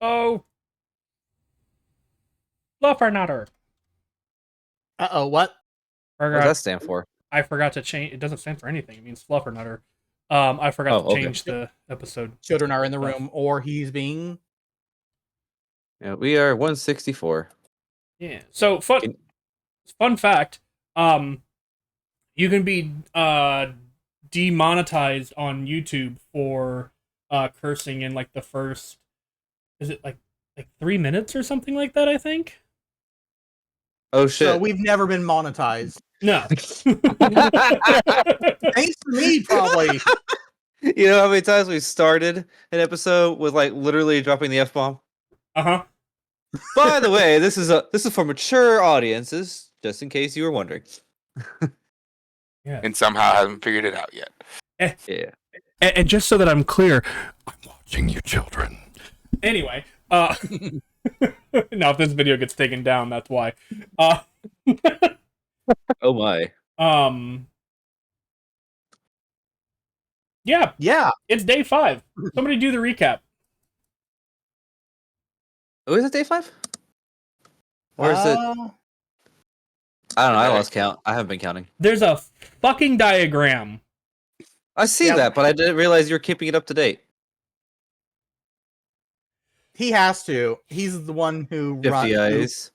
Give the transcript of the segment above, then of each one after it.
Oh, fluffernutter. Uh-oh, what? What does that stand for? I forgot to change. It doesn't stand for anything. It means fluffernutter. I forgot to Okay. change the episode. Children are in the room, or he's being... Yeah, we are 164. Yeah. So fun fact. You can be demonetized on YouTube for cursing in like the first. Is it like 3 minutes or something like that? I think. Oh shit! So we've never been monetized. No. Thanks to me, probably. You know how many times we started an episode with like literally dropping the F-bomb? Uh-huh. By the way, this is for mature audiences, just in case you were wondering. Yeah. And somehow haven't figured it out yet. Yeah. And just so that I'm clear, I'm watching you, children. Anyway, now if this video gets taken down, that's why. Oh my. Yeah, it's day 5. Somebody do the recap. Oh, is it day 5? Or is it? I don't know. I lost count. I haven't been counting. There's a fucking diagram. I see that, but I didn't realize you were keeping it up to date. He has to. He's the one who 50 eyes.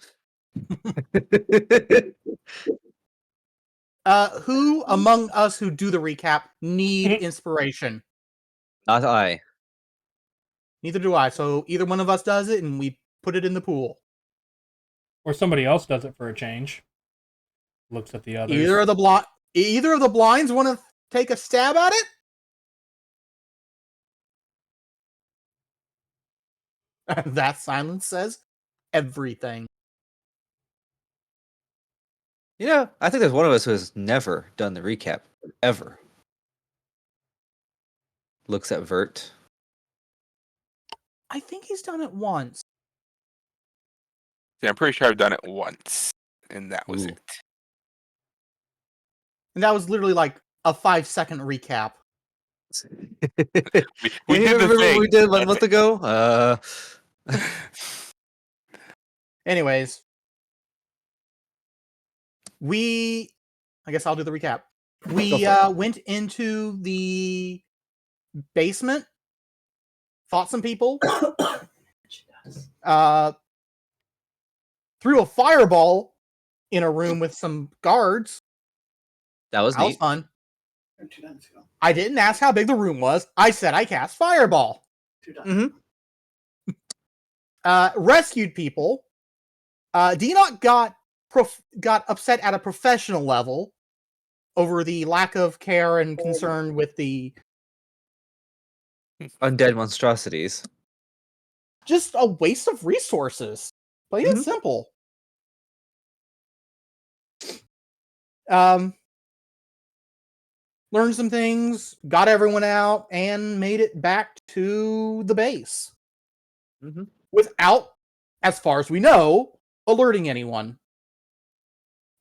Who among us who do the recap need inspiration? Not I. Neither do I. So either one of us does it, and we put it in the pool. Or somebody else does it for a change. Looks at the others. Either of the blinds want to take a stab at it? That silence says everything. You know, I think there's one of us who has never done the recap. Ever. Looks at Vert. I think he's done it once. Yeah, I'm pretty sure I've done it once, and that was it. And that was literally like a 5-second recap. we did the thing. We did 1 month ago? Anyways. I guess I'll do the recap. We went into the basement, fought some people, threw a fireball in a room with some guards. That was neat. Fun. I didn't ask how big the room was. I said I cast fireball. Rescued people. Denoc got upset at a professional level over the lack of care and concern with the undead monstrosities. Just a waste of resources. Plain and simple. Learned some things, got everyone out, and made it back to the base. Without, as far as we know, alerting anyone.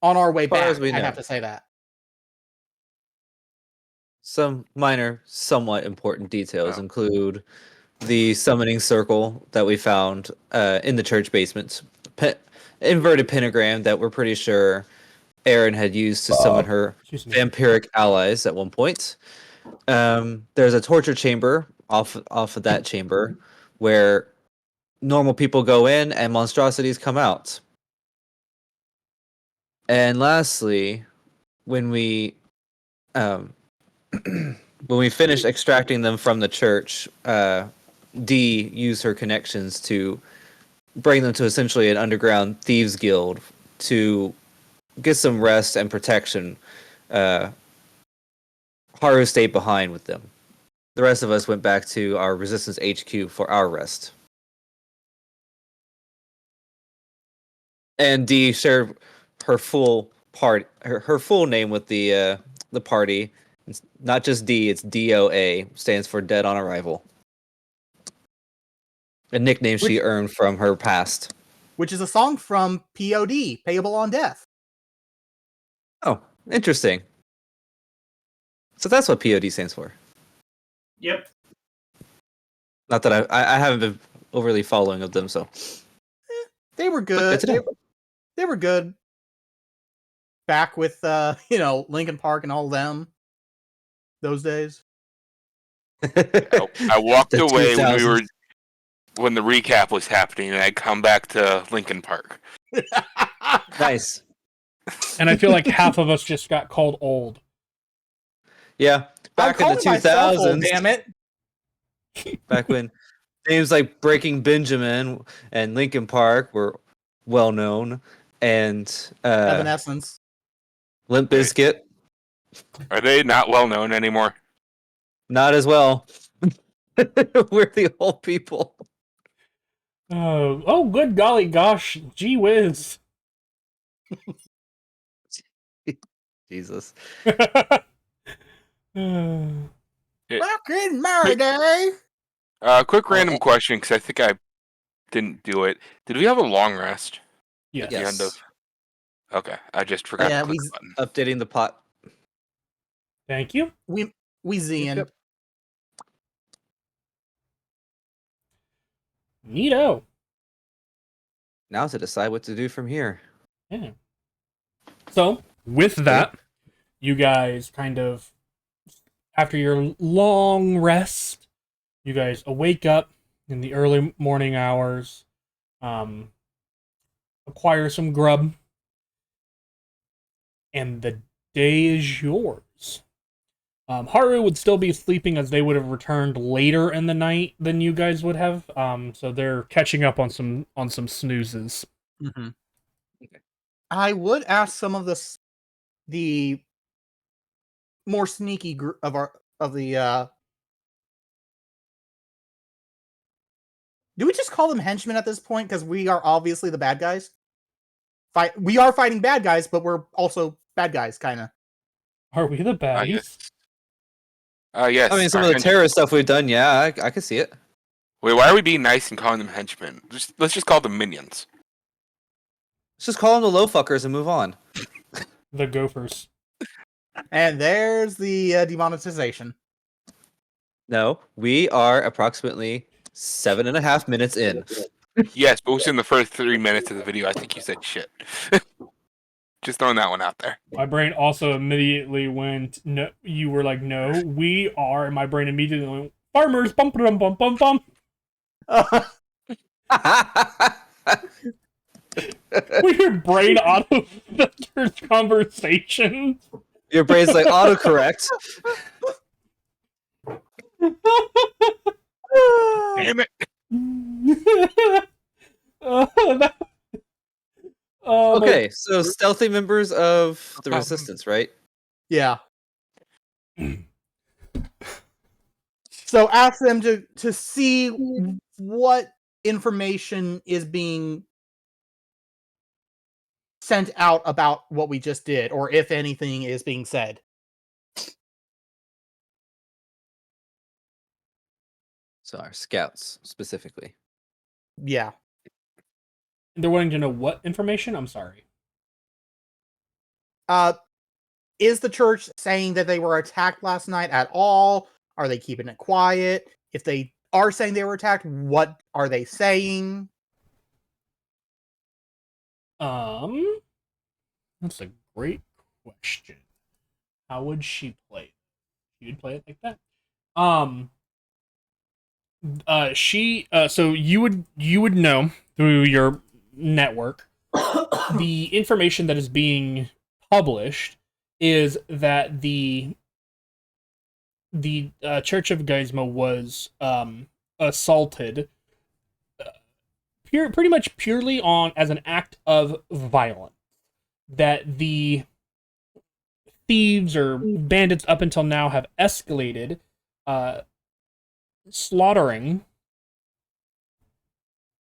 On our way back, I have to say that. Some minor, somewhat important details include the summoning circle that we found in the church basement. Inverted pentagram that we're pretty sure Erin had used to summon her vampiric allies at one point. There's a torture chamber off of that chamber where normal people go in and monstrosities come out. And lastly, when we finished extracting them from the church, Dee used her connections to bring them to essentially an underground thieves guild to get some rest and protection. Haru stayed behind with them. The rest of us went back to our Resistance HQ for our rest. And Dee shared her full her full name with the party. It's not just D, it's DOA, stands for Dead on Arrival. A nickname she earned from her past. Which is a song from POD, Payable on Death. Oh, interesting. So that's what POD stands for. Yep. Not that I haven't been overly following of them. So They were but good. good to know. They were good. Back with Lincoln Park and all them. Those days. I walked The away 2000s. when the recap was happening, and I come back to Lincoln Park. Nice. And I feel like half of us just got called old. Yeah, back in the I'm calling myself 2000s. old, damn it. Back when names like Breaking Benjamin and Linkin Park were well known, and Evanescence. Limp Bizkit Are they not well known anymore? not as well. We're the old people. Oh, good golly gosh, gee whiz. Jesus. Back in my day. Quick random question, because I think I didn't do it. Did we have a long rest Yes. at the end of? Okay, I just forgot Yeah, to click the button. Updating the plot. Thank you. We Zen. Yep. Neato. Now to decide what to do from here. Yeah. So, with that, you guys kind of, after your long rest, you guys awake up in the early morning hours, acquire some grub, and the day is yours. Haru would still be sleeping as they would have returned later in the night than you guys would have. So they're catching up on some snoozes. Mm-hmm. Okay. I would ask some of the more sneaky of the. Do we just call them henchmen at this point? Because we are obviously the bad guys. We are fighting bad guys, but we're also bad guys, kind of. Are we the baddies? Yes. Yes. I mean, some our of the henchmen. terrorist stuff we've done, yeah, I can see it. Wait, why are we being nice and calling them henchmen? Let's just call them minions. Let's just call them the low fuckers and move on. The gophers. And there's the demonetization. No, we are approximately 7.5 minutes in. Yes, but within the first 3 minutes of the video, I think you said shit. Just throwing that one out there. My brain also immediately went, no, you were like, no, we are, and my brain immediately went, farmers, bum bum bum bum bum. Weird brain auto-filters conversation. Your brain's like autocorrect. Damn it! Okay, so stealthy members of the resistance, right? Yeah. So ask them to see what information is being sent out about what we just did, or if anything is being said. So our scouts specifically. Yeah. They're wanting to know what information? I'm sorry. Is the church saying that they were attacked last night at all? Are they keeping it quiet? If they are saying they were attacked, what are they saying? That's a great question. How would she play it? She would play it like that. So you would know through your network the information that is being published is that the Church of Geisma was assaulted pretty much purely as an act of violence. That the thieves or bandits up until now have escalated, slaughtering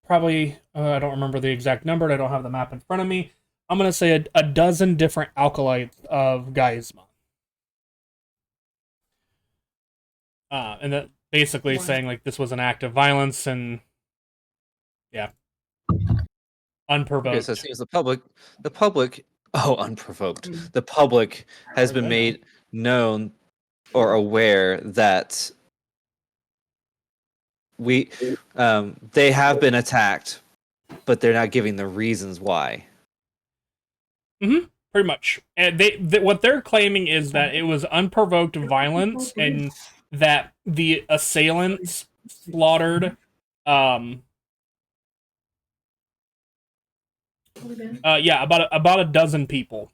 probably, I don't remember the exact number, and I don't have the map in front of me. I'm going to say a dozen different acolytes of Geisma. And that basically saying like this was an act of violence and yeah, unprovoked. Okay, so it seems the public, unprovoked. The public has been made known or aware that they have been attacked, but they're not giving the reasons why. Pretty much. And what they're claiming is that it was unprovoked violence and that the assailants slaughtered about a dozen people.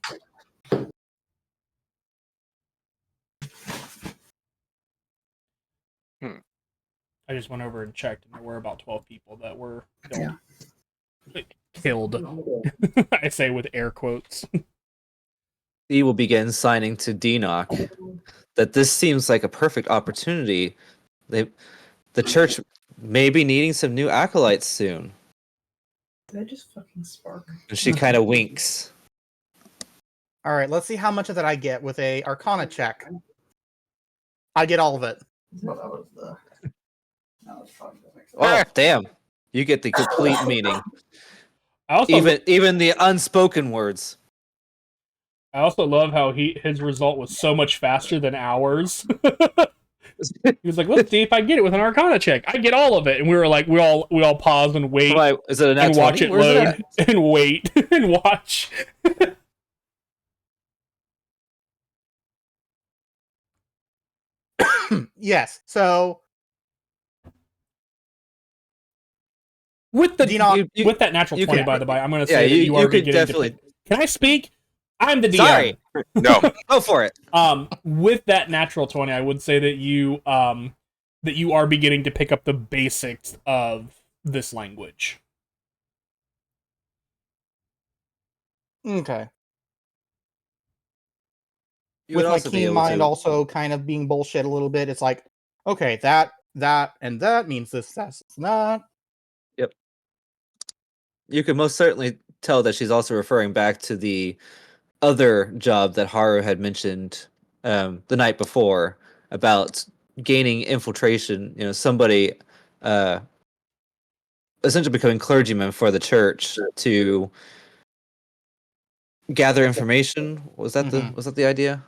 I just went over and checked, and there were about 12 people that were killed. Yeah. Killed. I say with air quotes. He will begin signing to DNOC that this seems like a perfect opportunity. The church may be needing some new acolytes soon. Did I just fucking spark? And she kind of winks. All right, let's see how much of that I get with a Arcana check. I get all of it. Well, that was the. That was probably the next Oh, damn. You get the complete meaning. I also Even the unspoken words. I also love how his result was so much faster than ours. He was like, "Let's see if I get it with an Arcana check. I get all of it." And we were like, we all pause and wait Like, is it a nat and watch 20? it Where's load at? and wait and watch. Yes. So With the Dino- with that natural you 20, can- by the way, I'm going to yeah, say that you you are could beginning definitely- to pick. Can I speak? I'm the DM. Sorry. No. Go for it. With that natural 20, I would say that you are beginning to pick up the basics of this language. okay. You With would my also be keen able mind to. also kind of being bullshit a little bit, it's like, okay, that, and that means this, that's not. You could most certainly tell that she's also referring back to the other job that Haru had mentioned the night before about gaining infiltration. You know, somebody essentially becoming clergyman for the church to gather information. Was that the idea?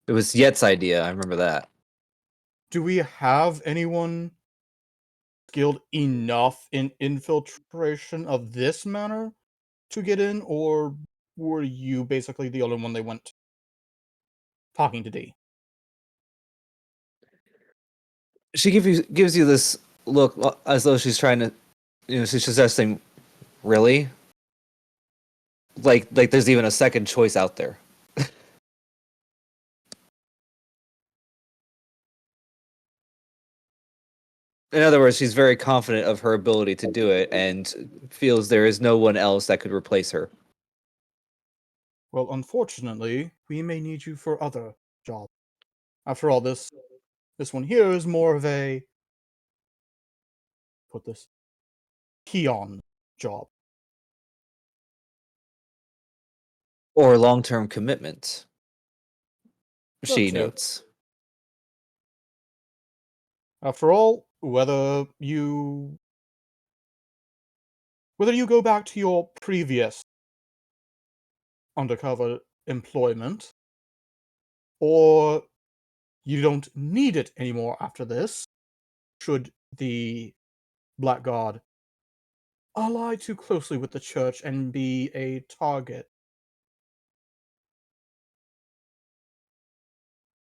It was Yet's idea. I remember that. Do we have anyone skilled enough in infiltration of this manner to get in, or were you basically the only one they went talking to D? She gives you this look as though she's trying to, she's suggesting, really, like there's even a second choice out there. In other words, she's very confident of her ability to do it and feels there is no one else that could replace her. Well, unfortunately, we may need you for other jobs. After all, this one here is more of a peon job. Or long-term commitment. She too. notes. After all, whether you go back to your previous undercover employment, or you don't need it anymore after this, should the Black God ally too closely with the church and be a target.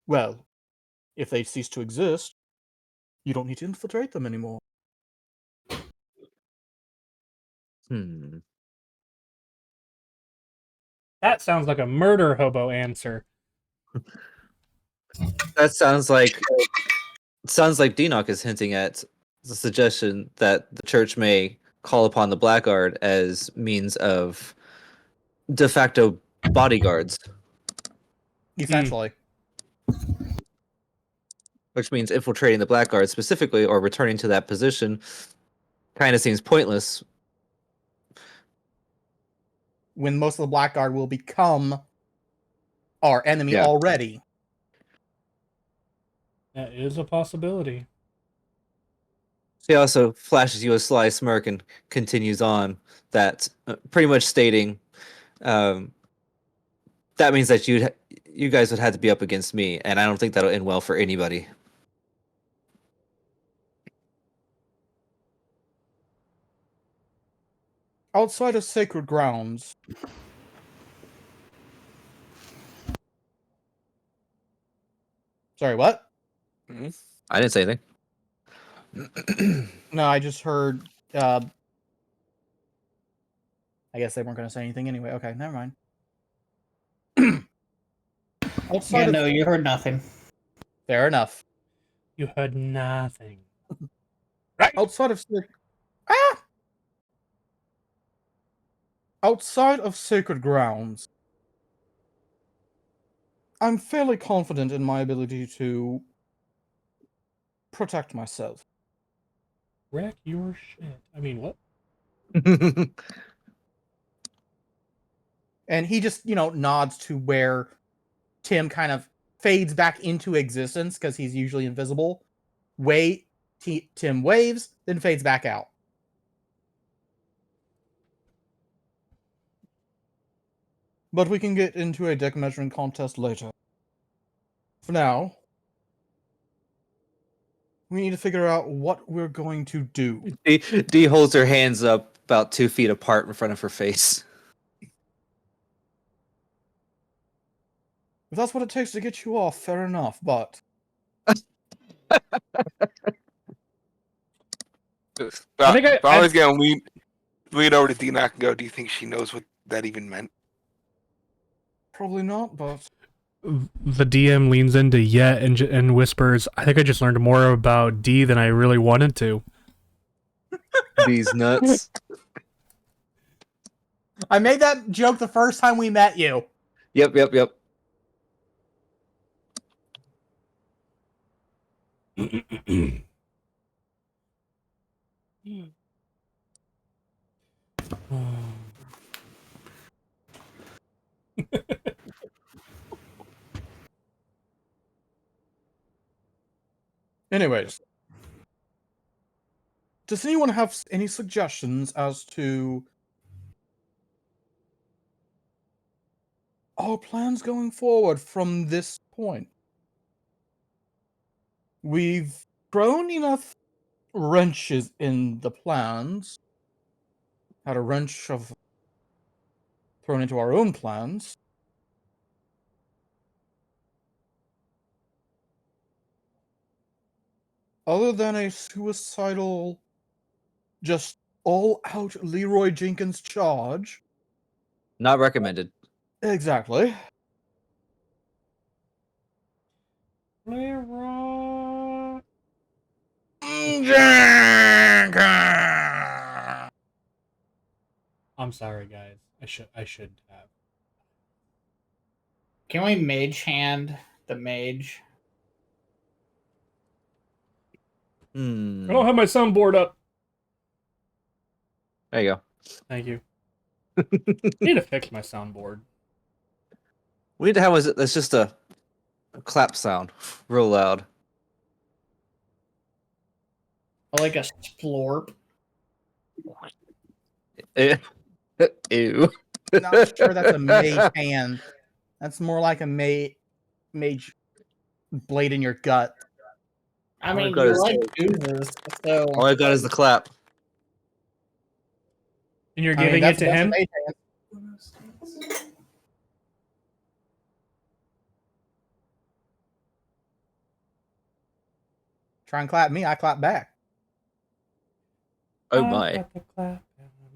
Well, if they cease to exist, you don't need to infiltrate them anymore. That sounds like a murder hobo answer. That sounds like DNOC is hinting at the suggestion that the church may call upon the Blackguard as means of de facto bodyguards, Essentially. which means infiltrating the Blackguard specifically or returning to that position kind of seems pointless. When most of the Blackguard will become our enemy Yeah. already. That is a possibility. She also flashes you a sly smirk and continues on that, pretty much stating, that means that you guys would have to be up against me, and I don't think that'll end well for anybody. outside of sacred grounds, sorry, what? I didn't say anything. No, I just heard. I guess they weren't going to say anything anyway. Okay, never mind. Outside Yeah, of no, you heard nothing. fair enough. You heard nothing. Outside of ah! Outside of sacred grounds, I'm fairly confident in my ability to protect myself. Wreck your shit. I mean, what? And he just, nods to where Tim kind of fades back into existence because he's usually invisible. Tim waves, then fades back out. But we can get into a deck measuring contest later. For now, we need to figure out what we're going to do. D holds her hands up about 2 feet apart in front of her face. If that's what it takes to get you off, fair enough, but I think I'm always gonna lean over to D-Knock and go, do you think she knows what that even meant? probably not, but The DM leans into Yet and whispers, I think I just learned more about D than I really wanted to. D's nuts. I made that joke the first time we met you. Yep. Anyways, does anyone have any suggestions as to our plans going forward from this point? We've thrown enough wrenches in the plans. Had a wrench of thrown into our own plans. Other than a suicidal, just all-out Leroy Jenkins charge. Not recommended. Exactly. Leroy. I'm sorry, guys. I should have. Can we mage hand the mage? I don't have my soundboard up. There you go. Thank you. I need to fix my soundboard. We need to have that's just a clap sound, real loud. Or like a splorp? Ew. Not sure that's a mage hand. That's more like a mage blade in your gut. I Oh my mean, God, you it's- like oozes, so All I got is the clap. And you're I mean, giving it to that's a him? mage hand. Try and clap me, I clap back. Oh my.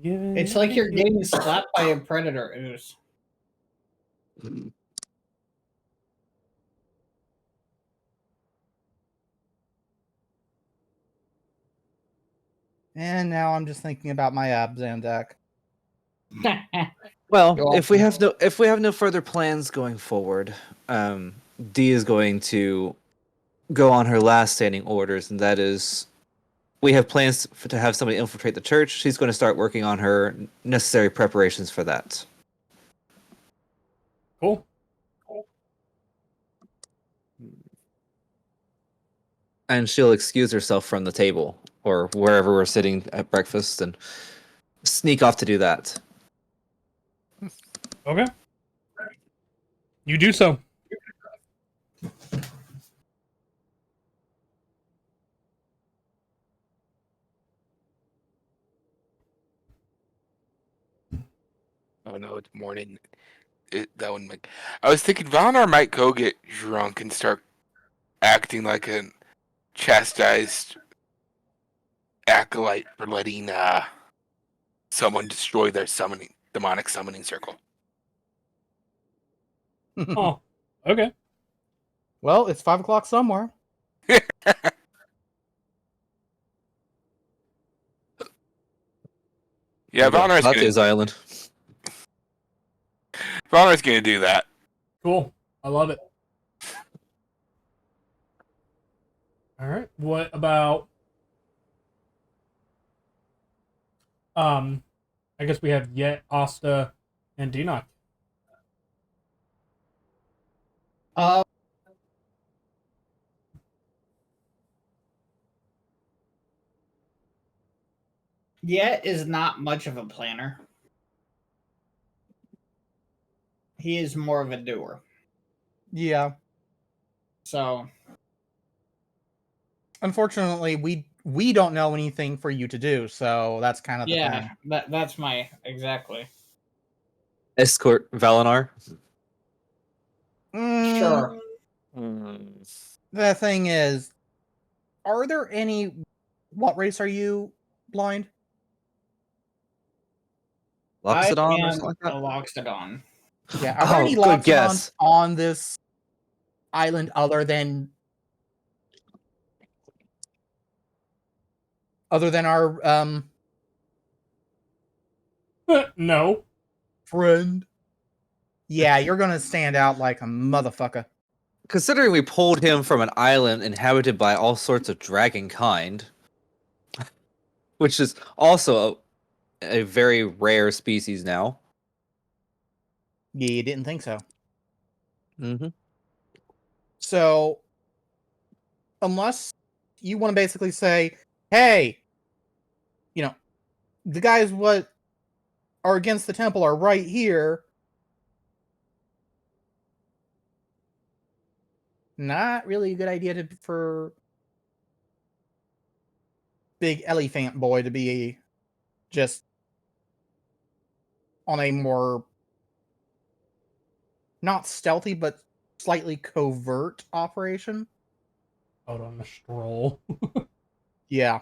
it's like you're getting slapped by a predator ooze. And now I'm just thinking about my Abzan deck. Well, You're if we have no further plans going forward, D is going to go on her last standing orders, and that is, we have plans to have somebody infiltrate the church. She's going to start working on her necessary preparations for that. Cool. And she'll excuse herself from the table or wherever we're sitting at breakfast and sneak off to do that. Okay. You do so. Oh no, it's morning. That wouldn't make. I was thinking Valnar might go get drunk and start acting like a chastised acolyte for letting someone destroy their demonic summoning circle. Oh, okay. Well, it's 5 o'clock somewhere. Yeah, Valnar's Mate's Island. gonna do that. Cool. I love it. All right. What about I guess we have Yet, Asta, and Dinok. Uh, Yet is not much of a planner. He is more of a doer. Yeah. So Unfortunately, we don't know anything for you to do, so that's kind of the yeah, thing. that's my exactly. Escort Valinar. Sure. The thing is, are there any? What race are you? Blind? Loxodon I or am something like a that? Loxodon. Yeah. Are there any good Loxodons guess. on this island other than our No. friend? Yeah, you're gonna stand out like a motherfucker. Considering we pulled him from an island inhabited by all sorts of dragon kind, which is also a very rare species now. Yeah, you didn't think so. Mm-hmm. So, unless you want to basically say, hey, the guys what are against the temple are right here. Not really a good idea for big elephant boy to be just on a more not stealthy but slightly covert operation. Out on a stroll. Yeah.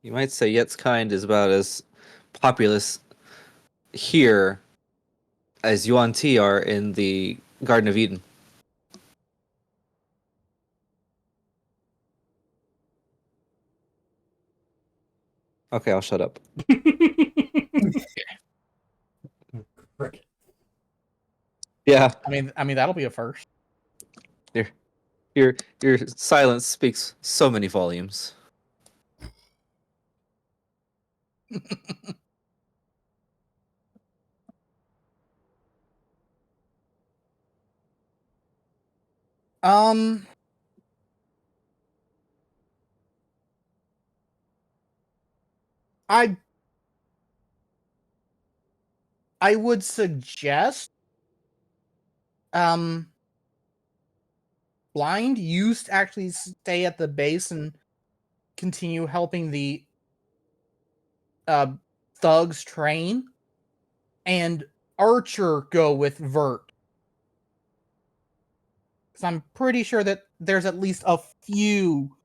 You might say Yet's kind is about as populous here as Yuan Ti are in the Garden of Eden. Okay, I'll shut up. Cricket. Yeah, I mean that'll be a first. your silence speaks so many volumes. Um I would suggest Blind used to actually stay at the base and continue helping the thugs train, and Archer go with Vert. Because I'm pretty sure that there's at least a few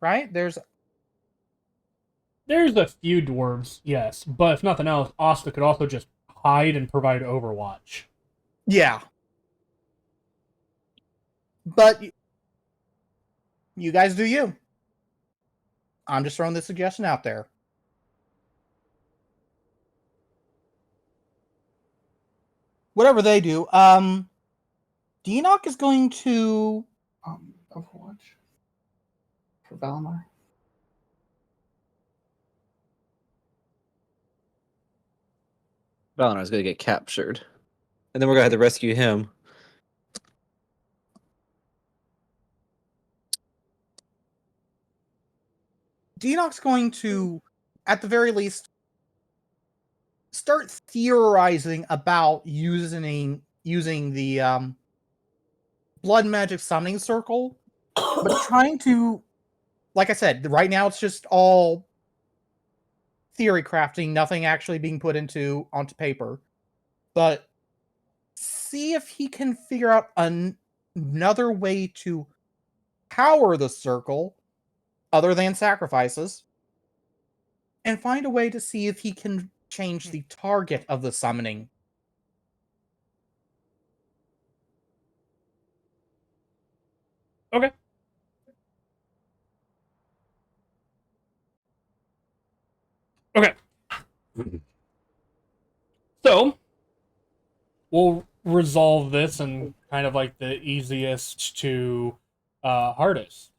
right? There's a few dwarves, yes, but if nothing else, Asta could also just hide and provide overwatch. yeah. But you guys do you. I'm just throwing this suggestion out there. Whatever they do, Dinok is going to Overwatch for Valimar. Valinar's gonna get captured. And then we're gonna have to rescue him. Dinok's going to, at the very least, start theorizing about using using the blood magic summoning circle, but trying to, like I said, right now it's just all theory crafting, nothing actually being put onto paper. But see if he can figure out another way to power the circle other than sacrifices, and find a way to see if he can change the target of the summoning. Okay. Okay. So we'll resolve this in kind of like the easiest to hardest.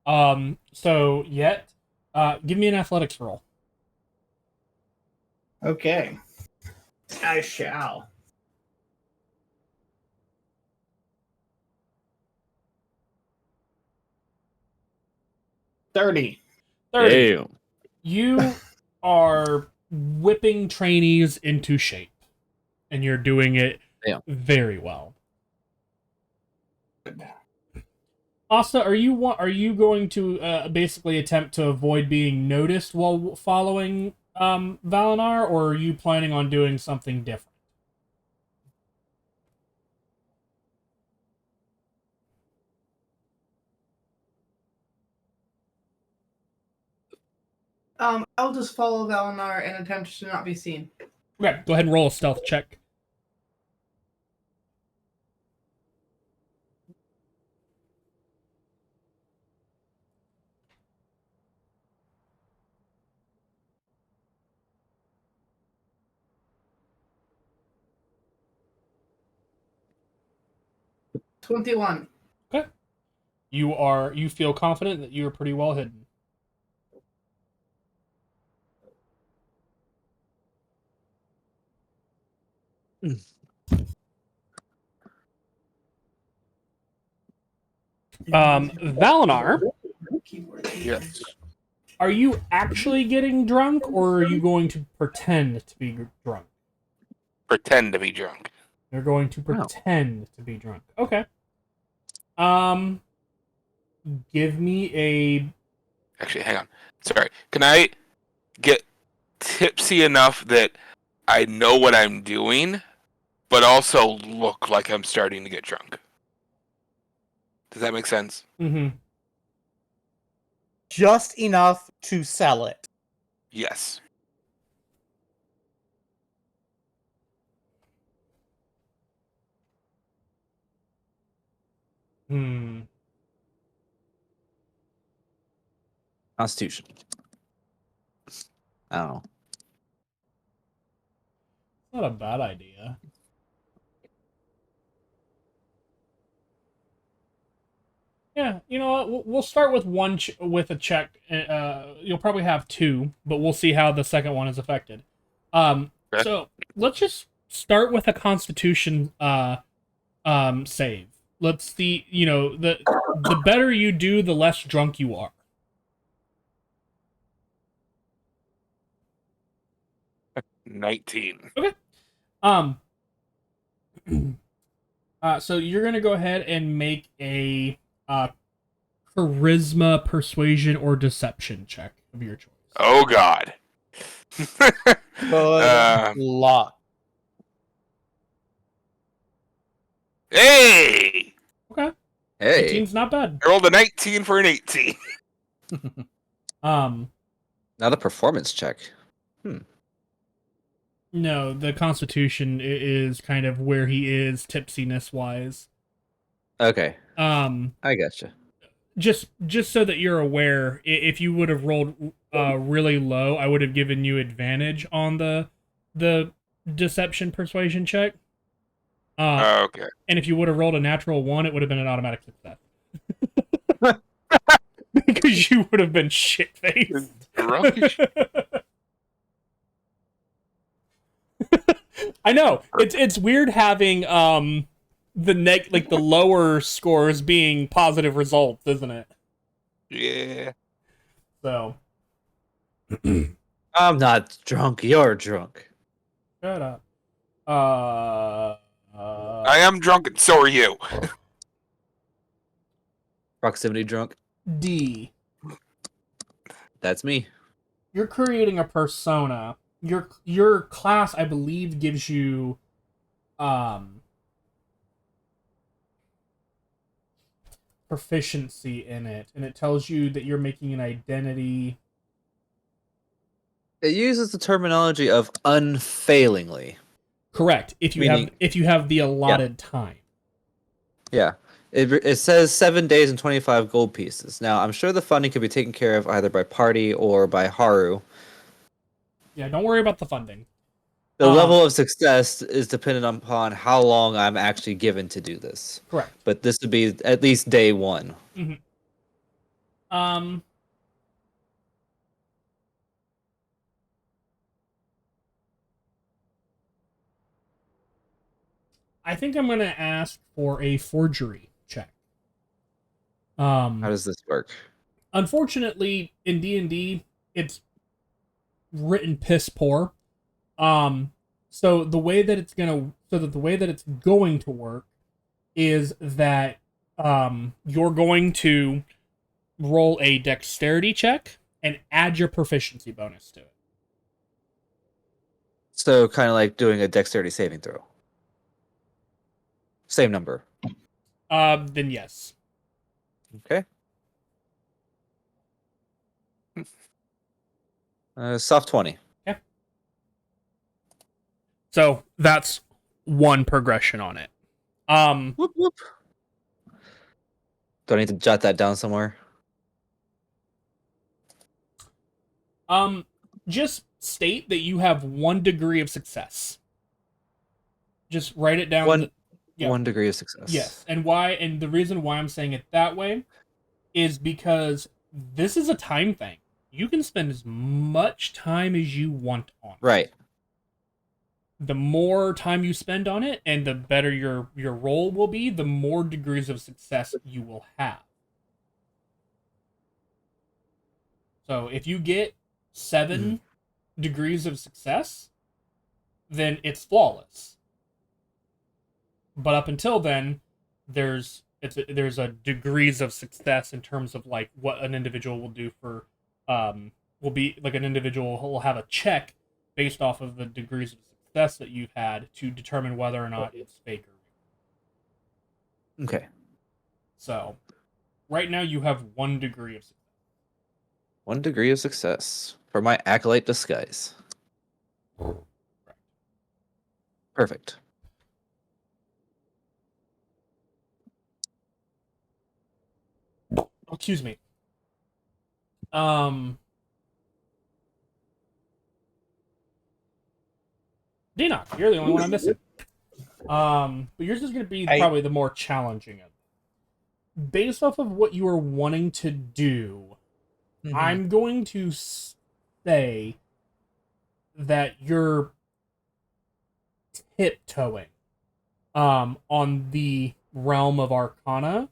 So yet, give me an athletics roll. Okay. I shall. $30. 30. Damn. You are whipping trainees into shape, and you're doing it very well. Asa, are you going to basically attempt to avoid being noticed while following Valinar, or are you planning on doing something different? I'll just follow Valinar and attempt to not be seen. Okay, go ahead and roll a stealth check. $21. Okay. You feel confident that you are pretty well hidden. Valinar, Yes. are you actually getting drunk, or are you going to pretend to be drunk? Pretend to be drunk. You're going to pretend to be drunk. Okay. Give me a... Actually, hang on. Sorry. Can I get tipsy enough that I know what I'm doing, but also look like I'm starting to get drunk? Does that make sense? Mm-hmm. Just enough to sell it. Yes. Constitution. I don't know. Not a bad idea. Yeah, you know what? We'll start with with a check. You'll probably have two, but we'll see how the second one is affected. Okay. So let's just start with a Constitution save. Let's see. You know, the better you do, the less drunk you are. $19. Okay. So you're gonna go ahead and make a charisma, persuasion, or deception check of your choice. Oh, God. Good luck. Hey! Okay. Hey. 18's not bad. I rolled a 19 for an 18. Not a performance check. No, the Constitution is kind of where he is tipsiness wise. Okay. I gotcha. Just so that you're aware, if you would have rolled really low, I would have given you advantage on the deception persuasion check. Okay. And if you would have rolled a natural 1, it would have been an automatic success. Because you would have been shit-faced. I know. It's weird having the lower scores being positive results, isn't it? Yeah. So I'm not drunk. You're drunk. shut up. I am drunk, and so are you. Proximity drunk. D. That's me. You're creating a persona. Your class, I believe, gives you proficiency in it, and it tells you that you're making an identity. It uses the terminology of unfailingly. Correct. If you have the allotted time. Yeah. It says 7 days and 25 gold pieces. Now, I'm sure the funding could be taken care of either by party or by Haru. Yeah, don't worry about the funding. The level of success is dependent upon how long I'm actually given to do this. Correct. But this would be at least day 1. Mm-hmm. I think I'm going to ask for a forgery check. How does this work? Unfortunately, in D&D, it's written piss poor. So the way that it's going to work is that you're going to roll a dexterity check and add your proficiency bonus to it. So kind of like doing a dexterity saving throw. Same number. Then yes. Okay. Soft 20. Okay. So that's one progression on it. Whoop, whoop. Do I need to jot that down somewhere? Just state that you have 1 degree of success. Just write it down. 1 degree of success. Yes, and why? And the reason why I'm saying it that way is because this is a time thing. You can spend as much time as you want on it. Right. The more time you spend on it, and the better your roll will be, the more degrees of success you will have. So if you get 7 degrees of success, then it's flawless. But up until then, there's a degrees of success in terms of like what an individual will do for will be like an individual will have a check based off of the degrees of success that you've had to determine whether or not it's fake or real. Okay. So right now you have 1 degree of success. 1 degree of success for my acolyte disguise. Perfect. Excuse me. Dinoc, you're the only one I'm missing. But yours is going to be probably the more challenging of it. Based off of what you are wanting to do, I'm going to say that you're tiptoeing on the realm of Arcana,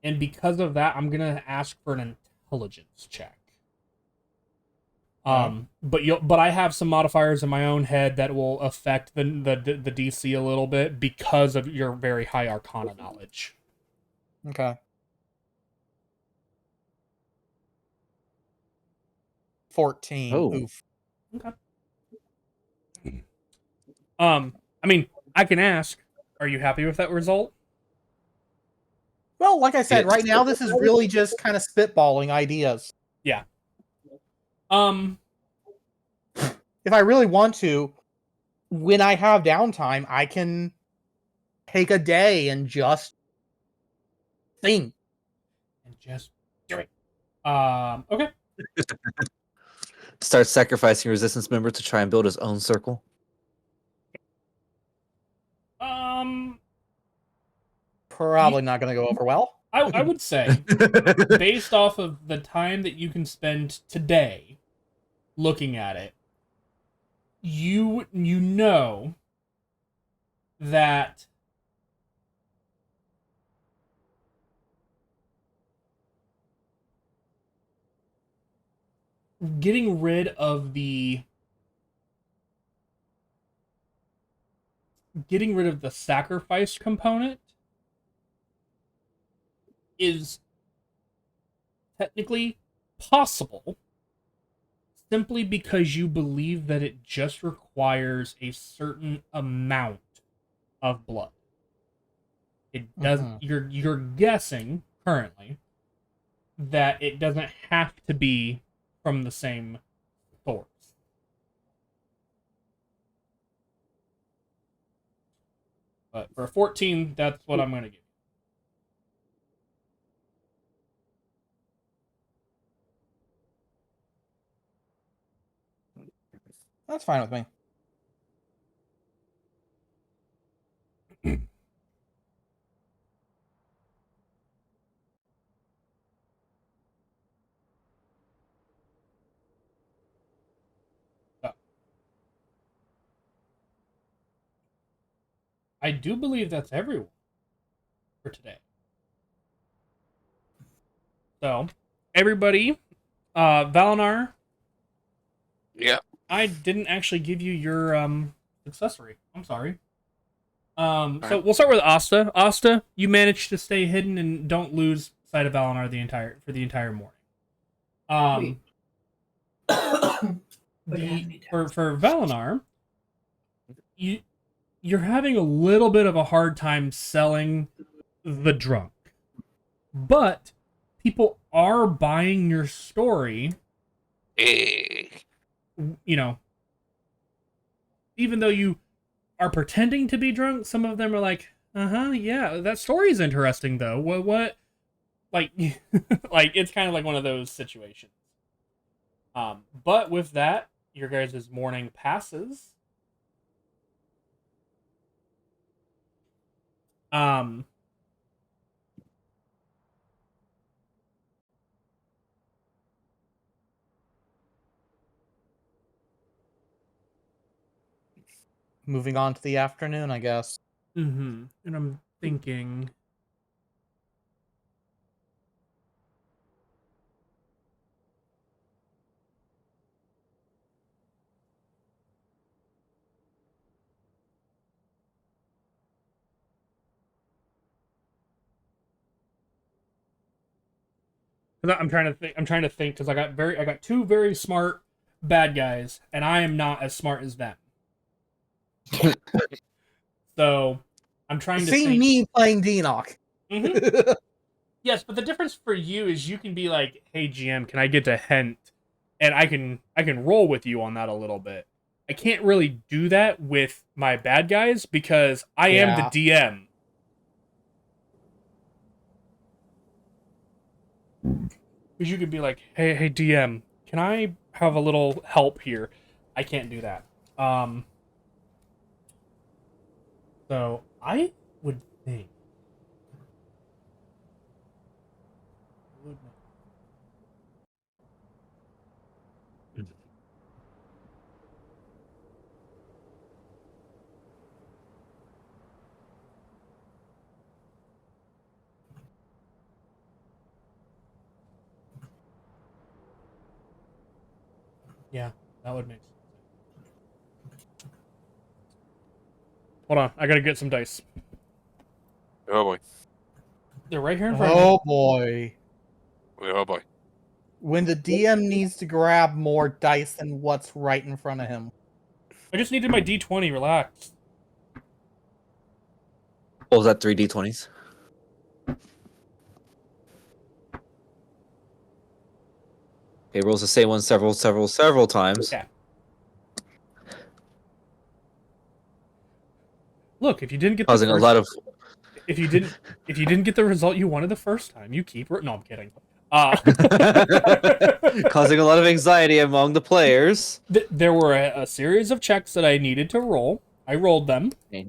and because of that, I'm gonna ask for an intelligence check. But I have some modifiers in my own head that will affect the DC a little bit because of your very high Arcana knowledge. Okay. 14. Oh. Oof. Okay. I mean, I can ask. Are you happy with that result? Well, like I said, right now this is really just kind of spitballing ideas. Yeah. If I really want to, when I have downtime, I can take a day and just think. And just do it. Okay. Start sacrificing resistance members to try and build his own circle. Probably not going to go over well. I would say, based off of the time that you can spend today looking at it, you know that getting rid of the getting rid of the sacrifice component is technically possible simply because you believe that it just requires a certain amount of blood. It doesn't. You're guessing currently that it doesn't have to be from the same source. But for a 14, that's what I'm going to give That's fine with me. you. I do believe that's everyone for today. So, everybody, Valinar, Yeah. I didn't actually give you your accessory. I'm sorry. So we'll start with Asta. Asta, you managed to stay hidden and don't lose sight of Valinar for the entire morning. For Valinar, you're having a little bit of a hard time selling the drunk, but people are buying your story. You know, even though you are pretending to be drunk, some of them are like, yeah, that story's interesting though. What? Like, like it's kind of like one of those situations. But with that, your guys' morning passes. Moving on to the afternoon, I guess. And I'm thinking, I'm trying to think because I got two very smart bad guys, and I am not as smart as them. So I'm trying to See think. me playing Deanoch. Yes, but the difference for you is you can be like, "Hey GM, can I get a hint?" And I can roll with you on that a little bit. I can't really do that with my bad guys because I am the DM. Because you could be like, hey DM, can I have a little help here? I can't do that. So I would think. Yeah, that would make sense. Hold on, I gotta get some dice. Oh boy. They're right here in front of me. Oh boy. Oh boy. When the DM needs to grab more dice than what's right in front of him. I just needed my D20. Relax. What was that? 3d20s. Okay, rolls the same one several times. Yeah. Look, if you didn't get Causing a lot of if you didn't get the result you wanted the first time, you keep. No, I'm kidding. causing a lot of anxiety among the players. There were a series of checks that I needed to roll. I rolled them. Okay.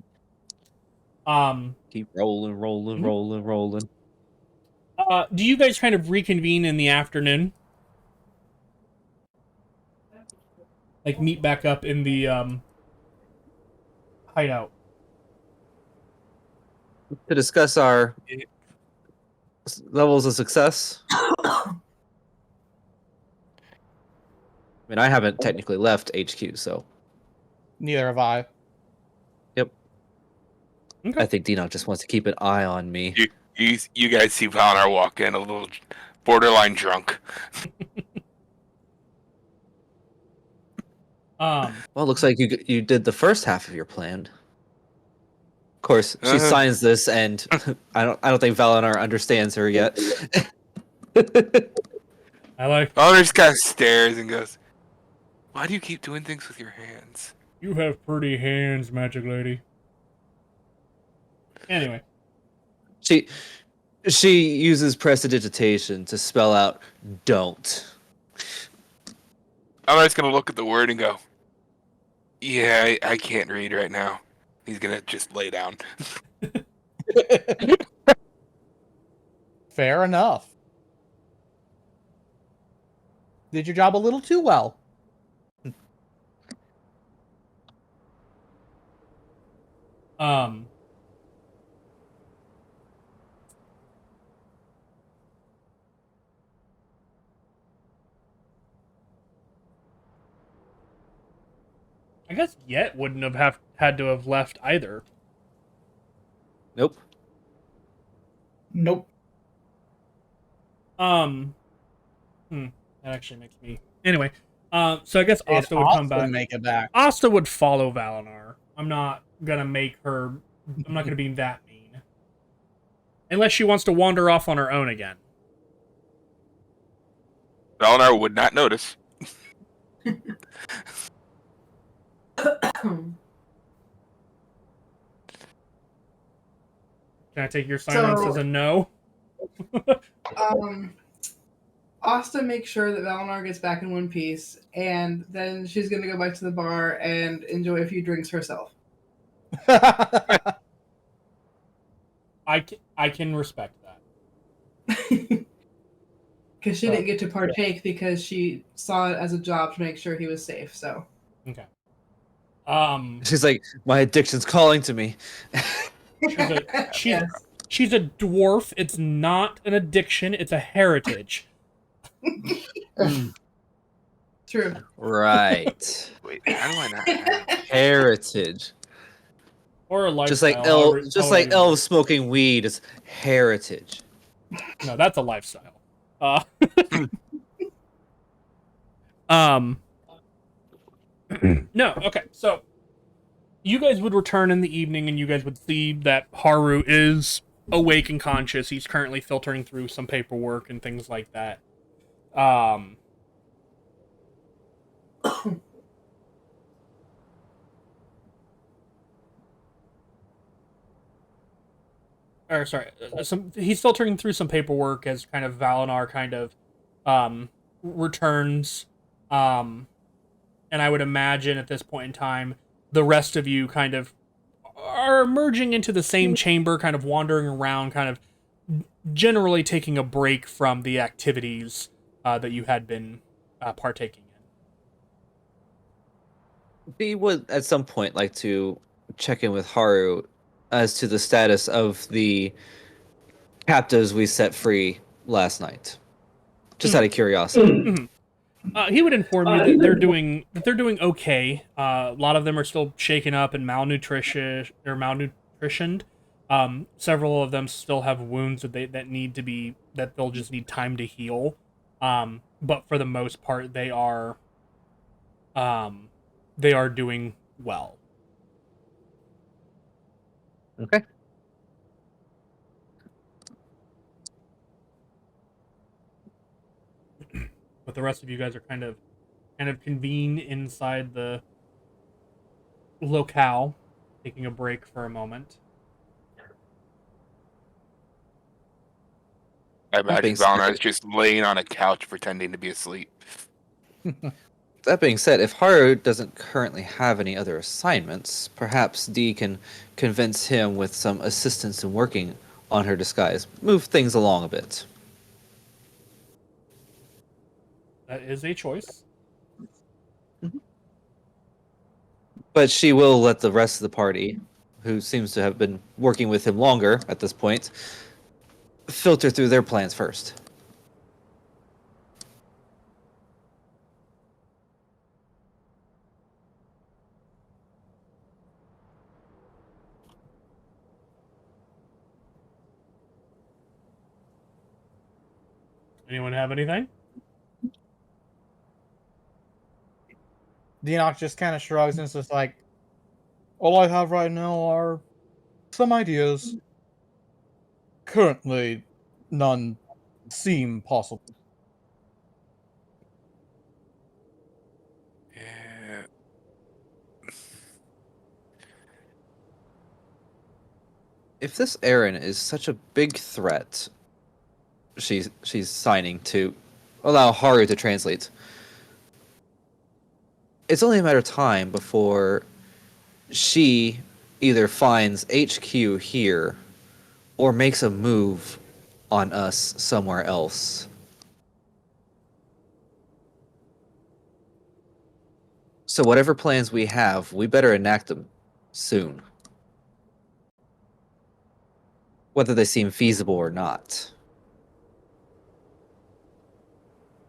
Keep rolling. Do you guys kind of reconvene in the afternoon? Like meet back up in the hideout. To discuss our levels of success. I mean, I haven't technically left HQ, so. Neither have I. Yep. I think Dino just wants to keep an eye on me. You guys see Valnar walk in a little borderline drunk. Well, it looks like you did the first half of your plan. Of course, she Uh-huh. signs this, and I don't think Valinar understands her yet. I like. Valnar just kind of stares and goes, "Why do you keep doing things with your hands?" You have pretty hands, magic lady. Anyway, She uses prestidigitation to spell out "don't." Valnar's gonna look at the word and go, "Yeah, I can't read right now." He's gonna just lay down. Fair enough. Did your job a little too well. I guess Yet wouldn't have had to have left either. Nope. Nope. That actually makes me. Anyway, so I guess Did Asta would come Asta back. make it back? Asta would follow Valinar. I'm not gonna make her. I'm not gonna be that mean. Unless she wants to wander off on her own again. Valnar would not notice. Can I take your silence as a no? Asta makes sure that Valinor gets back in one piece, and then she's gonna go back to the bar and enjoy a few drinks herself. I can respect that. Because she didn't get to partake because she saw it as a job to make sure he was safe. So Okay. She's like, my addiction's calling to me. She's a dwarf. It's not an addiction. It's a heritage. True. Right. Wait, how do I not have... Heritage. Or a lifestyle. Just like elves smoking weed is heritage. No, that's a lifestyle. No, okay. So you guys would return in the evening and you guys would see that Haru is awake and conscious. He's currently filtering through some paperwork and things like that. Or sorry, he's filtering through some paperwork as kind of Valinar kind of returns, and I would imagine at this point in time the rest of you kind of are merging into the same chamber, kind of wandering around, kind of generally taking a break from the activities that you had been partaking in. We would at some point like to check in with Haru as to the status of the captives we set free last night. Just out of curiosity. He would inform you that they're doing okay. A lot of them are still shaken up and malnutritioned. Several of them still have wounds that they'll just need time to heal. But for the most part, they are doing well. Okay. But the rest of you guys are kind of convened inside the locale, taking a break for a moment. I imagine Valnar is just laying on a couch pretending to be asleep. That being said, if Haru doesn't currently have any other assignments, perhaps Dee can convince him with some assistance in working on her disguise. Move things along a bit. That is a choice. But she will let the rest of the party, who seems to have been working with him longer at this point, filter through their plans first. Anyone have anything? Deanoch just kind of shrugs and is just like, all I have right now are some ideas. Currently, none seem possible. Yeah. If this Aaron is such a big threat, she's signing to allow Haru to translate. It's only a matter of time before she either finds HQ here or makes a move on us somewhere else. So whatever plans we have, we better enact them soon. Whether they seem feasible or not.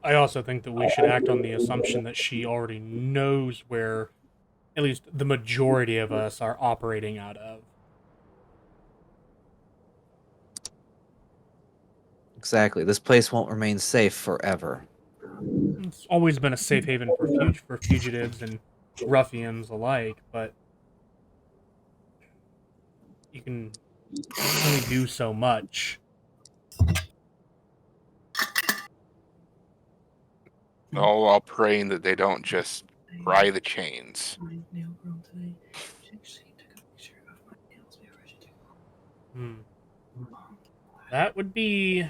I also think that we should act on the assumption that she already knows where at least the majority of us are operating out of. Exactly. This place won't remain safe forever. It's always been a safe haven for fugitives and ruffians alike, but you can only do so much. All while praying that they don't just pry the chains. My nail grown today. She actually took a picture of my nails before she took Hmm. them. That would be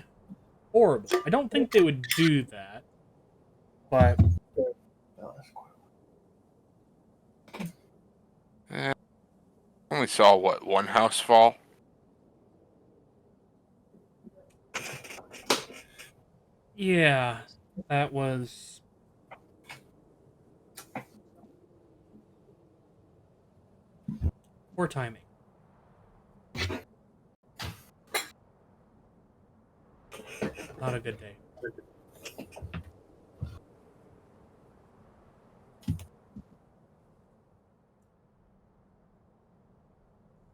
horrible. I don't think they would do that, but I only saw, what, one house fall? yeah, that was poor timing. Not a good day.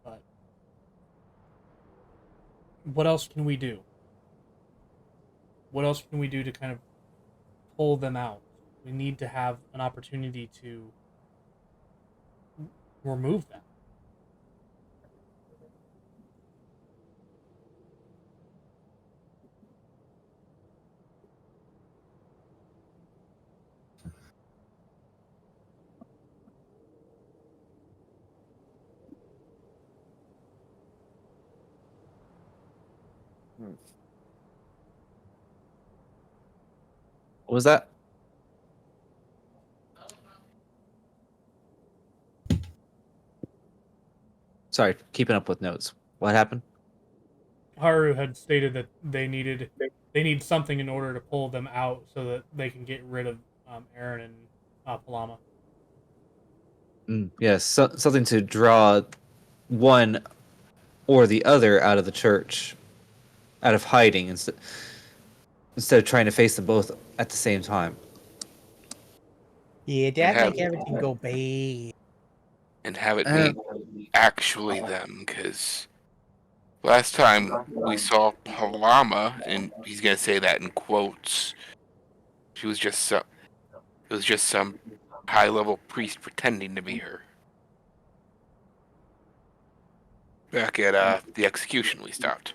But what else can we do? What else can we do to kind of pull them out? We need to have an opportunity to remove them. What was that? Sorry, keeping up with notes. What happened? Haru had stated that they need something in order to pull them out so that they can get rid of Aaron and Palama. Yes, something to draw one or the other out of the church, out of hiding, instead of trying to face them both at the same time. Yeah, that'd that make make everything go bad. And have it be actually them, because last time we saw Palama, and he's gonna say that in quotes, she was just some, it was just some high-level priest pretending to be her. Back at the execution we stopped.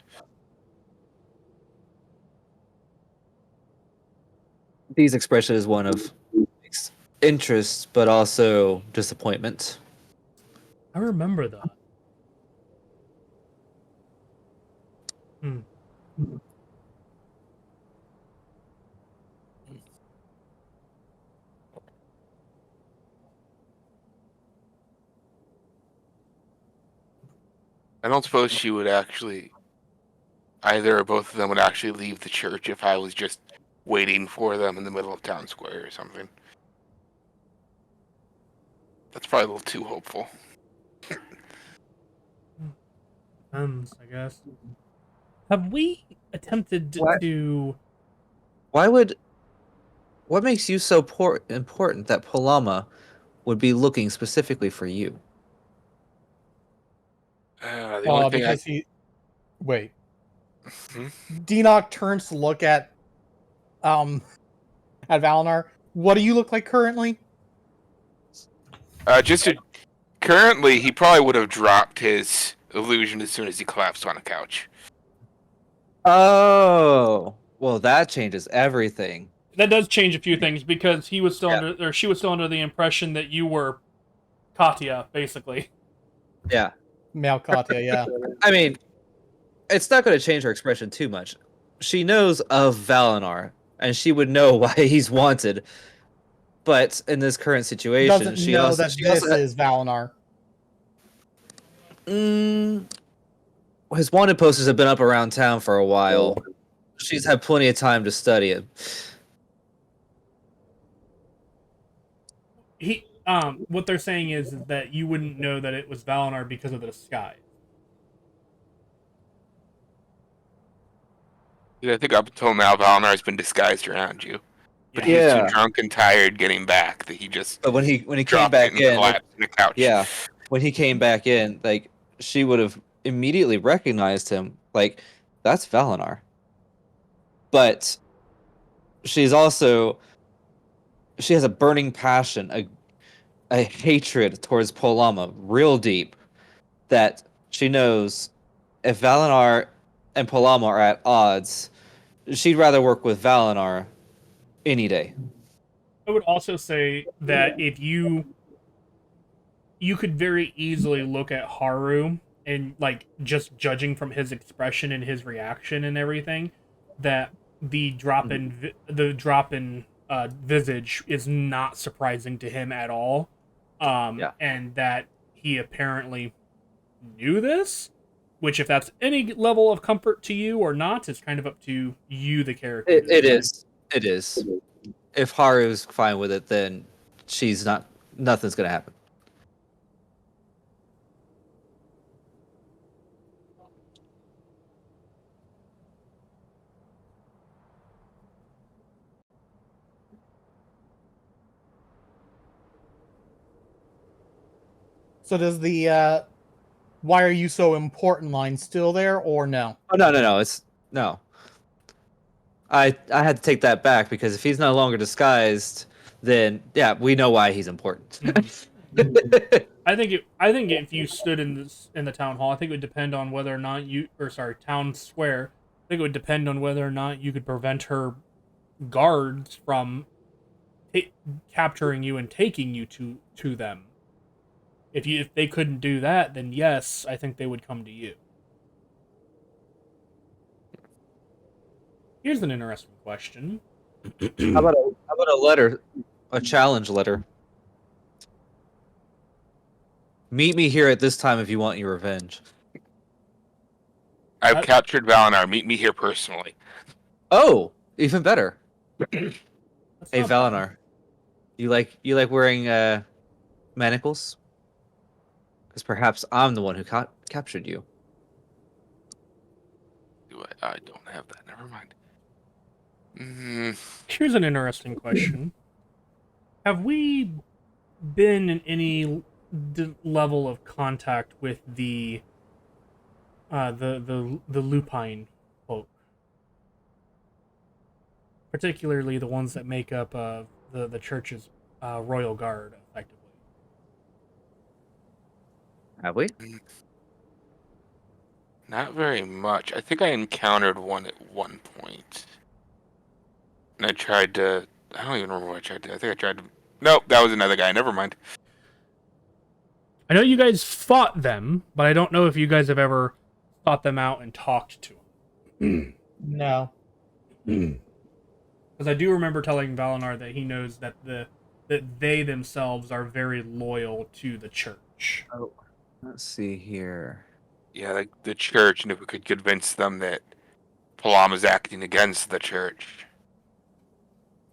Dee's expression is one of interest, but also disappointment. I remember that. Hmm. I don't suppose she would actually, either or both of them would actually leave the church if I was just waiting for them in the middle of town square or something. That's probably a little too hopeful. Depends, I guess. Have we attempted What? to? What makes you so important that Palama would be looking specifically for you? The only thing Because he. Wait. Hmm? Deanoch turns to look at at Valinar. What do you look like currently? Currently, he probably would have dropped his illusion as soon as he collapsed on a couch. Oh, well, that changes everything. That does change a few things because he was still Yeah. under, or she was still under the impression that you were Katya, basically. Yeah. Malkatia, yeah. I mean, it's not going to change her expression too much. She knows of Valinar, and she would know why he's wanted. But in this current situation, Doesn't she know also, that she this also is Valinar. his wanted posters have been up around town for a while. She's had plenty of time to study it. What they're saying is that you wouldn't know that it was Valinar because of the disguise. I think up until now, Valinar has been disguised around you. But he was Yeah. too drunk and tired getting back that he just But when he came dropped back it and in, collapsed in the couch. yeah, when he came back in, like she would have immediately recognized him. Like that's Valinar. But she's also she has a burning passion, a hatred towards Polama, real deep. That she knows if Valinar and Polama are at odds, she'd rather work with Valinar any day. I would also say that if you could very easily look at Haru and like just judging from his expression and his reaction and everything, that the drop in visage is not surprising to him at all. Yeah. And that he apparently knew this, which if that's any level of comfort to you or not, is kind of up to you, the character. It is. It is. If Haru's fine with it, then she's not. Nothing's gonna happen. So does the why are you so important line still there or no? Oh no! It's no. I had to take that back because if he's no longer disguised, then yeah, we know why he's important. I think if you stood in the town hall, I think it would depend on whether or not town square. I think it would depend on whether or not you could prevent her guards from capturing you and taking you to them. If they couldn't do that, then yes, I think they would come to you. Here's an interesting question. How about a letter, a challenge letter? Meet me here at this time if you want your revenge. I've captured Valinar. Meet me here personally. Oh, even better. That's Hey not Valinar, you like wearing manacles? Because perhaps I'm the one who captured you. I don't have that. Never mind. bad. Here's an interesting question. Have we been in any level of contact with the lupine folk, particularly the ones that make up the church's royal guard, effectively? Have we? Not very much. I think I encountered one at one point. And I tried to... I don't even remember what I tried to... I think I tried to... Nope, that was another guy. Never mind. I know you guys fought them, but I don't know if you guys have ever fought them out and talked to them. No. Because I do remember telling Valinar that he knows that they themselves are very loyal to the church. Oh, let's see here. Yeah, like the church, and if we could convince them that Palama's acting against the church,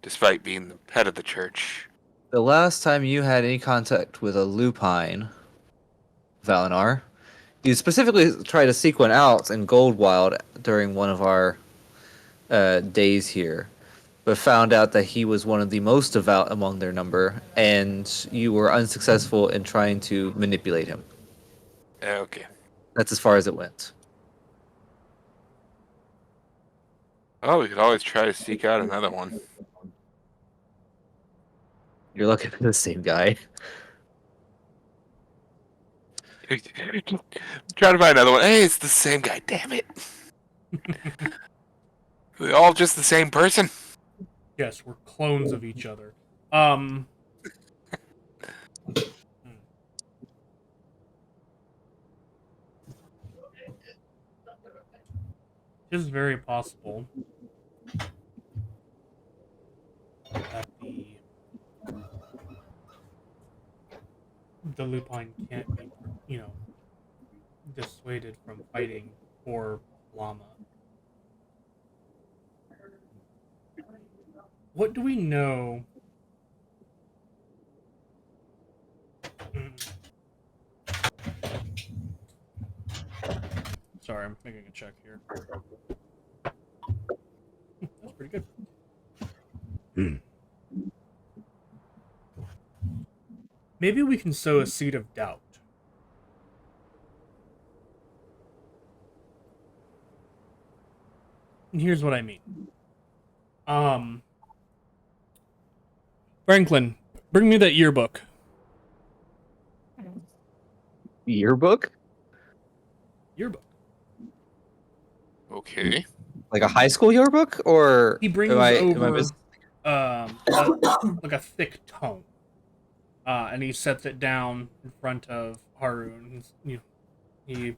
despite being the head of the church. The last time you had any contact with a lupine, Valinar, you specifically tried to seek one out in Goldwild during one of our days here, but found out that he was one of the most devout among their number, and you were unsuccessful in trying to manipulate him. Yeah, okay. That's That's as far as it went. Oh, we could always try to seek out another one. You're looking for the same guy. Try to find another one. Hey, it's the same guy. Damn it! We're all just the same person. Yes, we're clones of each other. It is very possible that the lupine can't be, dissuaded from fighting for Llama. What do we know? Sorry, I'm making a check here. That's pretty good. Maybe we can sow a seed of doubt. And here's what I mean. Franklin, bring me that yearbook. Yearbook? Yearbook. Okay. Like a high school yearbook, or He brings am I over missing? like a thick tome, and he sets it down in front of Haru, and he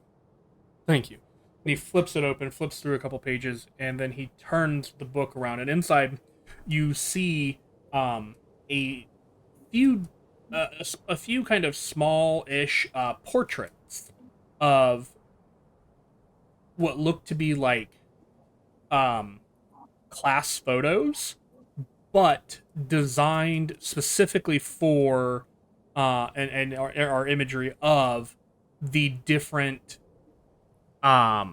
thank you. And he flips it open, flips through a couple pages, and then he turns the book around, and inside you see a few a few kind of small-ish portraits of what look to be like class photos, but designed specifically for and our imagery of the different I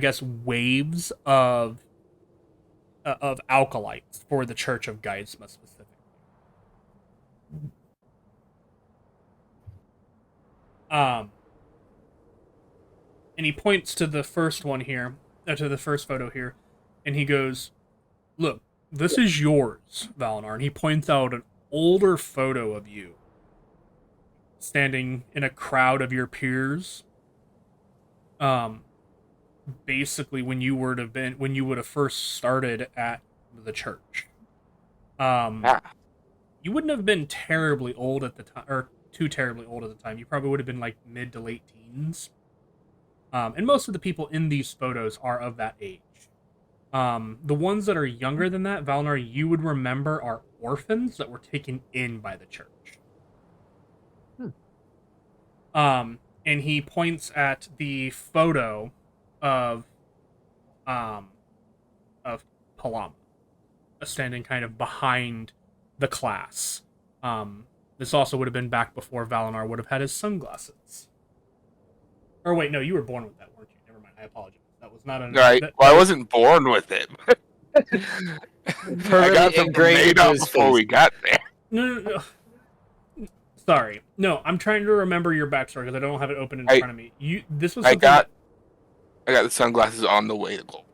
guess waves of acolytes for the Church of Gaizma specifically. And he points to the first one here, to the first photo here, and he goes, "Look, this is yours, Valinar." And he points out an older photo of you standing in a crowd of your peers. Basically, when you would have first started at the church. You wouldn't have been terribly old at the time, or too terribly old at the time. You probably would have been like mid to late teens. And most of the people in these photos are of that age. The ones that are younger than that, Valnar, you would remember are orphans that were taken in by the church. And he points at the photo of Palama, standing kind of behind the class. This also would have been back before Valinar would have had his sunglasses. Or wait, no, you were born with that, weren't you? Never mind, I apologize. That was not a... Right. Well, I wasn't born with it. I got them made up before we got there. No. Sorry. No, I'm trying to remember your backstory because I don't have it open in front of me. This was something I got the sunglasses on the way to Gold.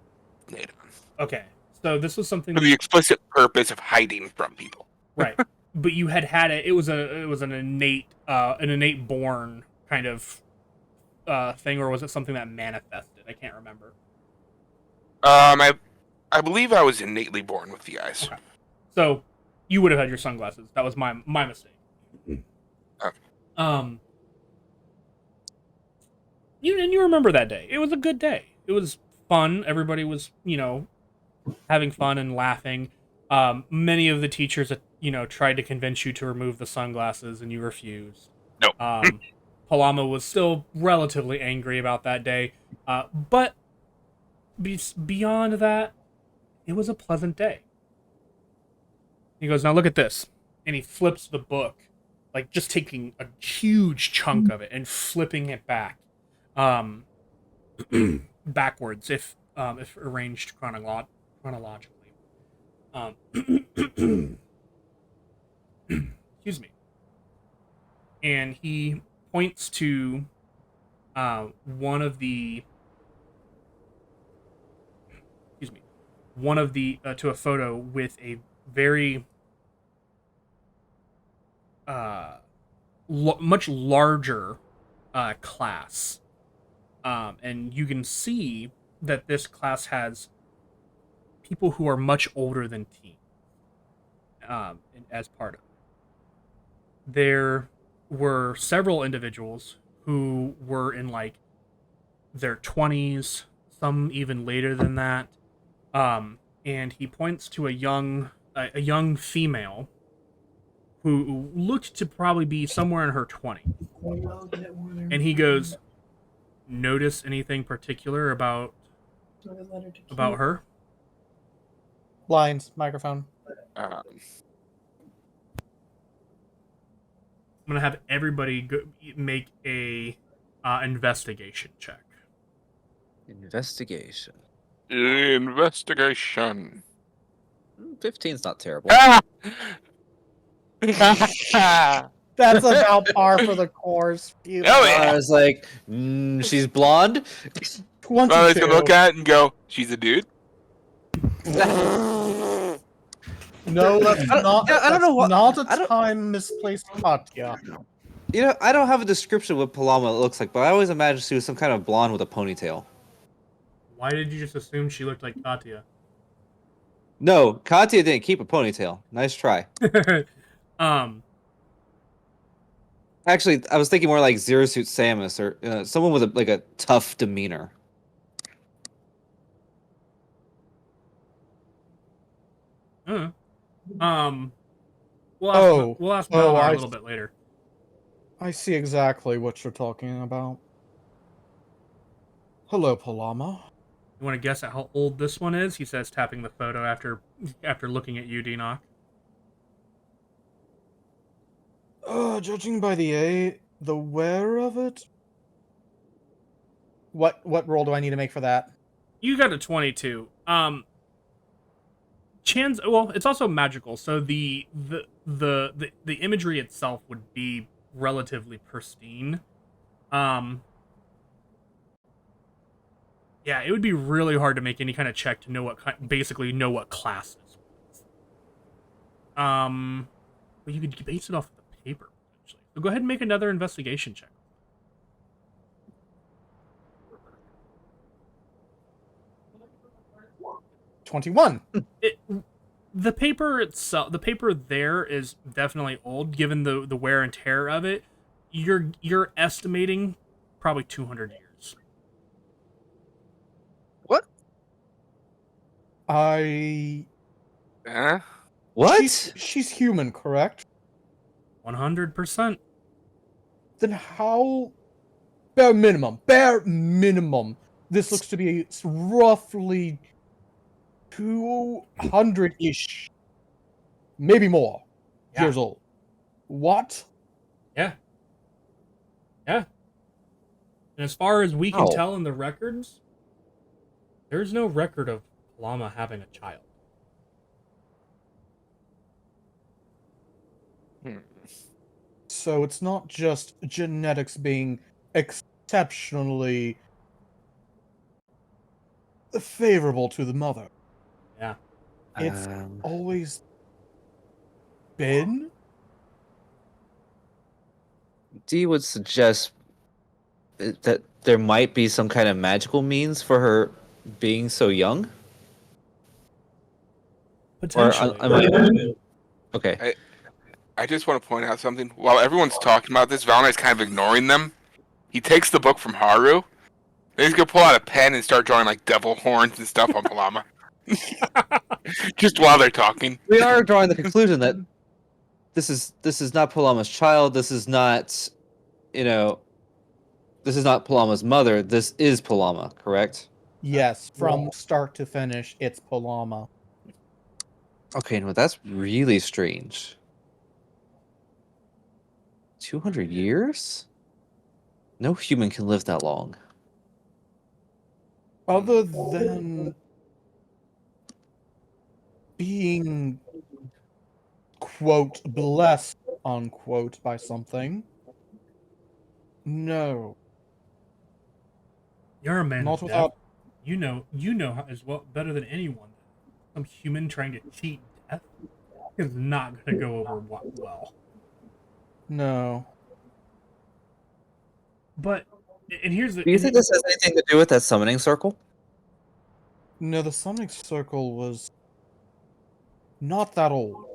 Okay. So this was something for the explicit purpose of hiding from people. Right. But you had it. It was an innate born kind of thing, or was it something that manifested? I can't remember. I believe I was innately born with the eyes. Okay. So you would have had your sunglasses. That was my mistake. Okay. You remember that day. It was a good day. It was fun. Everybody was, having fun and laughing. Many of the teachers, tried to convince you to remove the sunglasses, and you refused. No. Palama was still relatively angry about that day, but beyond that, it was a pleasant day. He goes, "Now look at this," and he flips the book, like just taking a huge chunk of it and flipping it back, backwards if arranged chronologically. Excuse me. And he points to one of the one of the to a photo with a very much larger class, and you can see that this class has people who are much older than teens as part of it. There were several individuals who were in like their 20s, some even later than that. And he points to a young female who looked to probably be somewhere in her 20s. And he goes, "Notice anything particular about her?" Lines, microphone. Um, I'm gonna have everybody make a investigation check. Investigation. investigation. 15's not terrible. That's about par for the course. Phew. Oh, yeah. I was like, she's blonde. 22. Well, I was gonna look at it and go, "She's a dude." No, that's not. I don't know what. Not I a don't- time misplaced Katya. You know, I don't have a description of what Paloma looks like, but I always imagined she was some kind of blonde with a ponytail. Why did you just assume she looked like Katya? No, Katya didn't keep a ponytail. Nice try. Actually, I was thinking more like Zero Suit Samus or someone with a tough demeanor. We'll ask Oh, Valar I a little bit later. I see exactly what you're talking about. Hello, Paloma. You want to guess at how old this one is? He says, tapping the photo after looking at you, Denoch. Judging by the wear of it. What roll do I need to make for that? You got a 22. Well, it's also magical, so the imagery itself would be relatively pristine. Yeah, it would be really hard to make any kind of check to know what class this was. But you could base it off of the paper potentially. So go ahead and make another investigation check. 21. The paper itself, the paper there is definitely old, given the wear and tear of it. You're estimating probably 200 years. What? Huh? What? She's human, correct? 100%. Then how? Bare minimum. This looks to be roughly 200-ish, maybe more, years old. What? Yeah. And as far as we can Oh. tell in the records, there's no record of Paloma having a child. So it's not just genetics being exceptionally favorable to the mother. Yeah. It's always been? D would suggest that there might be some kind of magical means for her being so young. Potentially. Okay. I just want to point out something. While everyone's talking about this, Valnar's kind of ignoring them. He takes the book from Haru. Then he's gonna pull out a pen and start drawing like devil horns and stuff on Paloma. Just while they're talking. We are drawing the conclusion that this is not Paloma's child. This is not, this is not Paloma's mother. This is Paloma, correct? Yes, from start to finish, it's Paloma. Okay, no, that's really strange. 200 years? No human can live that long. Other than being, quote, blessed, unquote, by something. No. You're a man Not of without... death. You know as well better than anyone some human trying to cheat death is not going to go over well. No. But, and here's the... Do you think this has anything to do with that summoning circle? No, the summoning circle was not that old.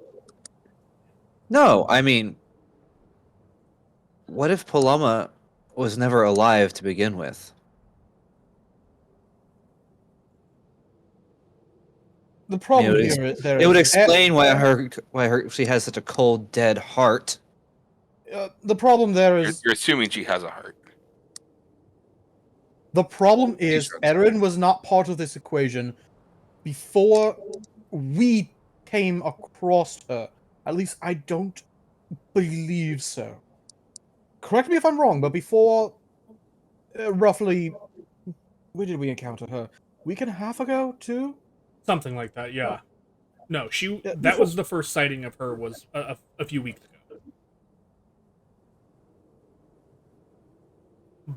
No, I mean, what if Paloma was never alive to begin with? The problem It would, here is there it would is explain why she has such a cold, dead heart. the problem there You're, is you're assuming she has a heart. the problem is Sure. Erin was not part of this equation before we came across her. At least I don't believe so. Correct me if I'm wrong, but before roughly, when did we encounter her? Week and a half ago, too? Something like that, yeah. No, that before- was the first sighting of her was a few weeks ago.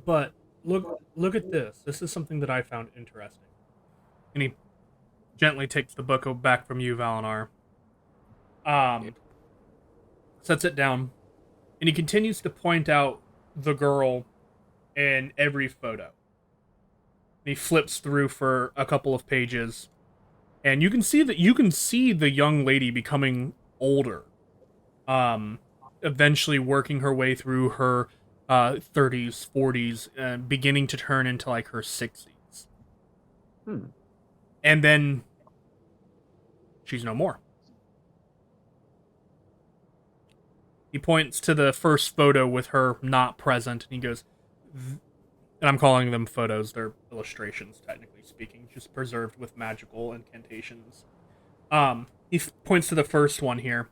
But look at this. This is something that I found interesting. And he gently takes the book back from you, Valinar. Sets it down, and he continues to point out the girl in every photo. And he flips through for a couple of pages, and you can see the young lady becoming older. Eventually working her way through her 30s, 40s, beginning to turn into like her 60s. And then she's no more. He points to the first photo with her not present, and he goes, and I'm calling them photos, they're illustrations, technically speaking, just preserved with magical incantations. He points to the first one here,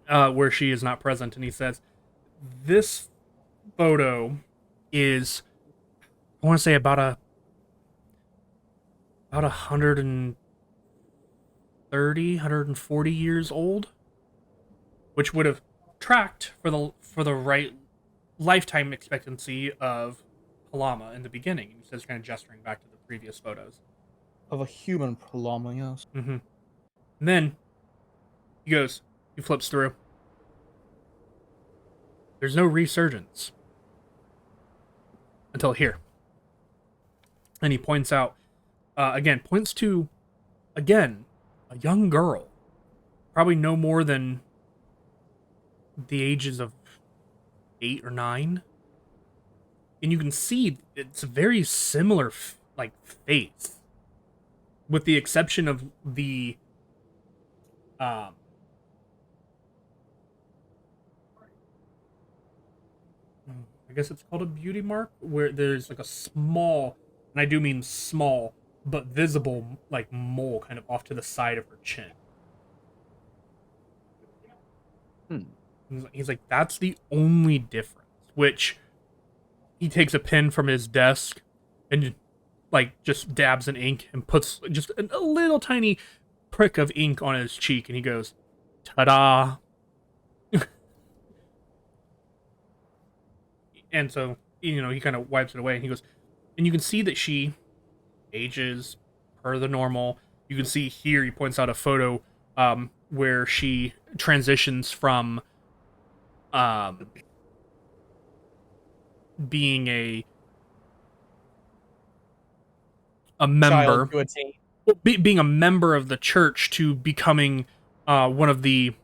where she is not present, and he says, this photo is, I want to say about 140 years old, which would have tracked for the right lifetime expectancy of Palama in the beginning. He says, kind of gesturing back to the previous photos of a human Palama, yes. Mm-hmm. And then he flips through. There's no resurgence until here. And he points to a young girl, probably no more than the ages of 8 or 9. And you can see it's a very similar face, with the exception of the I guess it's called a beauty mark, where there's like a small, and I do mean small, but visible, like mole kind of off to the side of her chin. He's like, that's the only difference. Which he takes a pen from his desk and just dabs in ink and puts just a little tiny prick of ink on his cheek, and he goes, "Ta-da!" And so, he kind of wipes it away, and he goes, and you can see that she ages per the normal. You can see here, he points out a photo where she transitions from being a member, Child to a teen. being a member of the church, to becoming one of the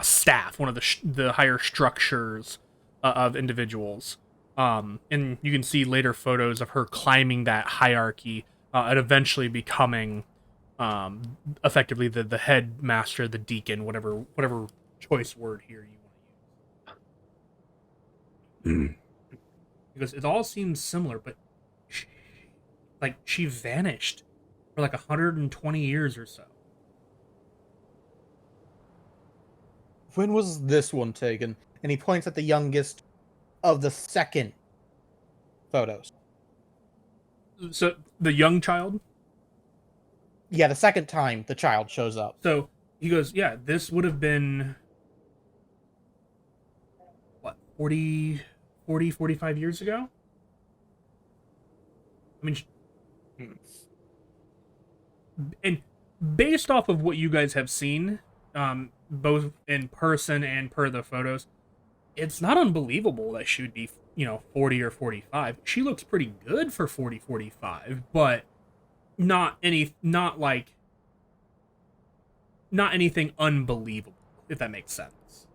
staff, one of the higher structures of individuals. And you can see later photos of her climbing that hierarchy and eventually becoming effectively the headmaster, the deacon, whatever choice word here you want to use. Because it all seems similar, but she vanished for 120 years or so. When was this one taken? And he points at the youngest of the second photos. So the young child? Yeah, the second time the child shows up. So he goes, yeah, this would have been, what, 45 years ago? I mean, and based off of what you guys have seen, both in person and per the photos, it's not unbelievable that she would be, 40 or 45. She looks pretty good for 40, 45, but not anything unbelievable, if that makes sense.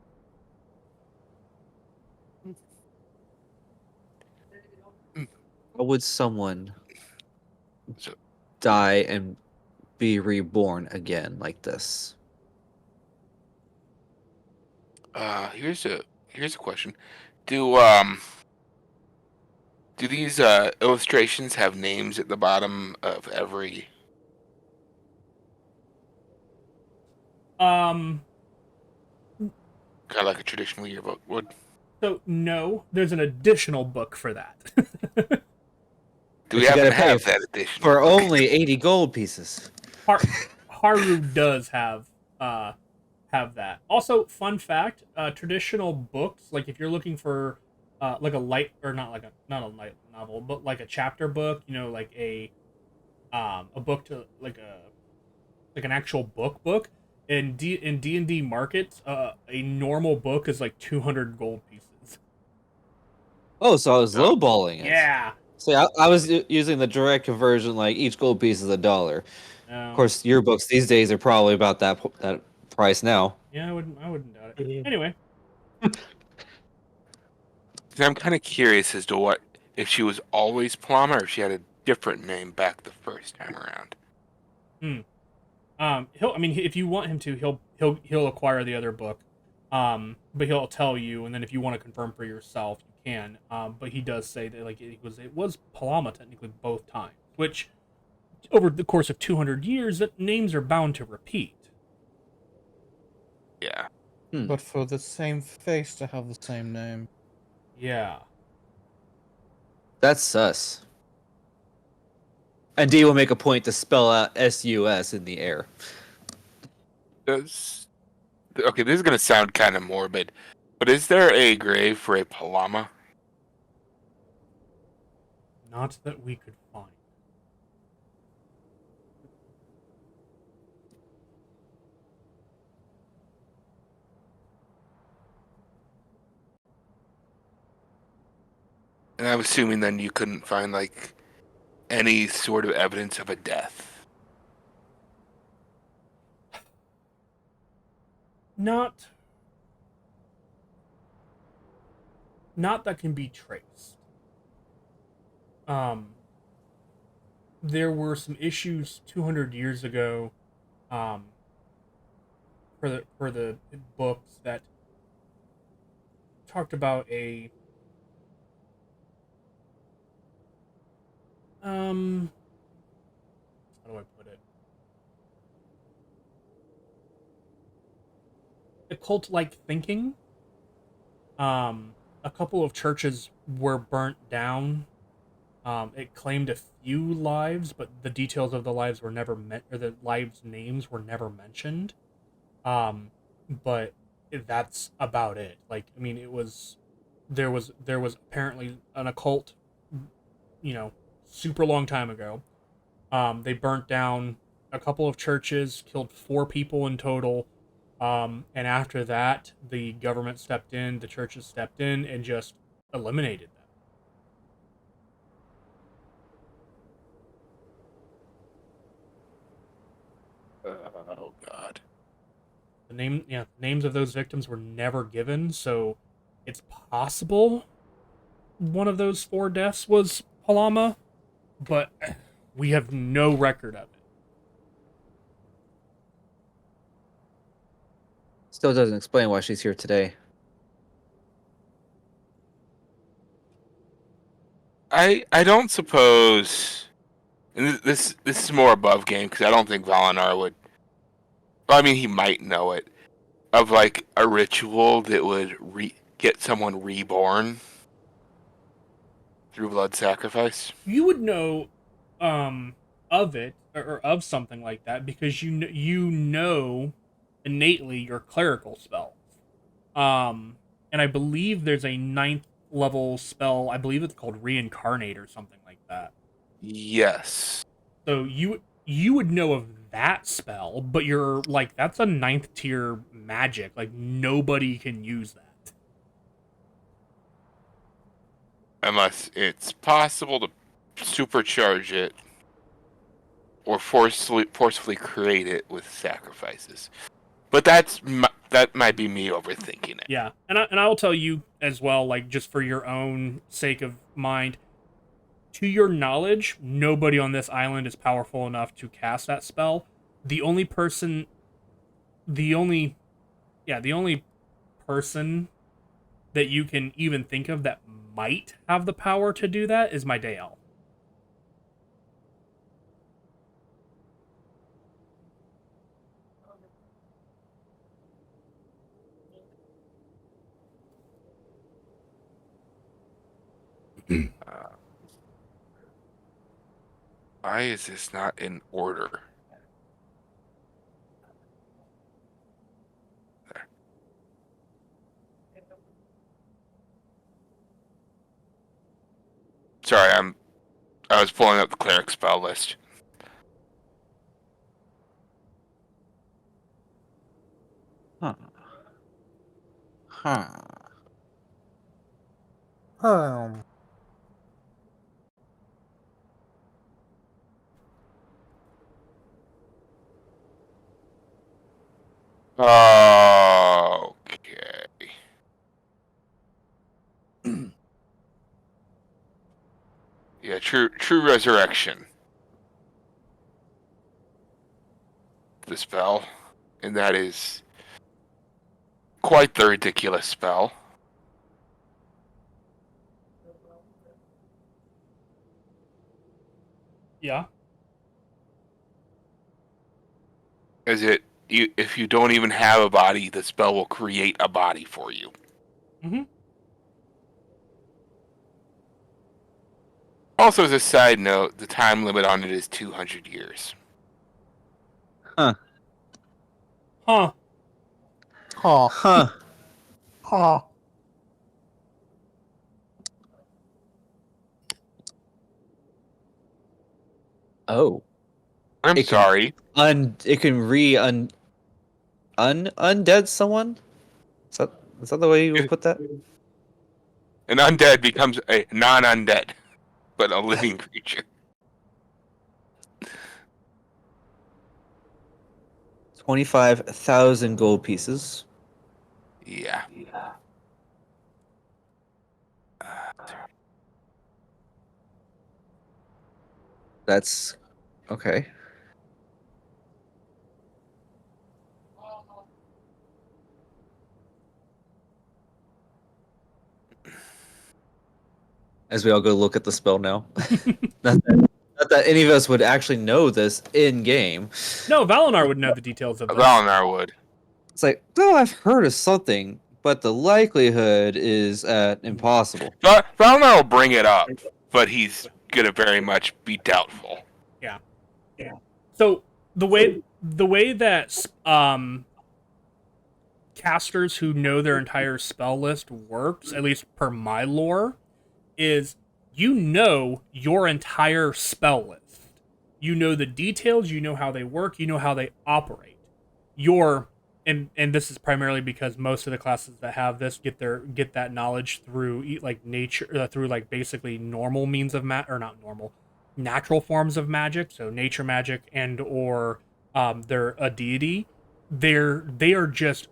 How would someone So- die and be reborn again like this? Here's a question. Do these illustrations have names at the bottom of every? Um, Kind of like a traditional yearbook would. so no, there's an additional book for that. Do we But you happen gotta to pay have that edition? For only 80 gold pieces. Haru does have that. Also, fun fact: traditional books, like if you're looking for like a light or not a light novel, but like a chapter book, like a book to like an actual book in D&D markets, a normal book is like 200 gold pieces. Oh, so I was Oh. lowballing it. Yeah. See, I was using the direct conversion, like each gold piece is $1. Of course, yearbooks these days are probably about that price now. Yeah, I wouldn't doubt it. Anyway, 'Cause I'm kind of curious as to what if she was always Paloma or if she had a different name back the first time around. if you want him to, he'll acquire the other book. But he'll tell you, and then if you want to confirm for yourself, you can. But he does say that like it was Palama technically both times, which over the course of 200 years, that names are bound to repeat. Yeah. But for the same face to have the same name. Yeah. That's sus. And D will make a point to spell out SUS in the air. Okay, this is gonna sound kind of morbid, but is there a grave for a Palama? Not that we could find. And I'm assuming then you couldn't find like any sort of evidence of a death. Not that can be traced. There were some issues 200 years ago, for the books that talked about a how do I put it? Occult-like thinking. A couple of churches were burnt down. It claimed a few lives, but the details of the lives were never or the lives' names were never mentioned. But that's about it. Like, I mean, there was apparently an occult, super long time ago. They burnt down a couple of churches, killed 4 people in total. And after that, the government stepped in, the churches stepped in, and just eliminated them. Oh God. Names of those victims were never given, so it's possible one of those 4 deaths was Palama, but we have no record of it. Still doesn't explain why she's here today. I don't suppose. And this is more above game because I don't think Valinar would. Well, I mean, he might know it of like a ritual that would get someone reborn through blood sacrifice. You would know of it or of something like that because you know innately your clerical spells. And I believe there's a 9th level spell. I believe it's called Reincarnate or something like that. Yes. So you would know of that spell, but you're like, that's a 9th tier magic. Like, nobody can use that. Unless it's possible to supercharge it or forcefully create it with sacrifices. But that might be me overthinking it. Yeah, and I will tell you as well, like, just for your own sake of mind, to your knowledge, nobody on this island is powerful enough to cast that spell. The only person person that you can even think of that might have the power to do that is my Dale. Why is this not in order? There. Sorry, I was pulling up the cleric spell list. Huh. Huh. Okay. Yeah, true resurrection. The spell, and that is quite the ridiculous spell. Yeah. If you don't even have a body, the spell will create a body for you. Mm-hmm. Also, as a side note, the time limit on it is 200 years. Huh. Huh. Huh. Huh. Huh. Oh. I'm It can- sorry. It can undead someone? Is that the way you would put that? An undead becomes a non-undead, but a living creature. 25,000 gold pieces. Yeah. That's okay. As we all go look at the spell now. Not that any of us would actually know this in game. No, Valinar would know the details of this. Valinar would. It's like, oh, I've heard of something, but the likelihood is impossible. Valinar will bring it up, but he's gonna very much be doubtful. Yeah. So the way that casters who know their entire spell list works, at least per my lore, is you know your entire spell list. You know the details, you know how they work, you know how they operate. And this is primarily because most of the classes that have this get that knowledge through like nature, through like basically normal means of or not normal, natural forms of magic, so nature magic and or they're a deity. They are just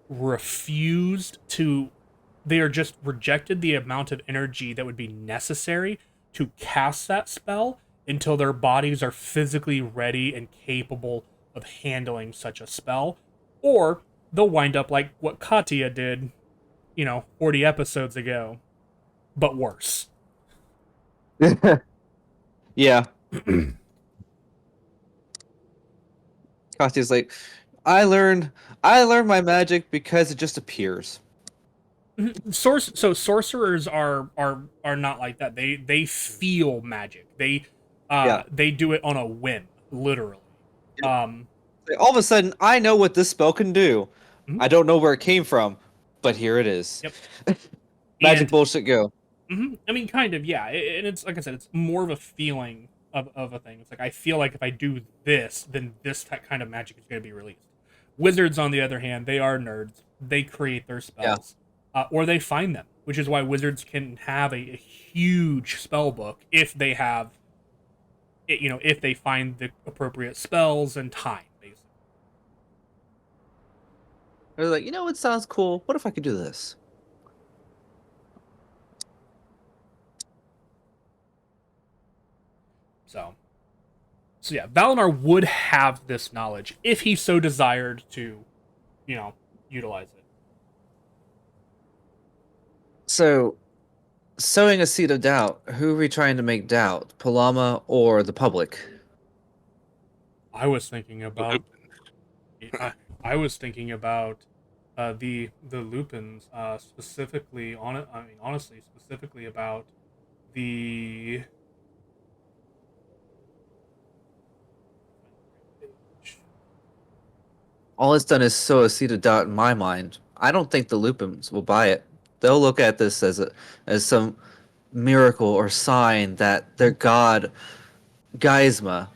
rejected the amount of energy that would be necessary to cast that spell until their bodies are physically ready and capable of handling such a spell, or they'll wind up like what Katya did, 40 episodes ago, but worse. Yeah. Katya's like, I learned my magic because it just appears. Sorcerers are not like that. They feel magic. They do it on a whim, literally. All of a sudden, I know what this spell can do. Mhm. I don't know where it came from, but here it is. Yep. Magic bullshit go. I mean, kind of, yeah. And it's like I said, it's more of a feeling of a thing. It's like I feel like if I do this, then this kind of magic is going to be released. Wizards, on the other hand, they are nerds. They create their spells, or they find them, which is why wizards can have a huge spell book if they have, if they find the appropriate spells and time, basically. They're like, you know what sounds cool? What if I could do this? So yeah, Valinor would have this knowledge if he so desired to, utilize it. So, sowing a seed of doubt, who are we trying to make doubt? Palama or the public? I was thinking about, I was thinking about the Lupins, specifically on it. I mean, honestly, specifically about the. All it's done is sow a seed of doubt in my mind. I don't think the Lupins will buy it. They'll look at this as some miracle or sign that their god Geisma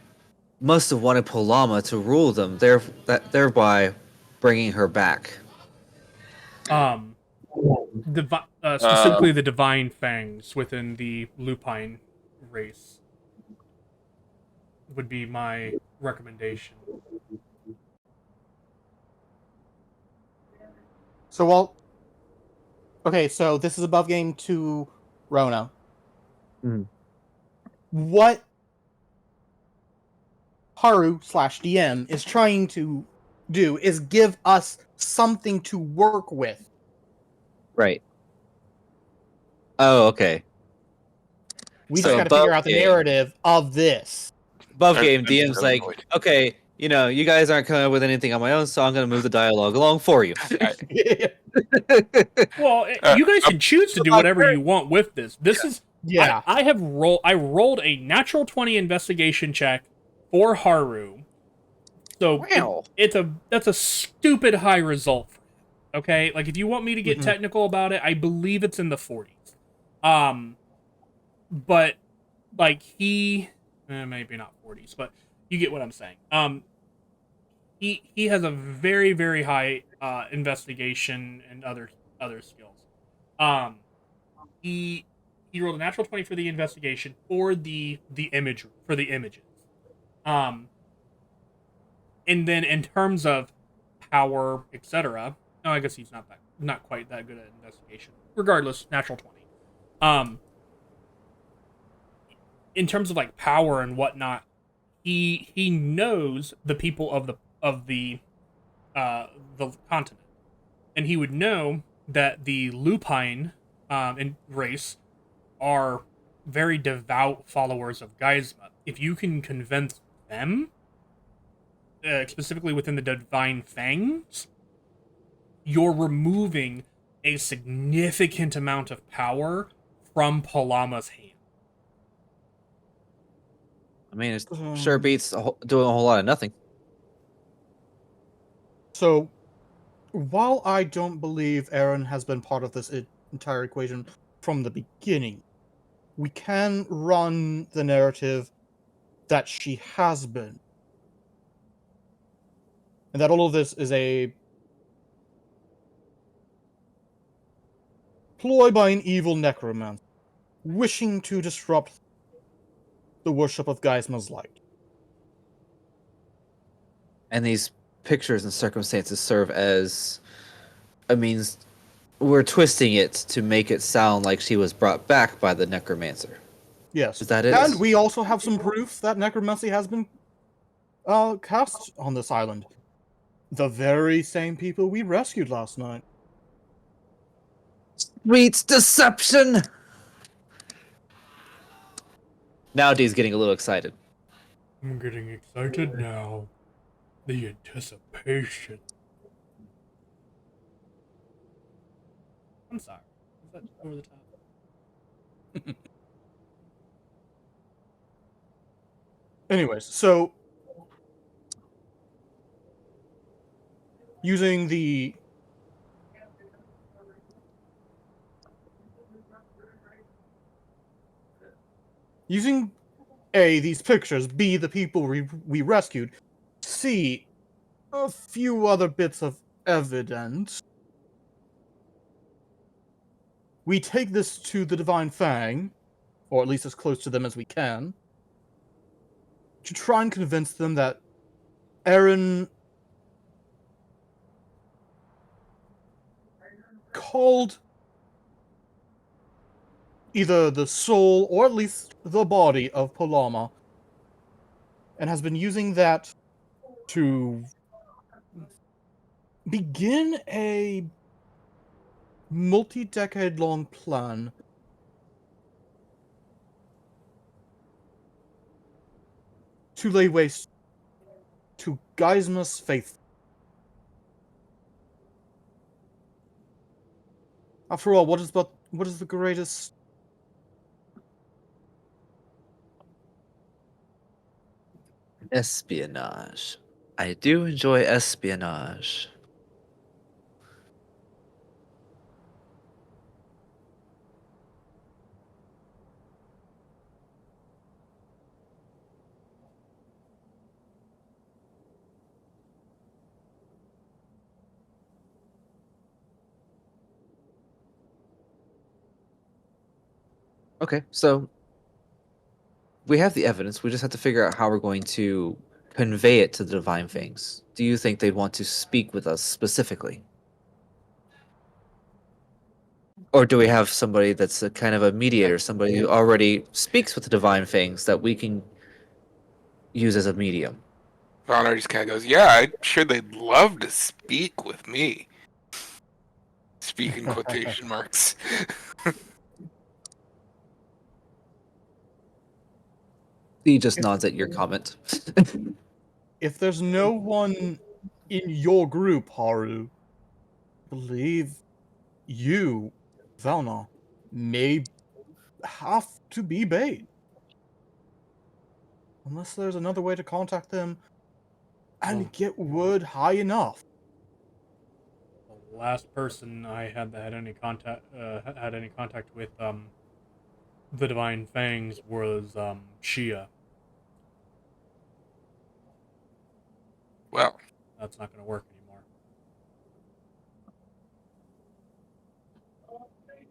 must have wanted Palama to rule them, thereby bringing her back. Specifically the divine fangs within the lupine race would be my recommendation. So so this is above game to Rona. Mm. What Haru/DM is trying to do is give us something to work with. Right. Oh, okay. We just got to figure out the narrative of this. Above game, DM's like, okay, you guys aren't coming up with anything on my own, so I'm going to move the dialogue along for you. Well, you guys can choose to do whatever you want with this. This is I rolled a natural 20 investigation check for Haru. So wow. That's a stupid high result. Okay? Like if you want me to get technical about it, I believe it's in the 40s. But like maybe not 40s, but you get what I'm saying. He has a very, very high investigation and other skills. He rolled a natural 20 for the investigation for the images. And then in terms of power, etc. No, I guess he's not quite that good at investigation. Regardless, natural 20. In terms of like power and whatnot, he knows the people of the continent, and he would know that the lupine race are very devout followers of Geisma. If you can convince them, specifically within the divine fangs, you're removing a significant amount of power from Palama's hand. I mean, it sure beats doing a whole lot of nothing. So, while I don't believe Aaron has been part of this entire equation from the beginning, we can run the narrative that she has been. And that all of this is a ploy by an evil necromancer, wishing to disrupt the worship of Geisma's light. And these pictures and circumstances serve as a means. We're twisting it to make it sound like she was brought back by the necromancer. Yes. Is that it? And we also have some proof that necromancy has been cast on this island. The very same people we rescued last night. Sweet deception! Now Dee's getting a little excited. I'm getting excited now. The anticipation. I'm sorry. Is that over the top? Anyways, so using the A, these pictures, B, the people we rescued, C, a few other bits of evidence. We take this to the Divine Fang, or at least as close to them as we can, to try and convince them that Aaron called either the soul or at least the body of Palama and has been using that to begin a multi-decade long plan to lay waste to Geisma's faith. After all, what is the greatest Espionage. I do enjoy espionage. Okay, so we have the evidence. We just have to figure out how we're going to convey it to the divine things. Do you think they'd want to speak with us specifically? Or do we have somebody that's a kind of a mediator, somebody who already speaks with the divine things that we can use as a medium? Valnar just kind of goes, "Yeah, I'm sure they'd love to speak with me." Speak in quotation marks. He just nods at your comment. if there's no one in your group, Haru, I believe you, Valna, may have to be bait. Unless there's another way to contact them and get word high enough. The last person I had any contact with the Divine Fangs was Shia. Well, That's not going to work anymore.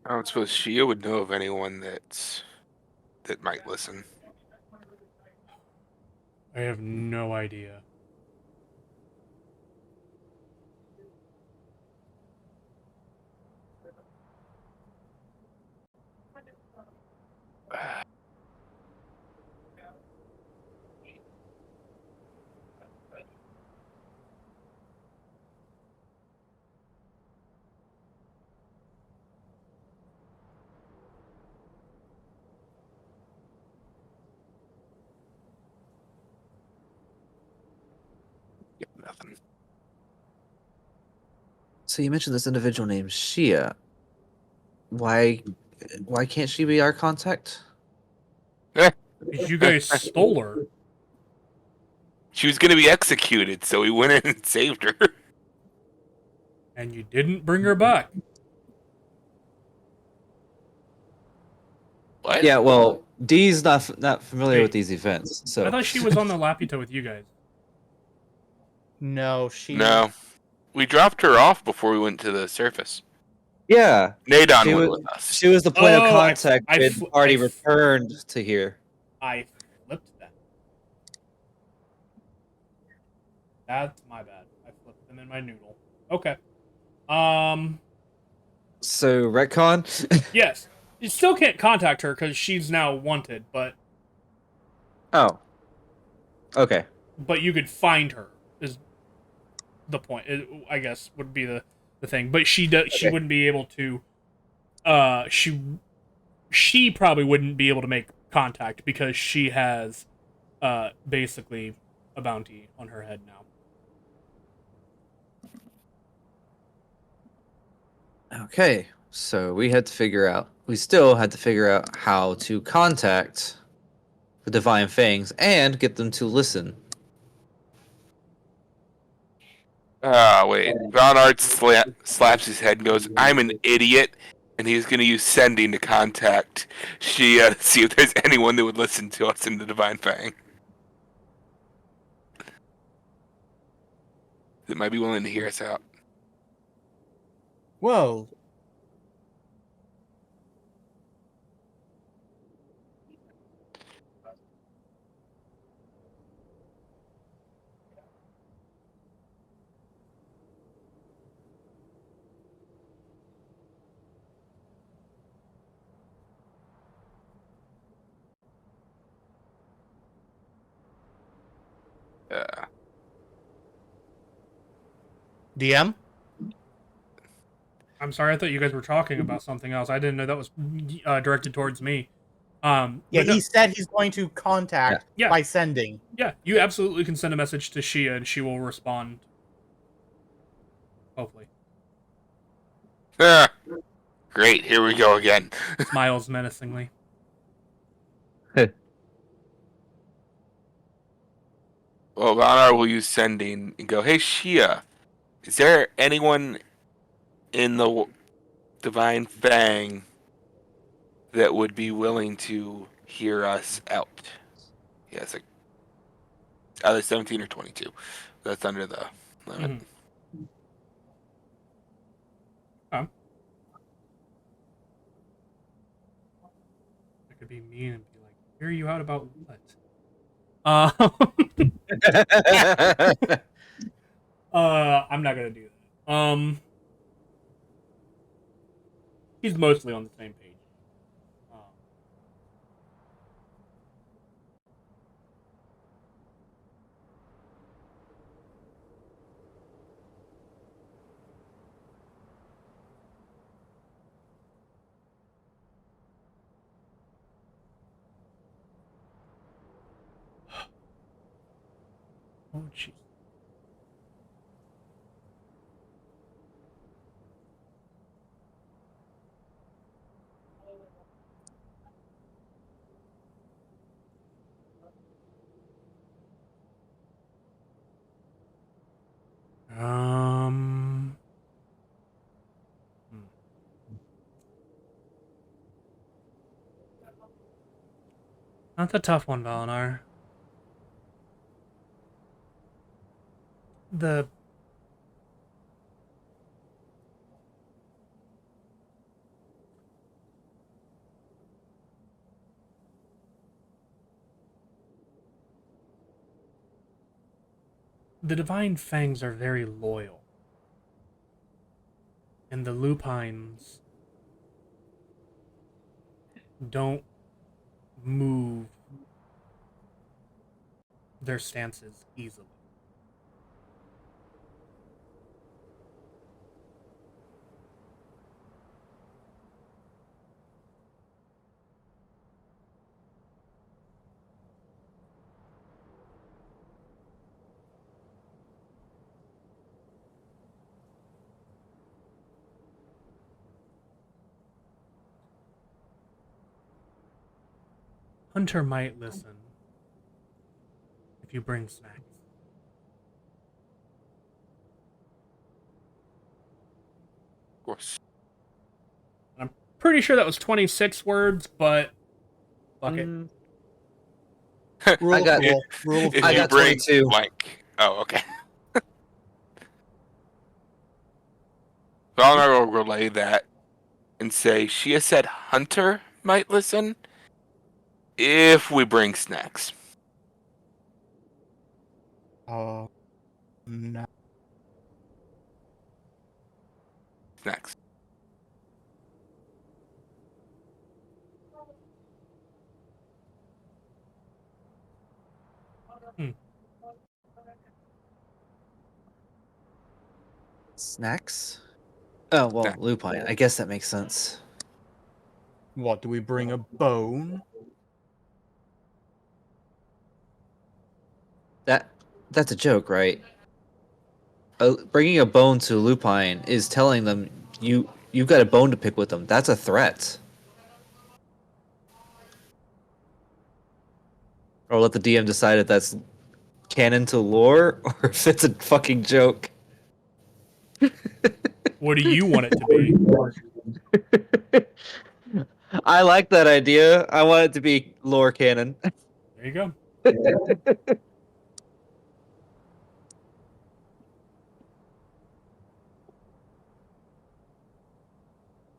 I don't suppose Shia would know of anyone that might listen. I have no idea. Yep, nothing. So you mentioned this individual named Shia. Why can't she be our contact? You guys stole her. She was going to be executed, so we went in and saved her. And you didn't bring her back. What? Yeah, well, Dee's not familiar Hey, with these events, so I thought she was on the Laputa with you guys. No, she. No. We dropped her off before we went to the surface. yeah, Nadon she went was with us. she was the point of Oh, contact. I We had fl- already I f- returned to here. I flipped that. That's my bad. I flipped them in my noodle. Okay. So retcon. Yes. You still can't contact her because she's now wanted, but Oh. Okay. you could find her is the point. I guess would be the thing. But she Okay. wouldn't be able to. She probably wouldn't be able to make contact because she has basically a bounty on her head now. Okay. So we still had to figure out how to contact the Divine Fangs and get them to listen. Wait. Valnard slaps his head and goes, "I'm an idiot. and he's going to use sending to contact Shia to see if there's anyone that would listen to us in the Divine Fang that might be willing to hear us out. Whoa. DM? I'm sorry, I thought you guys were talking about something else. I didn't know that was directed towards me. Yeah, But no, he said he's going to contact Yeah. by sending. yeah, you absolutely can send a message to Shia, and she will respond. Hopefully. Ah, great, here we go again. Smiles menacingly. Well, Valnar will use sending and go, hey, Shia, is there anyone in the Divine Fang that would be willing to hear us out? Yeah, it's like either 17 or 22. That's under the limit. Mhm. I could be mean and be like, hear you out about what? I'm not gonna do that. He's mostly on the same page. Oh, jeez. Hmm. That's a tough one, Valinar. The Divine Fangs are very loyal. And the Lupines don't move their stances easily. Hunter might listen if you bring snacks. Of course. I'm pretty sure that was 26 words, but fuck it. Rule I got- of cool. Rule of If I you got bring 22. blank. Oh, okay. Valnar will relay that and say, Shia said Hunter might listen if we bring snacks. no. Snacks. Snacks? Oh, well, Snack. lupine. I guess that makes sense. What, do we bring a bone? That's a joke, right? Bringing a bone to lupine is telling them you've got a bone to pick with them. That's a threat. Or let the DM decide if that's canon to lore or if it's a fucking joke. What do you want it to be? I like that idea. I want it to be lore canon. There you go.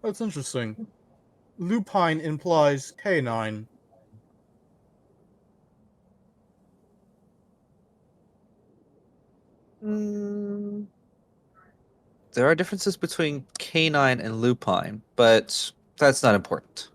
That's interesting. Lupine implies canine. Mm, there are differences between canine and lupine, but that's not important.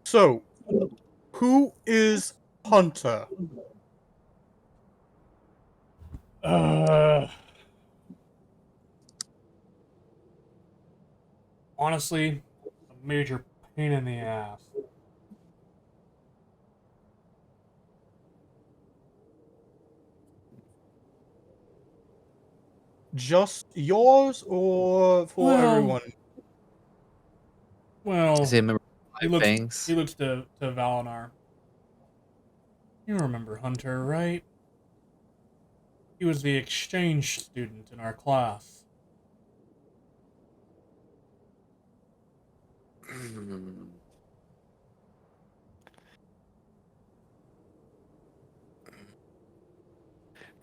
So, who is Hunter? Honestly, a major pain in the ass. Just yours or for Well, everyone? Well, Is he a member he of looks Fangs? he looks to Valinar. You remember Hunter, right? He was the exchange student in our class.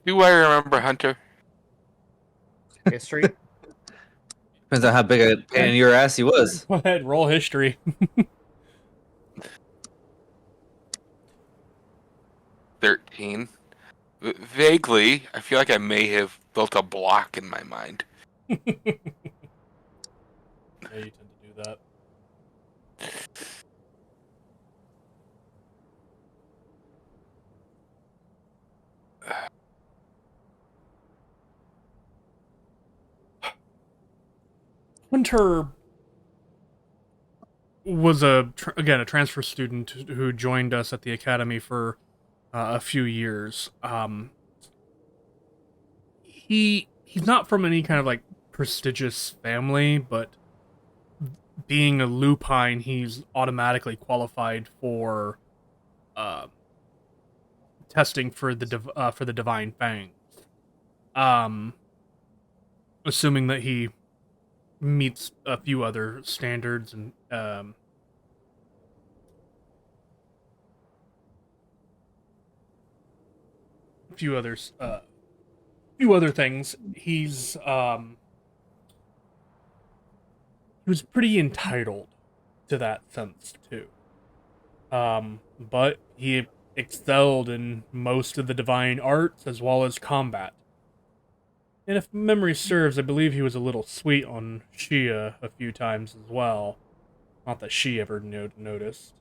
Do I remember Hunter? History? Depends on how big a pain in your ass he was. Go ahead, roll history. 13. Vaguely, I feel like I may have built a block in my mind. Yeah, you tend to do that. Hunter was again a transfer student who joined us at the academy for a few years. He's not from any kind of like prestigious family, but being a lupine, he's automatically qualified for uh, testing for the divine fangs. Um, assuming that he meets a few other standards and few others few other things. He was pretty entitled to that sense too. But he excelled in most of the divine arts as well as combat. And if memory serves, I believe he was a little sweet on Shia a few times as well. Not that she ever noticed.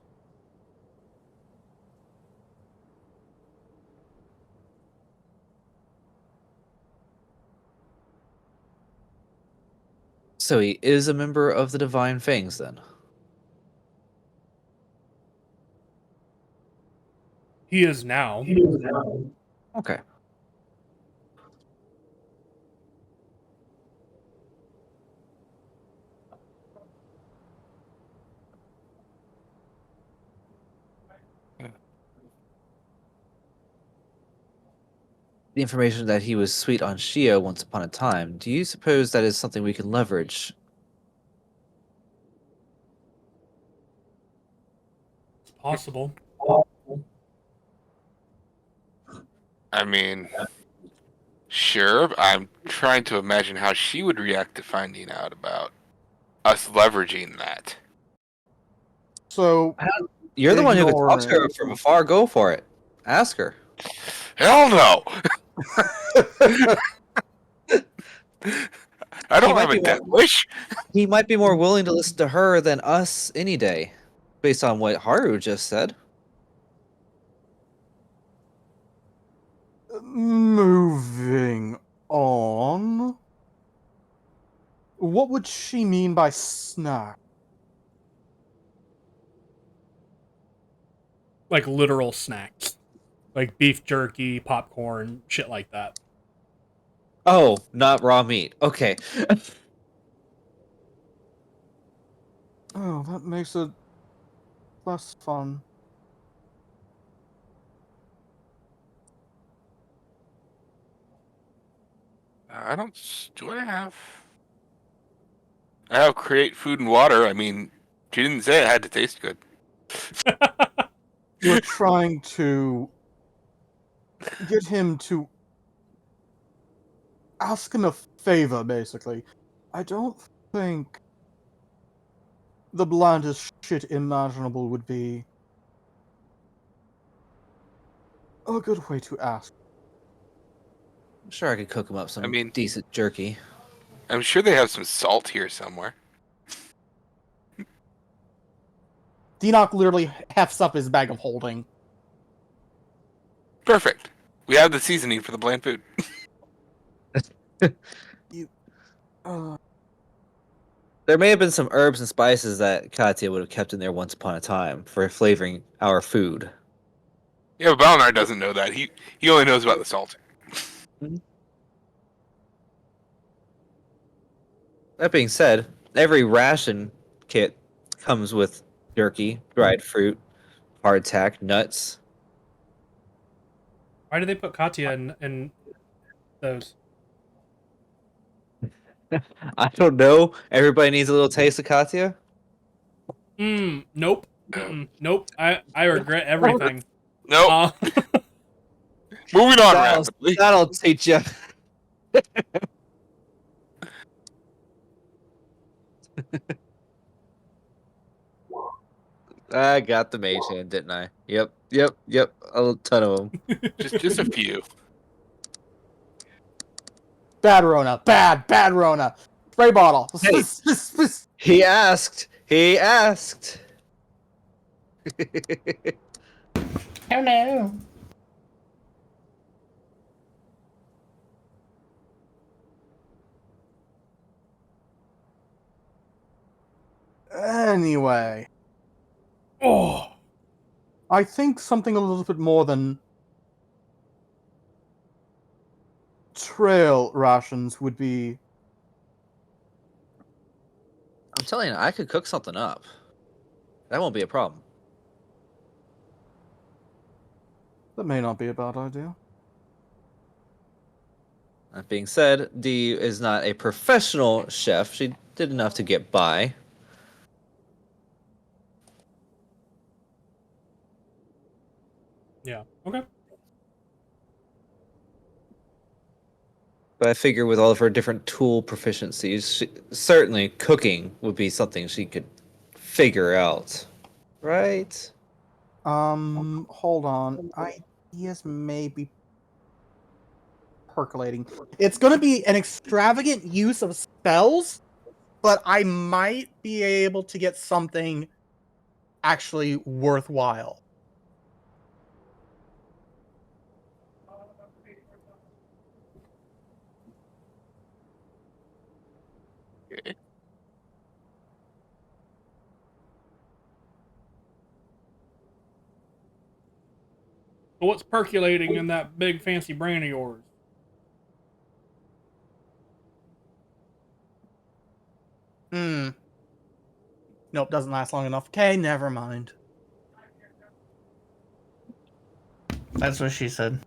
So he is a member of the Divine Fangs, then. He is now. Okay. The information that he was sweet on Shia once upon a time, do you suppose that is something we can leverage? It's possible. I mean, sure. I'm trying to imagine how she would react to finding out about us leveraging that. So, You're the one who could talk to her ignorant. from afar. Go for it. Ask her. Hell no! I don't might have a be death wish. He might be more willing to listen to her than us any day, based on what Haru just said. Moving on. What would she mean by snack? like literal snacks, like beef jerky, popcorn, shit like that. Oh, not raw meat. Okay. Oh, that makes it less fun. I don't. Do I have? I have create food and water. I mean, she didn't say it had to taste good. You're trying to get him to ask him a favor, basically. I don't think the blandest shit imaginable would be a good way to ask. I'm sure I could cook him up some I mean, decent jerky. I'm sure they have some salt here somewhere. Deanoch literally hefts up his bag of holding. Perfect. We have the seasoning for the bland food. Uh, There may have been some herbs and spices that Katya would have kept in there once upon a time for flavoring our food. Yeah, but Balnar doesn't know that. He only knows about the salt. That being said, every ration kit comes with jerky, dried fruit, hardtack, nuts. Why do they put Katya in those? I don't know. Everybody needs a little taste of Katya. Nope. Nope. I regret everything. Nope. Moving on rapidly. That'll teach you. I got the mage hand, didn't I? Yep. A ton of them. Just a few. bad Rona. Bad Rona. Spray bottle. Hey. He asked. Oh no. Anyway, Oh, I think something a little bit more than trail rations would be. I'm telling you, I could cook something up. That won't be a problem. That may not be a bad idea. That being said, Dee is not a professional chef. She did enough to get by. yeah. Okay. But I figure with all of her different tool proficiencies, certainly cooking would be something she could figure out. Right? Hold on. Ideas may be percolating. It's going to be an extravagant use of spells, but I might be able to get something actually worthwhile. Okay. So what's percolating in that big fancy brain of yours? Nope, doesn't last long enough. Okay, never mind. That's what she said.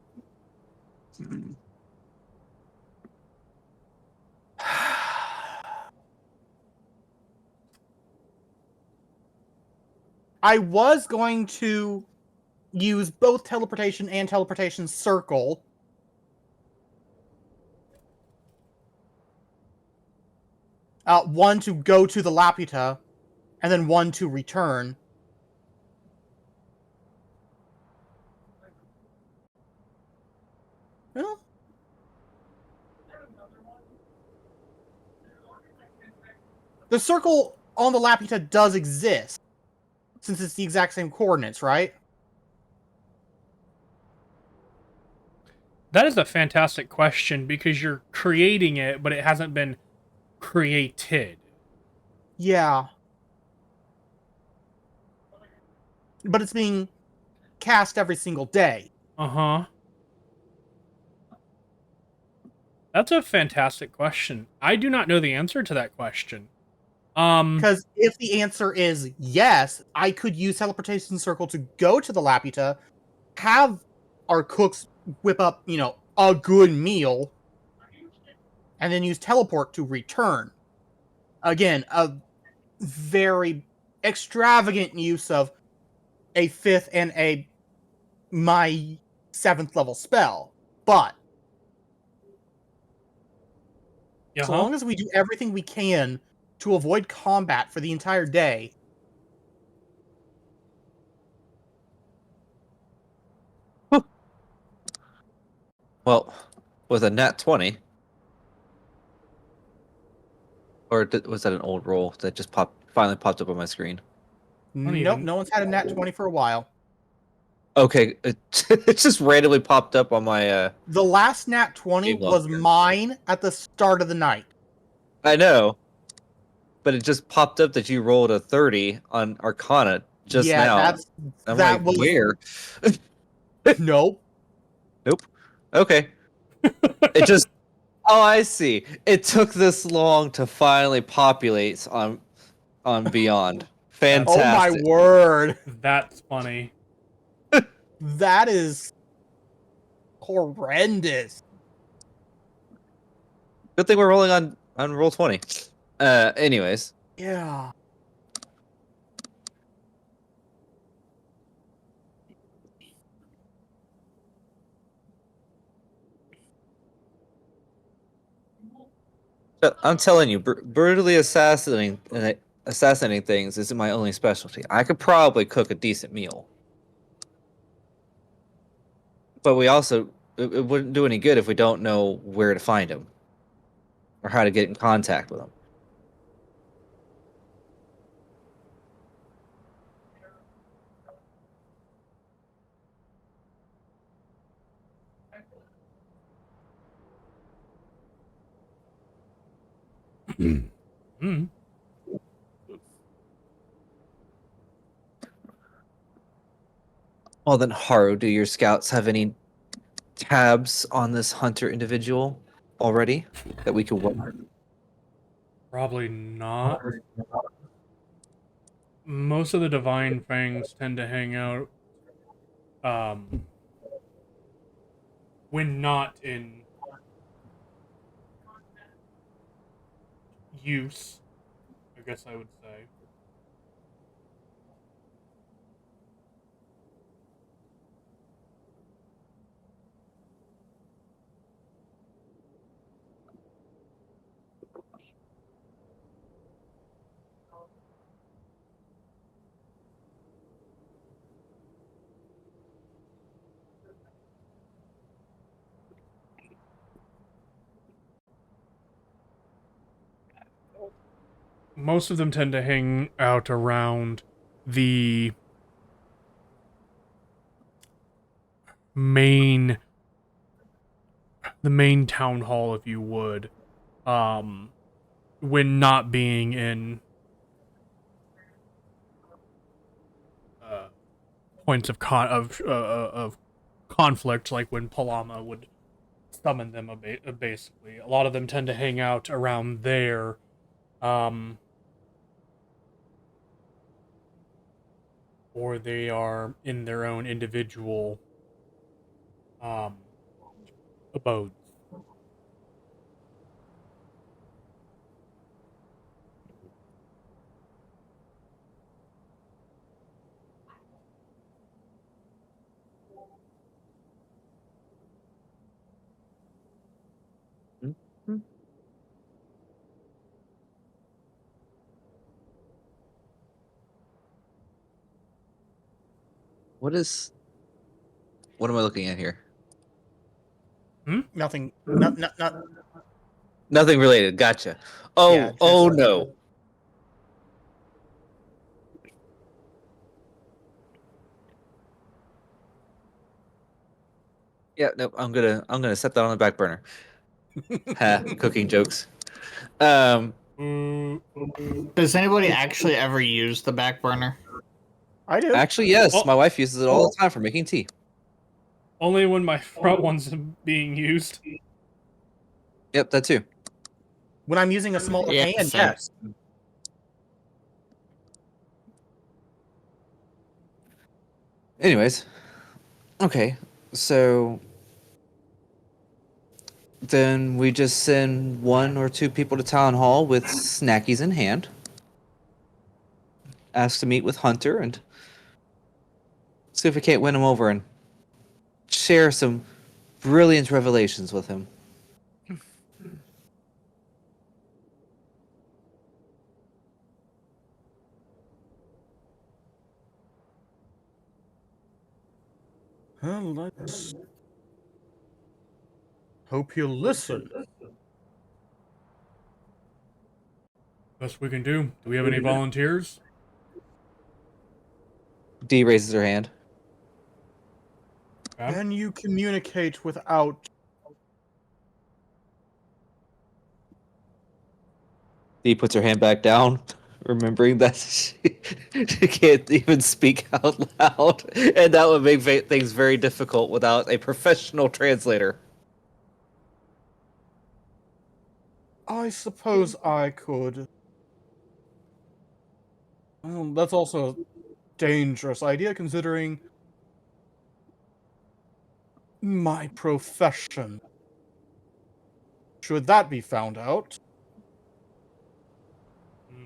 I was going to use both teleportation and teleportation circle. One to go to the Laputa, and then one to return. Well, the circle on the Laputa does exist, since it's the exact same coordinates, right? That is a fantastic question because you're creating it, but it hasn't been created. Yeah. But it's being cast every single day. Uh-huh. That's a fantastic question. I do not know the answer to that question. Because if the answer is yes, I could use teleportation circle to go to the Laputa, have our cooks whip up, a good meal, and then use teleport to return. Again, a very extravagant use of a 5th and my 7th level spell. But so long as we do everything we can to avoid combat for the entire day. Well, with a nat 20, or was that an old roll that just finally popped up on my screen? Nope, no one's had a nat 20 for a while. Okay, it just randomly popped up on my. The last nat 20 was mine at the start of the night. I know, but it just popped up that you rolled a 30 on Arcana just now. That was where? Nope. Nope. Okay. It just. Oh, I see. It took this long to finally populate on Beyond. Fantastic. Oh my word. That's funny. That is horrendous. Good thing we're rolling on roll 20. Anyways. Yeah. I'm telling you, brutally assassinating things isn't my only specialty. I could probably cook a decent meal. But we also, it wouldn't do any good if we don't know where to find him. Or how to get in contact with him. Mm. Well then, Haru, do your scouts have any tabs on this hunter individual already that we could work? Probably not. Most of the Divine Fangs tend to hang out when not in use, I guess I would say. Most of them tend to hang out around the main town hall, if you would, when not being in points of conflict, like when Palama would summon them. Basically, a lot of them tend to hang out around there. Or they are in their own individual abodes. Mm-hmm. What am I looking at here? Nothing. Nothing related. Gotcha. Oh, Yeah, oh no. Yeah, nope. I'm gonna set that on the back burner. Ha, cooking jokes. Does anybody actually ever use the back burner? I do. Actually, yes. Oh. My wife uses it all the time for making tea. Only when my front one's being used. Yep, that too. When I'm using a smaller Yeah, pan, same. yes. Anyways, okay, so then we just send 1 or 2 people to town hall with snackies in hand. Ask to meet with Hunter and see if we can't win him over and share some brilliant revelations with him. Well, let's hope he'll listen. Best we can do. Do we have any volunteers? Dee raises her hand. Okay. Can you communicate without... Dee puts her hand back down, remembering that she can't even speak out loud, and that would make things very difficult without a professional translator. I suppose I could. Well, that's also a dangerous idea, considering my profession. Should that be found out, Hmm.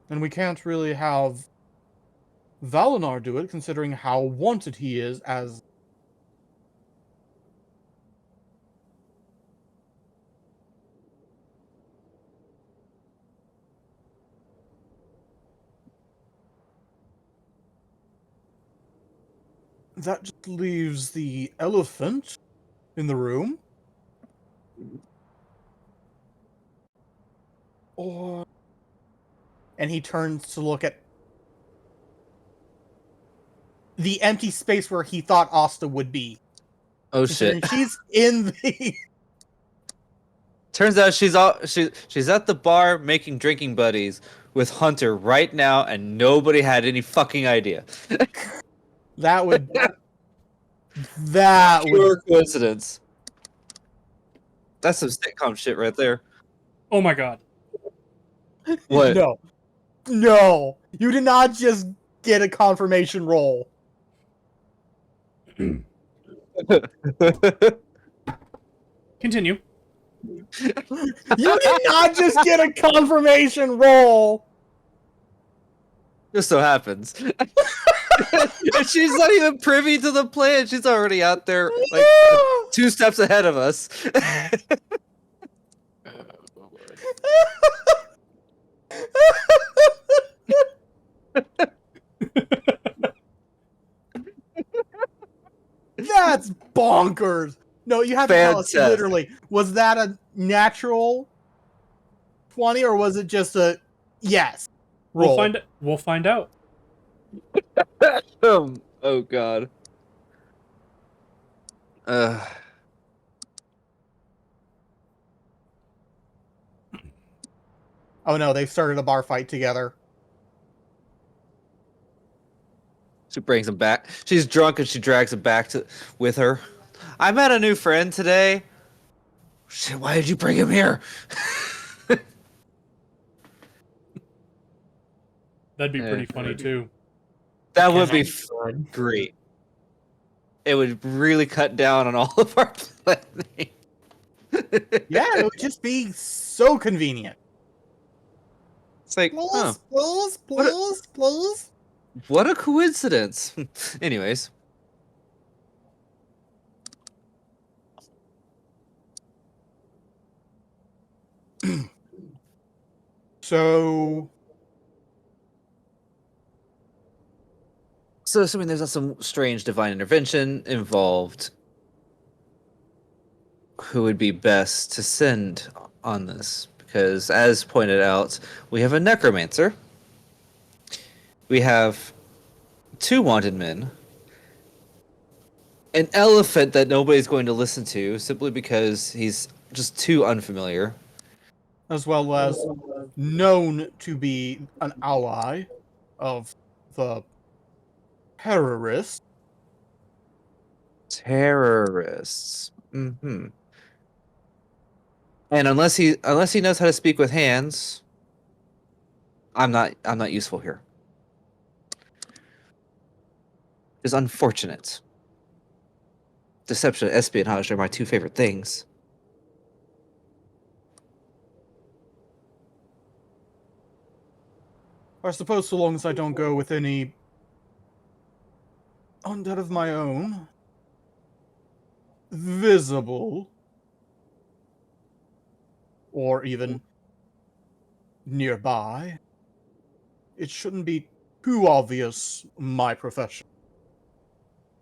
then we can't really have Valinar do it, considering how wanted he is as... That just leaves the elephant in the room. Or... And he turns to look at the empty space where he thought Asta would be. Oh Considering shit! she's in the... Turns out she's at the bar making drinking buddies with Hunter right now, and nobody had any fucking idea. That would... That would... Pure coincidence. That's some sitcom shit right there. Oh my god. What? No. No. You did not just get a confirmation roll. Continue. You did not just get a confirmation roll. Just so happens. And she's not even privy to the plan. She's already out there, like 2 steps ahead of us. That's bonkers. No, you have to tell us Fantastic. literally. Was that a natural 20 or was it just a yes roll? We'll find out. Oh god. Oh no, they've started a bar fight together. She brings him back. She's drunk and she drags him back with her. I met a new friend today. Shit, why did you bring him here? That'd be pretty funny too. That would be Good. great. It would really cut down on all of our planning. Yeah, it would just be so convenient. It's like, Please, huh, please, What a- please, please. what a coincidence. Anyways. So So assuming there's not some strange divine intervention involved, who would be best to send on this? Because as pointed out, we have a necromancer. We have 2 wanted men. An elephant that nobody's going to listen to simply because he's just too unfamiliar. as well as known to be an ally of the terrorists. Terrorists. Mm-hmm. And unless he knows how to speak with hands, I'm not useful here. It's unfortunate. Deception and espionage are my two favorite things. I suppose so long as I don't go with any undead of my own, visible, or even nearby, it shouldn't be too obvious my profession.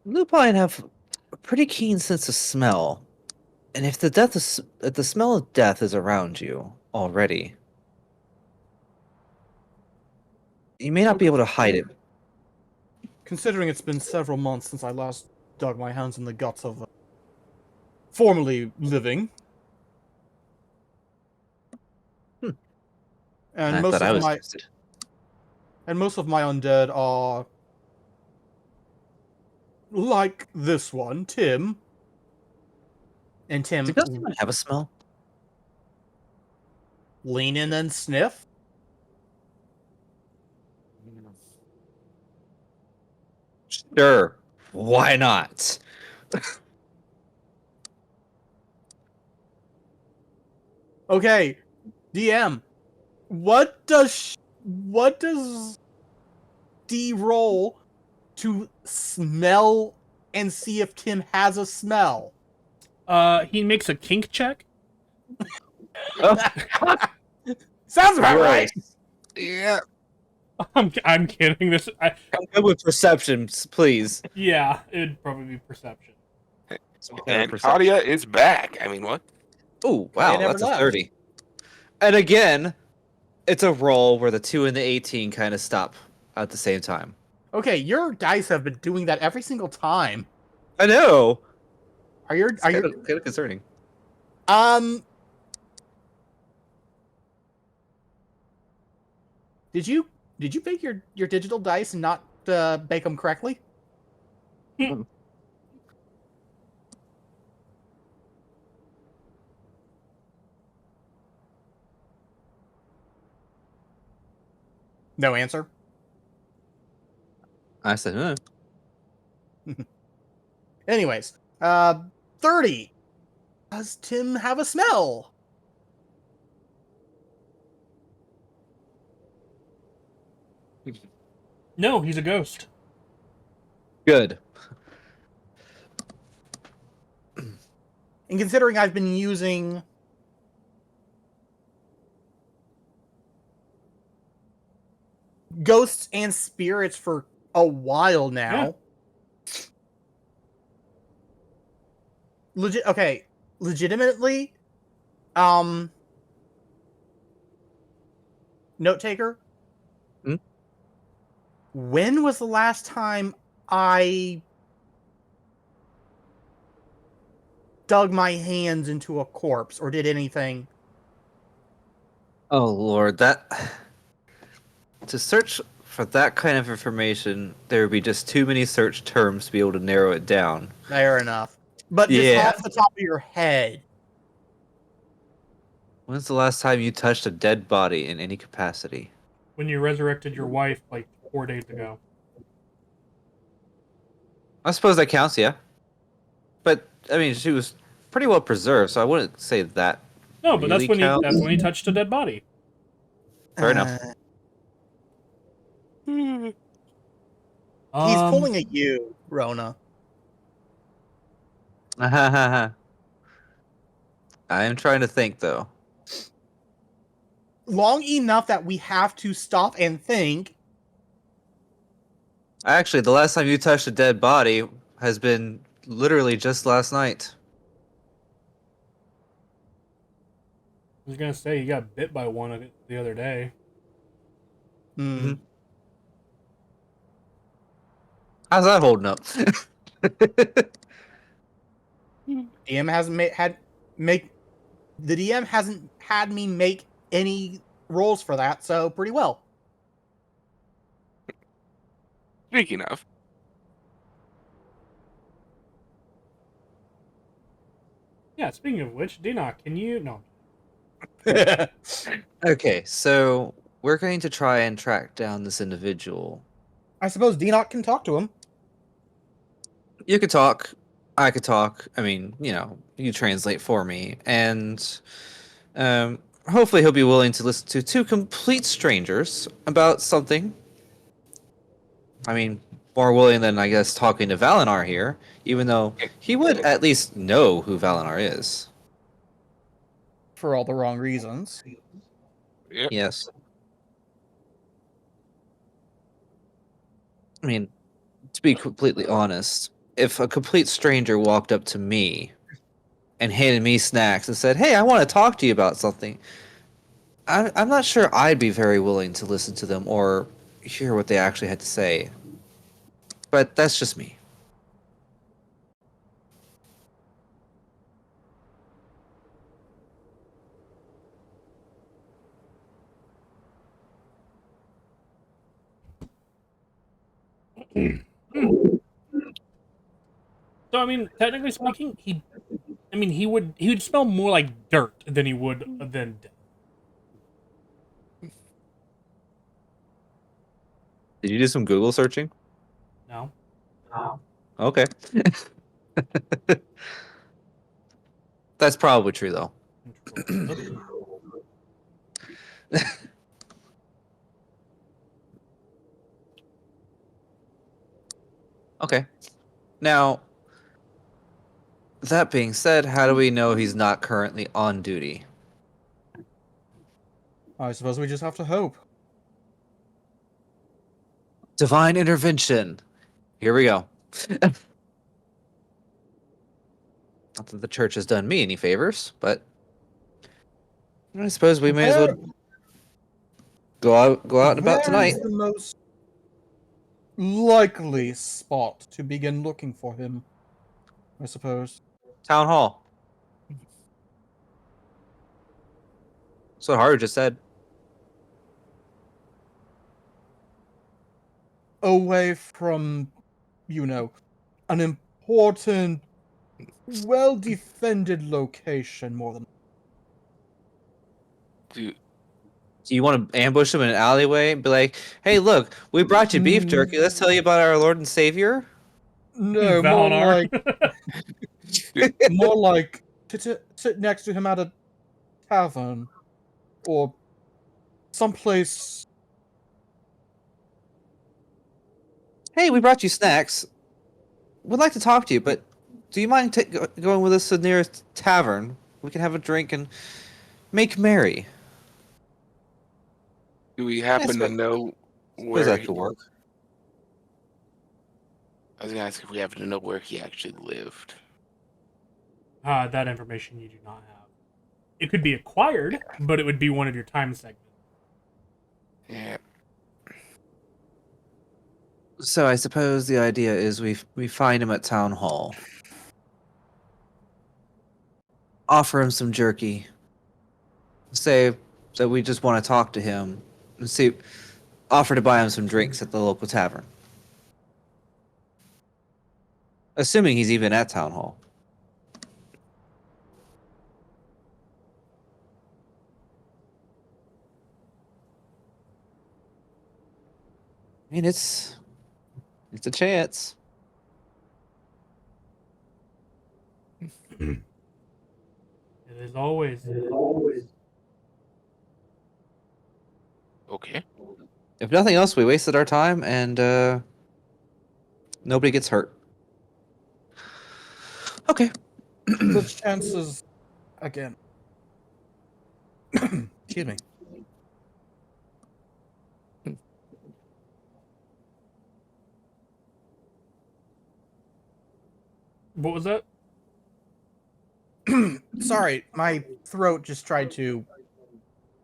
Lupine have a pretty keen sense of smell, and if the smell of death is around you already, you may not be able to hide it. Considering it's been several months since I last dug my hands in the guts of a formerly living, and I most thought I of was my interested. and most of my undead are like this one, Tim. And Tim, Do ghosts even have a smell? lean in and sniff. Sure. Why not? Okay, DM. What does D roll to smell and see if Tim has a smell? He makes a kink check. Sounds about right. Yeah. I'm kidding. I'm good with perceptions, please. Yeah, it'd probably be perception. And Claudia is back. I mean, what? Oh, Claudia wow, never that's a left. 30. And again, it's a roll where the 2 and the 18 kind of stop at the same time. Okay, your dice have been doing that every single time. I know. Are you Kind of concerning. Did you bake your digital dice and not bake them correctly? No answer. I said, Anyways, 30. Does Tim have a smell? No, he's a ghost. good. And considering I've been using ghosts and spirits for a while now. Yeah. Legitimately, note taker. Hmm? When was the last time I dug my hands into a corpse or did anything? Oh, Lord, that... To search for that kind of information, there would be just too many search terms to be able to narrow it down. Fair enough. But just Yeah. off the top of your head. When's the last time you touched a dead body in any capacity? When you resurrected your wife like 4 days ago. I suppose that counts, yeah. But, I mean, she was pretty well preserved, so I wouldn't say that. No, but really that's when he touched a dead body. Fair enough. He's pulling a U, Rona. I am trying to think, though. Long enough that we have to stop and think. Actually, the last time you touched a dead body has been literally just last night. I was gonna say you got bit by one the other day. Hmm. How's that holding up? DM hasn't the DM hasn't had me make any rolls for that, so pretty well. Speaking of, Yeah, speaking of which, Dina, can you... No. Okay, so we're going to try and track down this individual. I suppose Denock can talk to him. You could talk. I could talk. I mean, you translate for me, and hopefully he'll be willing to listen to two complete strangers about something. I mean, more willing than I guess talking to Valinar here, even though he would at least know who Valinar is. For all the wrong reasons. yep. Yes. I mean, to be completely honest, if a complete stranger walked up to me and handed me snacks and said, "Hey, I want to talk to you about something," I'm not sure I'd be very willing to listen to them or hear what they actually had to say. But that's just me. So, I mean, technically speaking, he would smell more like dirt than he would than death. Did you do some Google searching? No. Okay. That's probably true, though. Control. Okay. Now, that being said, how do we know he's not currently on duty? I suppose we just have to hope. Divine intervention. Here we go. Not that the church has done me any favors, but I suppose we may as well go out and about Where tonight. is the most likely spot to begin looking for him? I suppose. Town hall. That's what Haru just said. Away from, an important, well-defended location more than... Dude, Do you want to ambush him in an alleyway and be like, "Hey, look, we brought you beef jerky. Let's tell you about our Lord and Savior." No, Valinar. more like to sit next to him at a tavern or someplace. Hey, we brought you snacks. We'd like to talk to you, but do you mind going with us to the nearest tavern? We can have a drink and make merry. do we happen to but- know Suppose where that he, could work. I was gonna ask if we happen to know where he actually lived. That information you do not have. It could be acquired, but it would be one of your time segments. Yeah. So I suppose the idea is we find him at town hall, offer him some jerky, say that we just want to talk to him, and offer to buy him some drinks at the local tavern. Assuming he's even at town hall. I mean, it's a chance. It is always. Okay. If nothing else, we wasted our time and nobody gets hurt. Okay. The chances, again. Excuse me. What was that? Sorry, my throat just tried to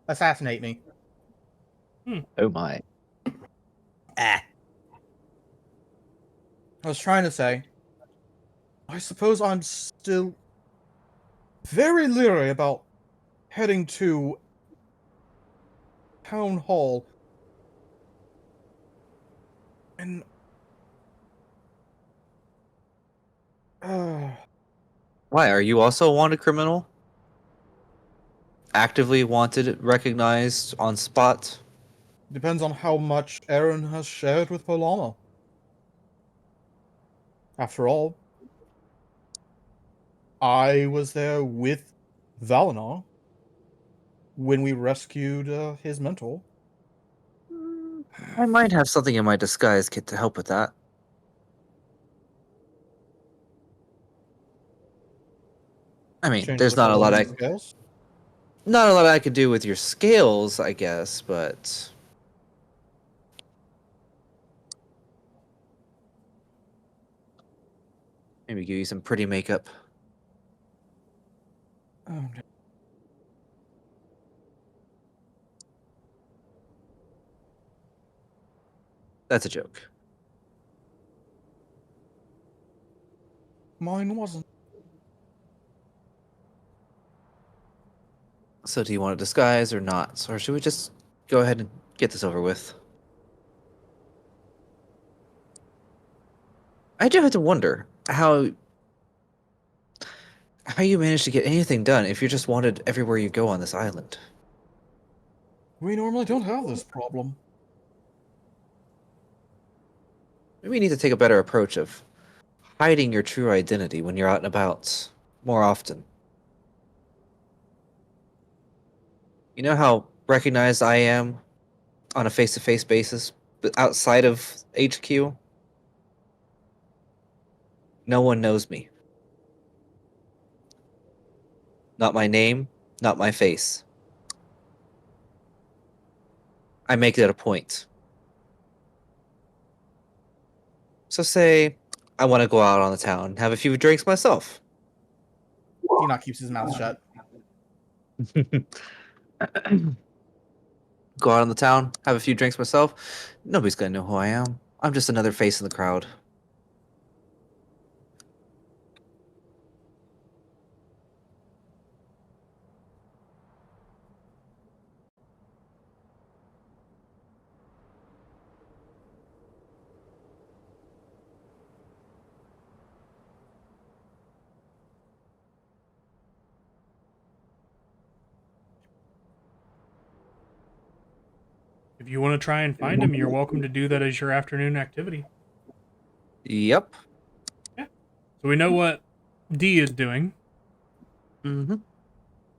assassinate me. Oh my. I was trying to say, I suppose I'm still very leery about heading to town hall. And Why? Are you also a wanted criminal? Actively wanted, recognized, on spot? depends on how much Aaron has shared with Polama. After all, I was there with Valinor when we rescued his mentor. I might have something in my disguise kit to help with that. I mean, Change there's the not a lot color I of the scales. not a lot I could do with your scales, I guess, but maybe give you some pretty makeup. Oh, no. That's a joke. Mine wasn't. So do you want a disguise or not? Or should we just go ahead and get this over with? I do have to wonder how you manage to get anything done if you're just wanted everywhere you go on this island. We normally don't have this problem. Maybe you need to take a better approach of hiding your true identity when you're out and about more often. You know how recognized I am on a face-to-face basis, but outside of HQ, no one knows me. Not my name, not my face. I make that a point. So say I want to go out on the town and have a few drinks myself. Enoch keeps his mouth shut. Go out on the town, have a few drinks myself. Nobody's gonna know who I am. I'm just another face in the crowd. If you want to try and find him, you're welcome to do that as your afternoon activity. Yep. Yeah. So we know what D is doing. Mm-hmm.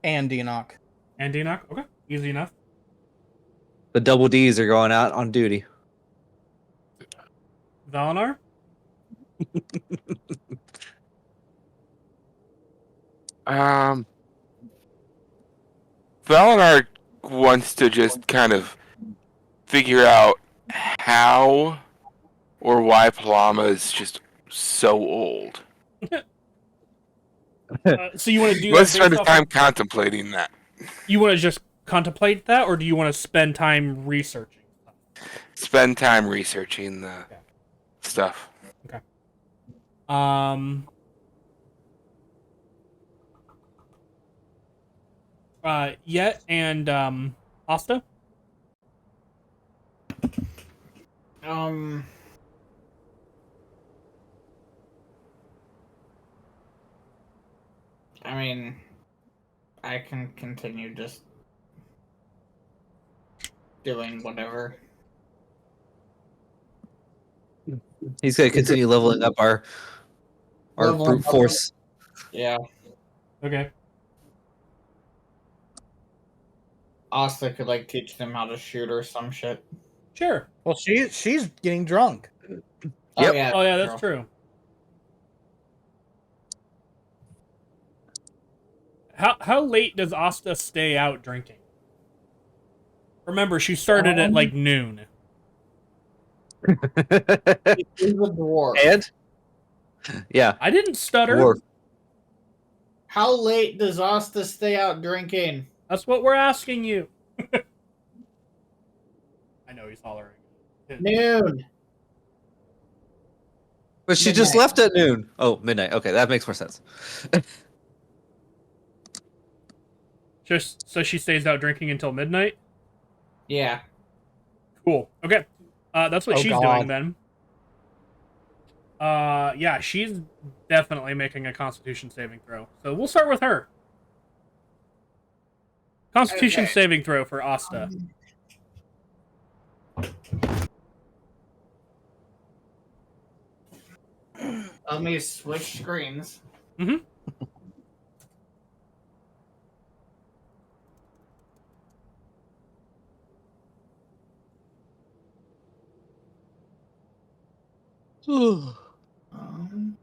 And Enoch. And Enoch? Okay. Easy enough. The double D's are going out on duty. Valinar? Valinar wants to just kind of figure out how or why Palama is just so old. So you want to do Let's that spend based his off time of, contemplating that. you want to just contemplate that, or do you want to spend time researching? Spend time researching the stuff. Okay. Yet and Asta? I mean, I can continue just doing whatever. He's gonna continue leveling up our Leveling brute up. force. Yeah, Okay. Asta could like teach them how to shoot or some shit. Sure. Well, she's getting drunk. Oh Yep. yeah, Oh yeah, that's true. How late does Asta stay out drinking? Remember, she started at like noon. He's a dwarf. And yeah, I didn't stutter. dwarf. How late does Asta stay out drinking? That's what we're asking you. I know he's hollering. Noon. But she just Midnight. left at noon. Oh, midnight. Okay, that makes more sense. Just so she stays out drinking until midnight. Yeah. Cool. Okay. That's what Oh, she's God. doing then. Yeah, she's definitely making a Constitution saving throw. So we'll start with her. Constitution Okay. saving throw for Asta. Let me switch screens. Mm-hmm. Um,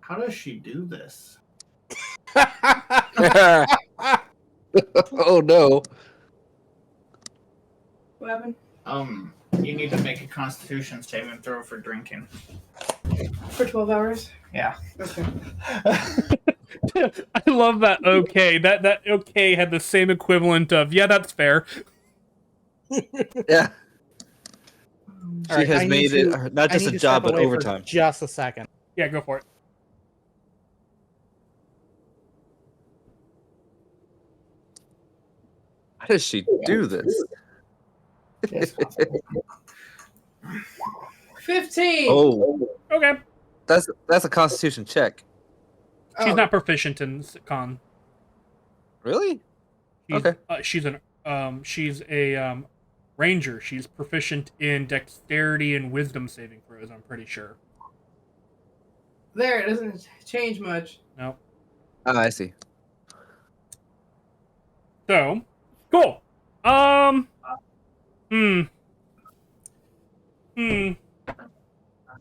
how does she do this? Oh no. What happened? You need to make a Constitution saving throw for drinking. For 12 hours? Yeah. Okay. I love that. Okay, that okay had the same equivalent of that's fair. Yeah. All She right, has I made need it to- not I just need a to job, step but away for overtime. just a second. Yeah, go for it. How does she do this? Yes. 15! Oh, Okay. that's a Constitution check. She's Oh, not proficient in con. Really? She's, Okay. she's a ranger. She's proficient in dexterity and wisdom saving throws, I'm pretty sure. there, it doesn't change much. No. Oh, I see. So, cool. Hmm.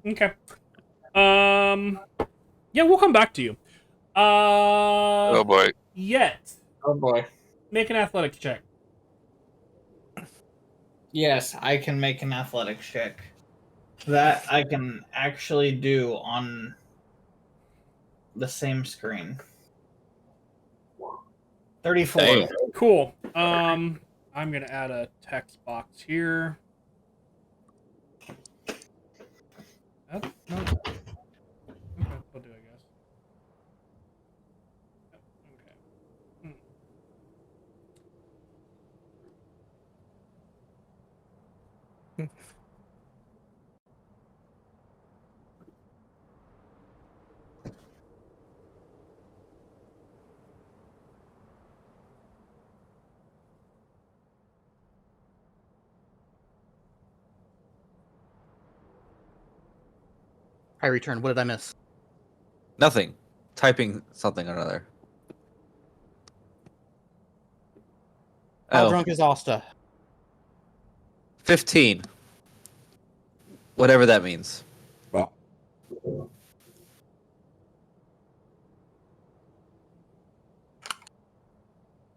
Okay. Yeah, we'll come back to you. Oh boy. Yet, Oh boy. make an athletics check. Yes, I can make an athletics check. That I can actually do on the same screen. 34. Damn. Cool. I'm gonna add a text box here. No. Okay, we'll do, I guess. Okay. I return. What did I miss? Nothing. Typing something or another. How Oh, drunk is Asta? 15. Whatever that means.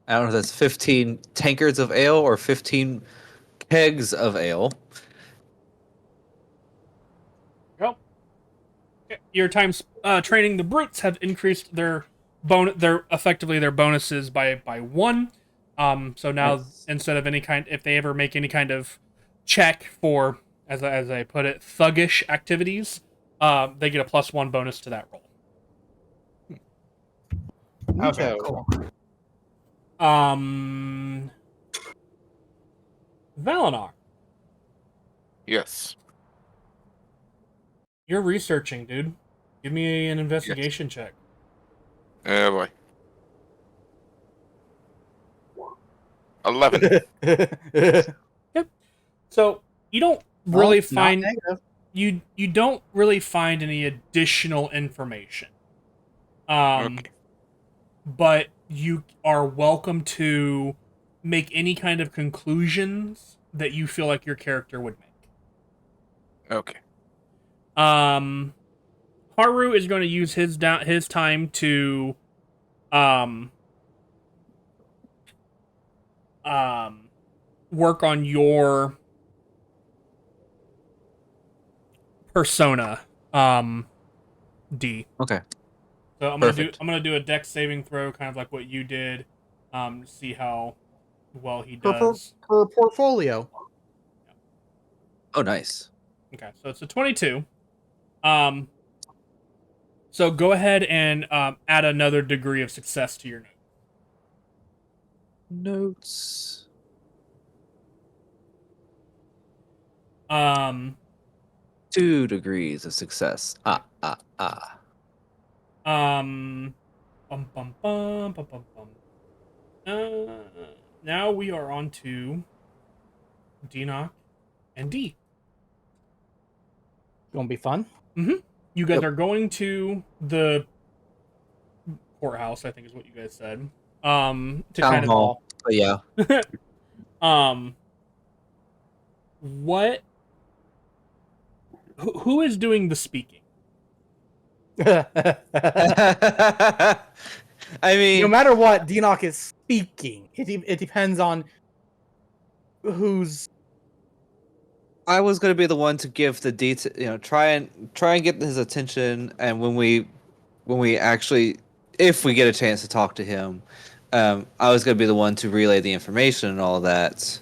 I don't know if that's 15 tankards of ale or 15 kegs of ale. Well, your times training the brutes have increased their effectively their bonuses by 1. So now Nice. instead of any kind, if they ever make any kind of check for, as I put it, thuggish activities, they get a +1 bonus to that roll. Okay, Muto. cool. Valinar, Yes. you're researching, dude. Give me an investigation check. Oh boy. 11. Yep. So you don't really Well, not find negative. you don't really find any additional information. Okay. But you are welcome to make any kind of conclusions that you feel like your character would make. Okay. Haru is going to use his time to um work on your persona D. Okay. So Perfect. I'm gonna do a dex saving throw, kind of like what you did, to see how well he Per does. portfolio. Oh, nice. Okay, so it's a 22. So go ahead and add another degree of success to your note. Notes. Um, 2 degrees of success. um, bum, bum, bum, bum, bum, bum. Now we are on to Denock and D. Gonna be fun. You guys Yep. are going to the courthouse, I think is what you guys said. To Town kind hall. But yeah. of what who is doing the speaking? I No mean, matter what, Denock is speaking. It depends on who's. I was gonna be the one to give the detail. Try and get his attention, and when we actually, if we get a chance to talk to him, I was gonna be the one to relay the information and all that.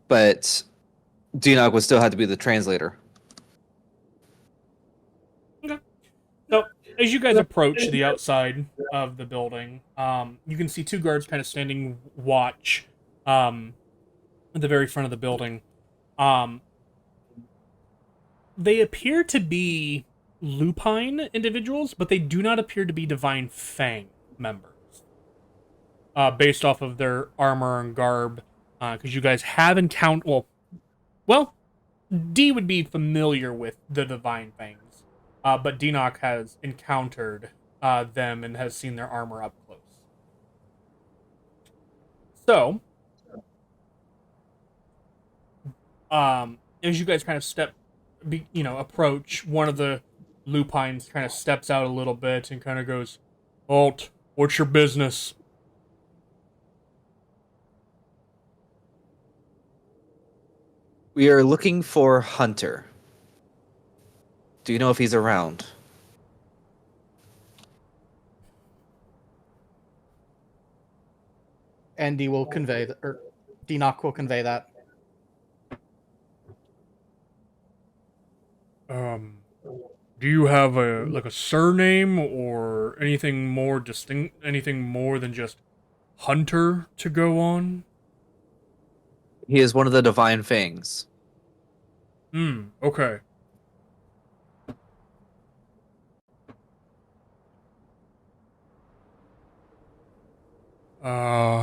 But Denock would still have to be the translator. Okay. So as you guys approach the outside of the building, you can see two guards kind of standing watch at the very front of the building. Um, they appear to be lupine individuals, but they do not appear to be Divine Fang members. Based off of their armor and garb, because you guys have encountered. Well, D would be familiar with the Divine Fangs, but Denock has encountered them and has seen their armor up close. So, as you guys kind of approach, one of the lupines kind of steps out a little bit and kind of goes, "Alt, what's your business?" We are looking for Hunter. Do you know if he's around? Andy will convey that, or Denock will convey that. Do you have a surname or anything more distinct, anything more than just Hunter to go on? He is one of the Divine Fangs. Okay.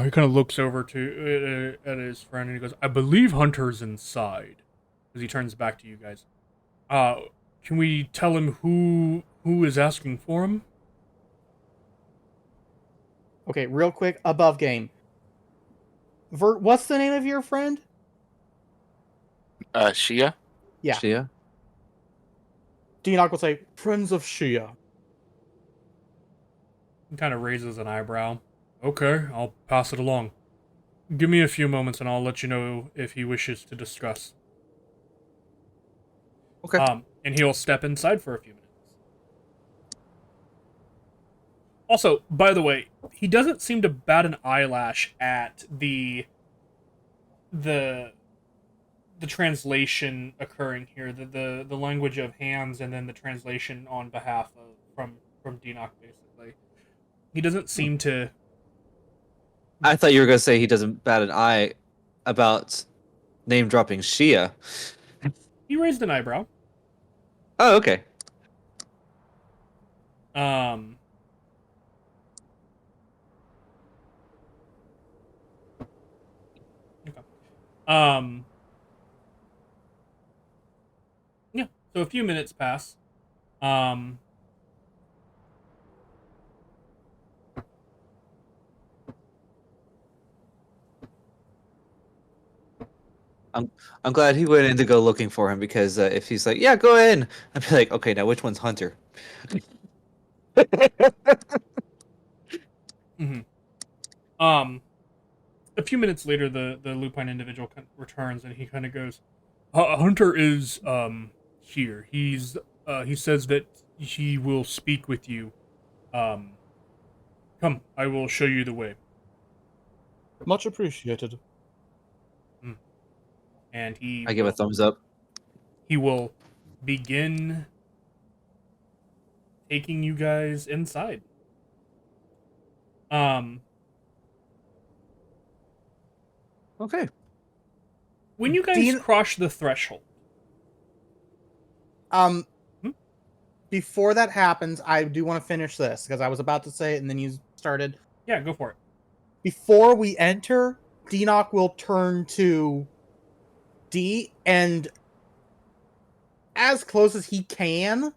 He kind of looks over to at his friend and he goes, "I believe Hunter's inside." As he turns back to you guys, uh, can we tell him who is asking for him? Okay, real quick, above game. What's the name of your friend? Shia? Yeah. Shia? Denock will say, "Friends of Shia." He kind of raises an eyebrow. Okay, I'll pass it along. Give me a few moments and I'll let you know if he wishes to discuss. Okay. And he'll step inside for a few minutes. Also, by the way, he doesn't seem to bat an eyelash at the translation occurring here, the language of hands, and then the translation on behalf of from Denock. Basically, he doesn't seem to. I thought you were gonna say he doesn't bat an eye about name dropping Shia. He raised an eyebrow. Oh, okay. Um. Okay. Um. Yeah. So a few minutes pass. Um. I'm glad he went in to go looking for him because if he's like, yeah, go in, I'd be like, okay, now which one's Hunter? mhm. Um. A few minutes later, the lupine individual returns and he kind of goes, Hunter is here. He says that he will speak with you. Um, come, I will show you the way." Much appreciated. And I give a thumbs up. he will begin taking you guys inside. Okay. when you guys Dean- cross the threshold. Before that happens, I do want to finish this because I was about to say it and then you started. Yeah, go for it. Before we enter, Deanoch will turn to D and, as close as he can,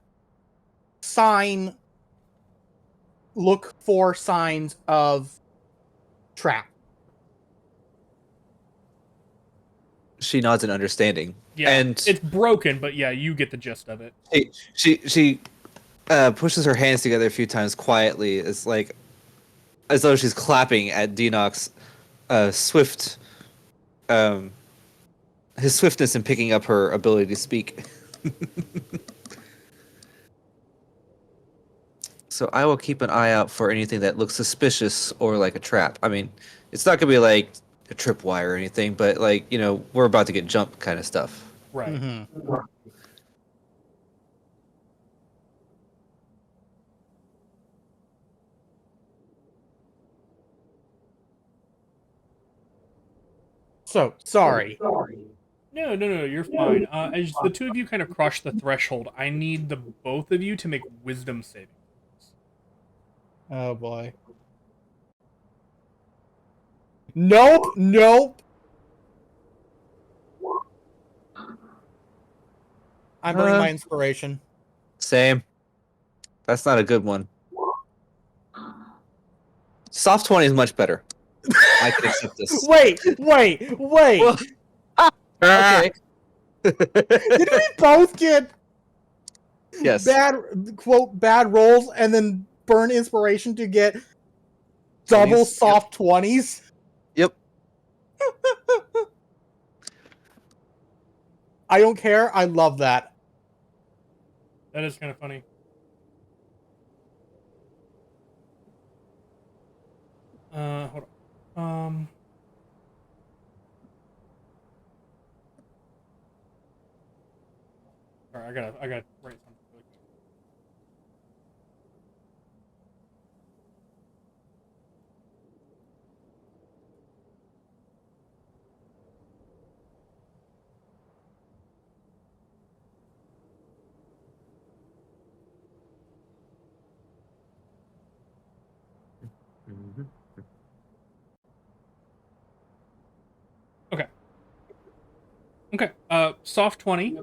look for signs of trap. She nods in understanding. Yeah, And it's broken, but yeah, you get the gist of it. she pushes her hands together a few times quietly, as though she's clapping at Deanoch's swift, his swiftness in picking up her ability to speak. So I will keep an eye out for anything that looks suspicious or like a trap. I mean, it's not gonna be like a tripwire or anything, but we're about to get jumped kind of stuff. Right. Mm-hmm. So, sorry. No, you're fine. As the two of you kind of cross the threshold, I need the both of you to make wisdom saving throws. Oh boy. Nope. I'm burning my inspiration. Same. That's not a good one. Soft 20 is much better. I can accept this. Wait. Well, okay. Did we both get Yes. bad rolls and then burn inspiration to get double 20s? soft 20s? Yep. I don't care. I love that. That is kind of funny. Hold on. Sorry, I gotta write something really quick. Okay. Soft 20.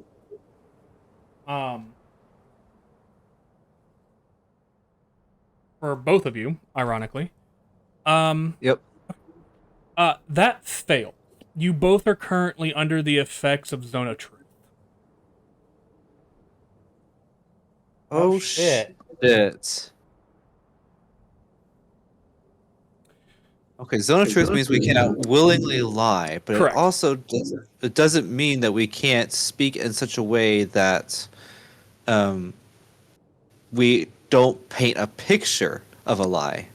For both of you, ironically. Yep. That failed. You both are currently under the effects of Zone of Truth. Oh, shit. shit. Okay, zone of truth means we cannot willingly lie, but Correct. it also doesn't mean that we can't speak in such a way that we don't paint a picture of a lie.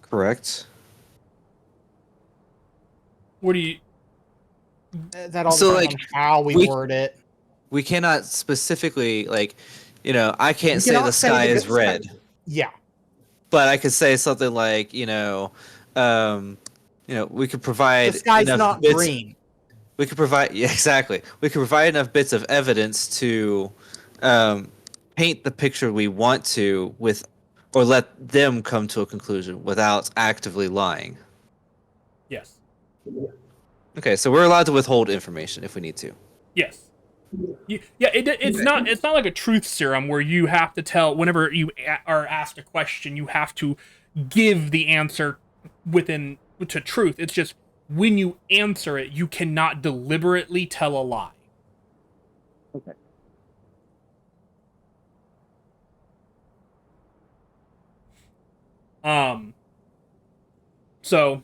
Correct? What do you... That all So, depends on how we word it. We cannot specifically, I can't We say cannot the say sky the is good- red, Yeah. but I could say something like, we could provide The sky's enough not bits. green. We could provide, yeah, exactly. We could provide enough bits of evidence to paint the picture we want to or let them come to a conclusion without actively lying. Yes. Okay, so we're allowed to withhold information if we need to. Yes. It's not like a truth serum where you have to tell whenever you are asked a question, you have to give the answer to truth. It's just when you answer it, you cannot deliberately tell a lie. Okay. So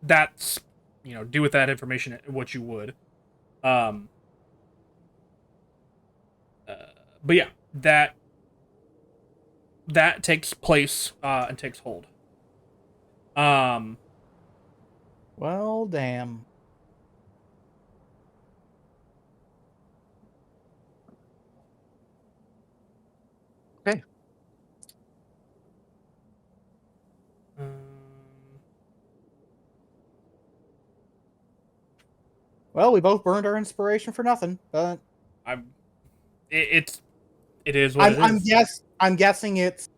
that's do with that information what you would. But yeah, that takes place and takes hold. Well, damn. Okay. Well, we both burned our inspiration for nothing, but It is what it is. I'm guessing it's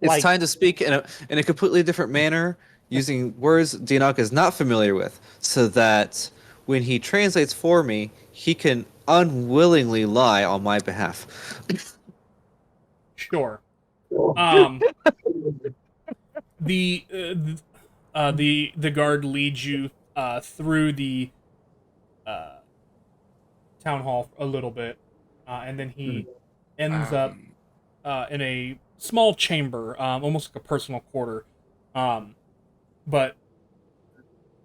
It's like time to speak in a completely different manner, using words Dianok is not familiar with, so that when he translates for me, he can unwillingly lie on my behalf. Sure. The the guard leads you through the uh, town hall a little bit, and then he ends up Um, in a small chamber, almost like a personal quarter. But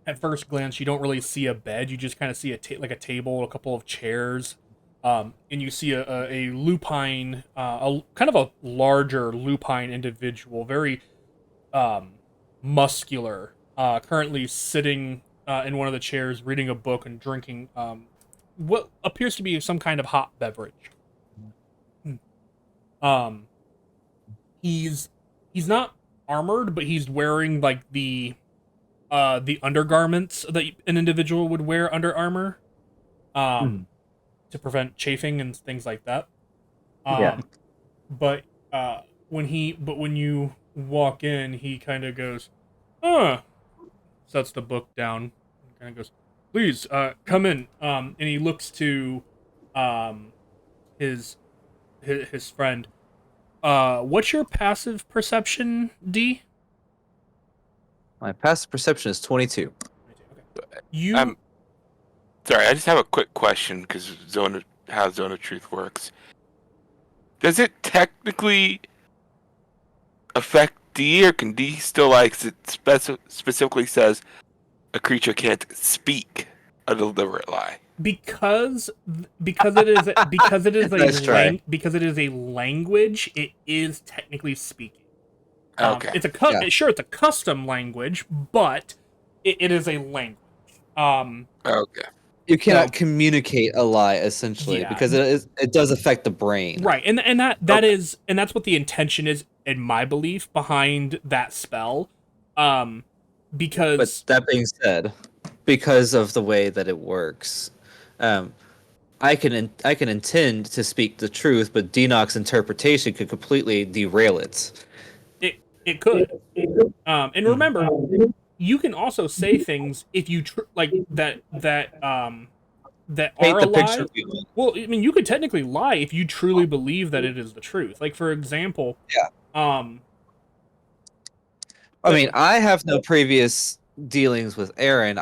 at first glance, you don't really see a bed. You just kind of see like a table, a couple of chairs, and you see a lupine, a kind of a larger lupine individual, very um, muscular, currently sitting in one of the chairs, reading a book and drinking what appears to be some kind of hot beverage. Um, he's not armored, but he's wearing like the undergarments that an individual would wear under armor, um, to prevent chafing and things like that. Yeah. But when you walk in, he kind of goes, "Huh," sets the book down, and kind of goes, "Please, come in." And he looks to, um, his his friend. What's your passive perception, D? My passive perception is 22. You I'm sorry. I just have a quick question because how Zone of Truth works. Does it technically affect D, or can D still like it specifically says a creature can't speak a deliberate lie? because it is a Nice try. because it is a language. It is technically speaking. Okay. It's a Yeah. sure it's a custom language, but it is a language. Okay. You cannot So- communicate a lie essentially Yeah. because it does affect the brain. Right, and that Okay. is and that's what the intention is, in my belief, behind that spell. Because But that being said, because of the way that it works, um, I can intend to speak the truth, but Dinok's interpretation could completely derail it. it could. And remember, you can also say things if you like that are Paint a the picture. lie. Well, I mean, you could technically lie if you truly believe that it is the truth. Like, for example, Yeah. um, I mean, I have no previous dealings with Aaron.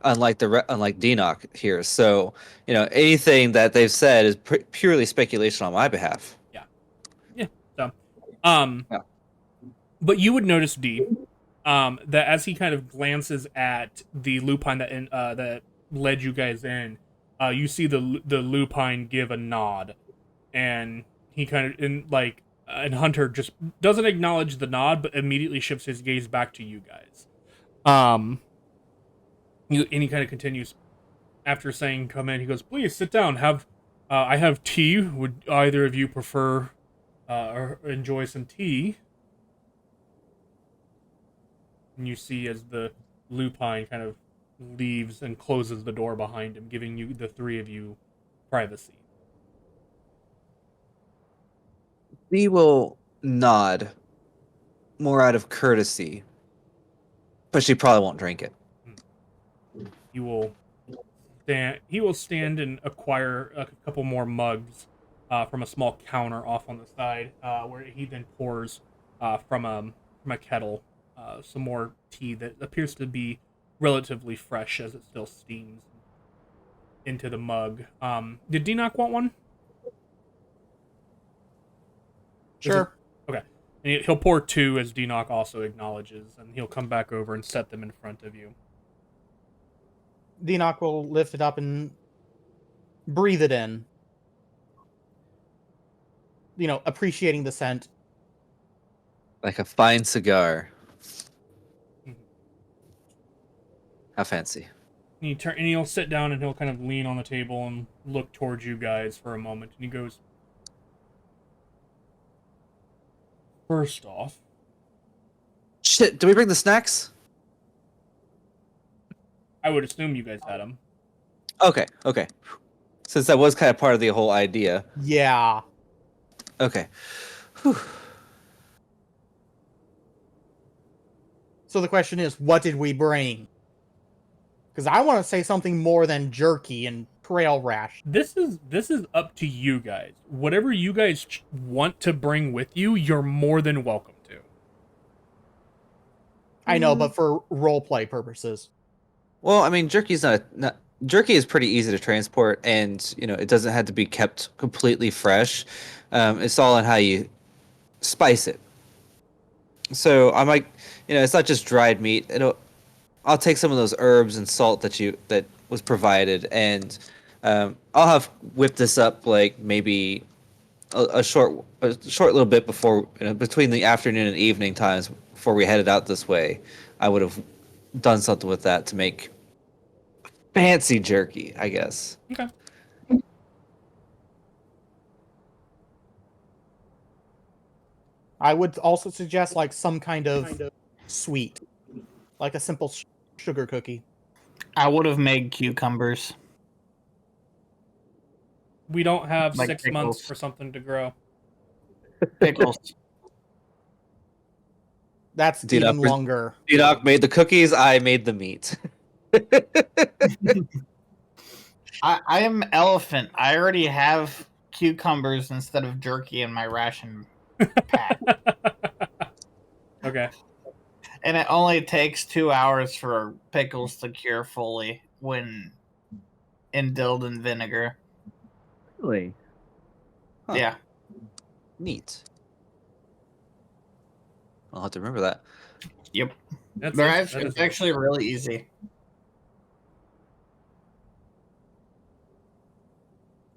Unlike unlike Dinok here, so anything that they've said is purely speculation on my behalf. yeah. So, um, Yeah. but you would notice D, that as he kind of glances at the lupine that led you guys in, you see the lupine give a nod, and he kind of and Hunter just doesn't acknowledge the nod, but immediately shifts his gaze back to you guys. And he kind of continues after saying, "Come in." He goes, "Please sit down. I have tea. Would either of you prefer or enjoy some tea?" And you see as the lupine kind of leaves and closes the door behind him, giving you the three of you privacy. We will nod more out of courtesy, but she probably won't drink it. You will he will stand and acquire a couple more mugs from a small counter off on the side, where he then pours from a kettle some more tea that appears to be relatively fresh as it still steams into the mug. Did Dinock want one? sure. Okay. And he'll pour two as Dinock also acknowledges, and he'll come back over and set them in front of you. Dinock will lift it up and breathe it in. Appreciating the scent. Like a fine cigar. Mhm. How fancy. And he'll sit down and he'll kind of lean on the table and look towards you guys for a moment. And he goes, "First off, Shit, do we bring the snacks? I would assume you guys had them. Okay. Since that was kind of part of the whole idea. Yeah. Okay. Whew. So the question is, what did we bring? Because I want to say something more than jerky and trail rash. This is up to you guys. Whatever you guys want to bring with you, you're more than welcome to. I know, but for roleplay purposes. Well, I mean, jerky's not jerky is pretty easy to transport, and it doesn't have to be kept completely fresh. It's all in how you spice it. So I might, it's not just dried meat. I'll take some of those herbs and salt that was provided, and I'll have whipped this up like maybe a short little bit before, between the afternoon and evening times before we headed out this way. I would have done something with that to make fancy jerky, I guess. Okay. I would also suggest like some kind of sweet, like a simple sugar cookie. I would have made cucumbers. We don't have Like 6 months pickles. for something to grow. Pickles. That's Dude, even longer. Enoch made the cookies. I made the meat. I am elephant. I already have cucumbers instead of jerky in my ration pack. Okay. And it only takes 2 hours for pickles to cure fully when dilled in vinegar. Really? Huh. Yeah. Neat. I'll have to remember that. Yep. That It's is actually really easy.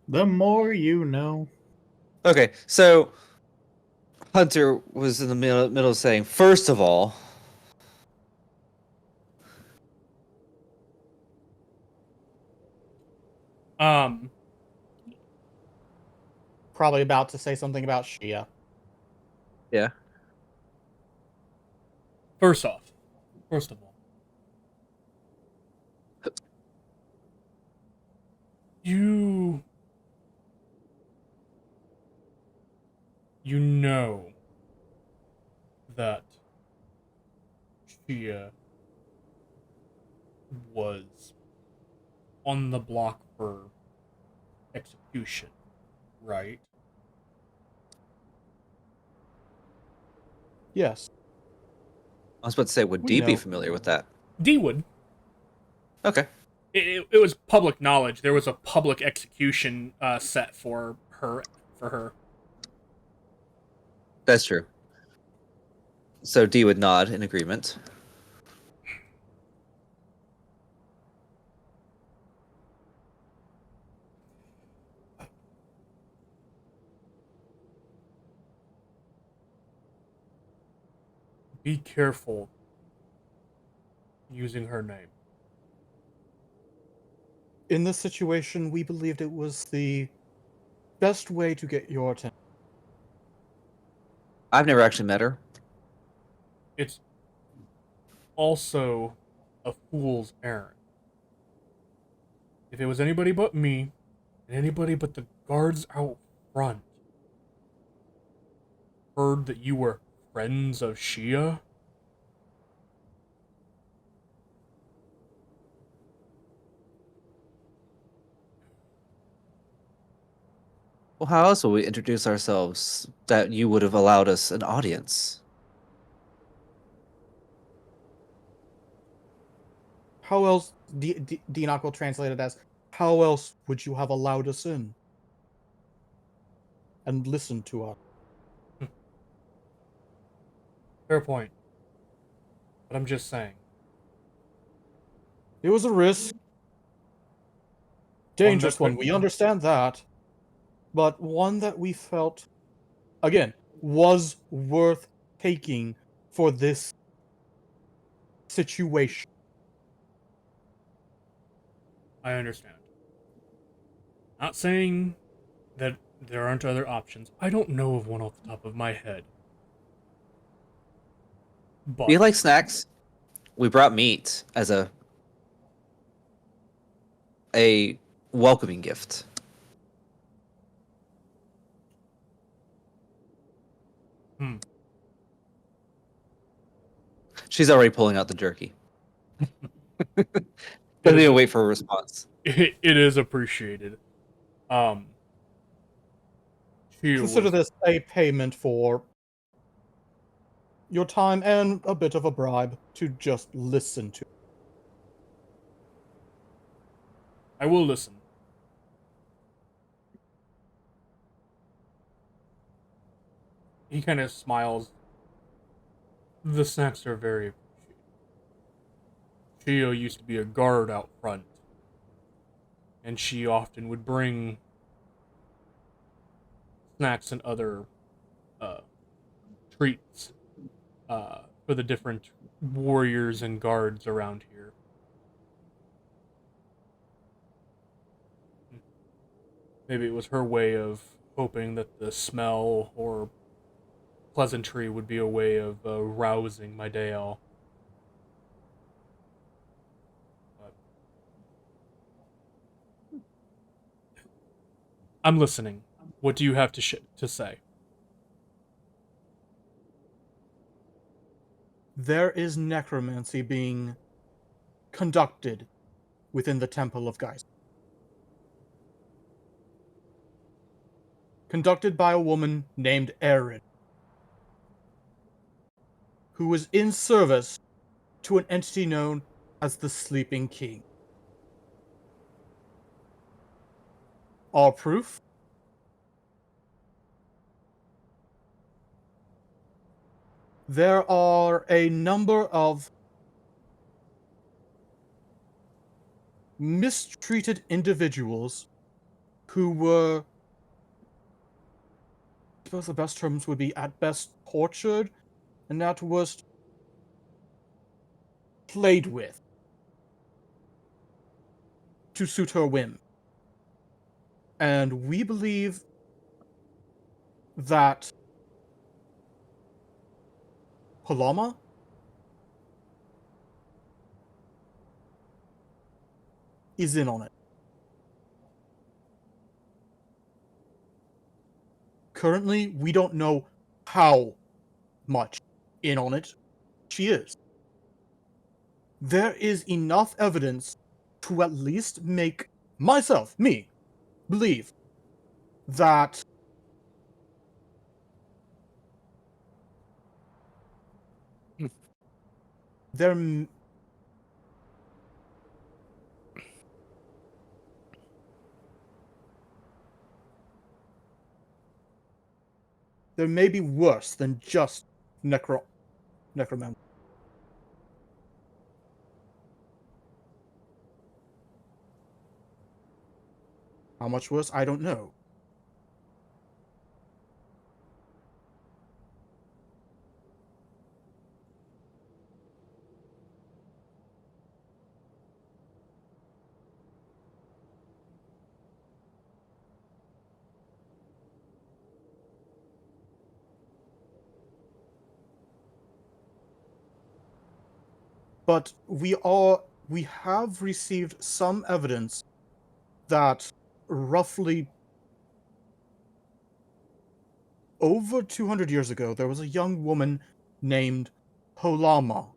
The more you know. Okay, so Hunter was in the middle saying, first of all, Probably about to say something about Shia. yeah, first of all, you know that Shia was on the block for execution, right? Yes. I was about to say, would We Dee be know. familiar with that? D would. Okay. It was public knowledge. There was a public execution set for her. That's true. So Dee would nod in agreement. Be careful using her name. In this situation, we believed it was the best way to get your attention. I've never actually met her. It's also a fool's errand. If it was anybody but me, and anybody but the guards out front heard that you were friends of Shia, Well, how else would we introduce ourselves that you would have allowed us an audience? How else? Dinoc will translate it as, how else would you have allowed us in? And listened to us? fair point. But I'm just saying. It was a risk. Dangerous one, could- we understand that. But one that we felt, again, was worth taking for this situation. I understand. Not saying that there aren't other options. I don't know of one off the top of my head. But Do you like snacks? We brought meat as a a welcoming gift. Hmm. She's already pulling out the jerky. It Doesn't is, even wait for a response. it is appreciated. Um, she Consider was this a payment for your time and a bit of a bribe to just listen to. I will listen. He kind of smiles. The snacks are very appreciated. Shio used to be a guard out front, and she often would bring snacks and other uh, treats for the different warriors and guards around here. Maybe it was her way of hoping that the smell or pleasantry would be a way of rousing my Dale. But I'm listening. What do you have to say? There is necromancy being conducted within the Temple of Geist. Conducted by a woman named Erin, who was in service to an entity known as the Sleeping King. Our proof? There are a number of mistreated individuals who were, I suppose the best terms would be at best tortured, and at worst played with to suit her whim. And we believe that Paloma is in on it. Currently, we don't know how much in on it she is. There is enough evidence to at least make me, believe that there may be worse than just necromancy. How much worse, I don't know. But we have received some evidence that roughly over 200 years ago there was a young woman named Polama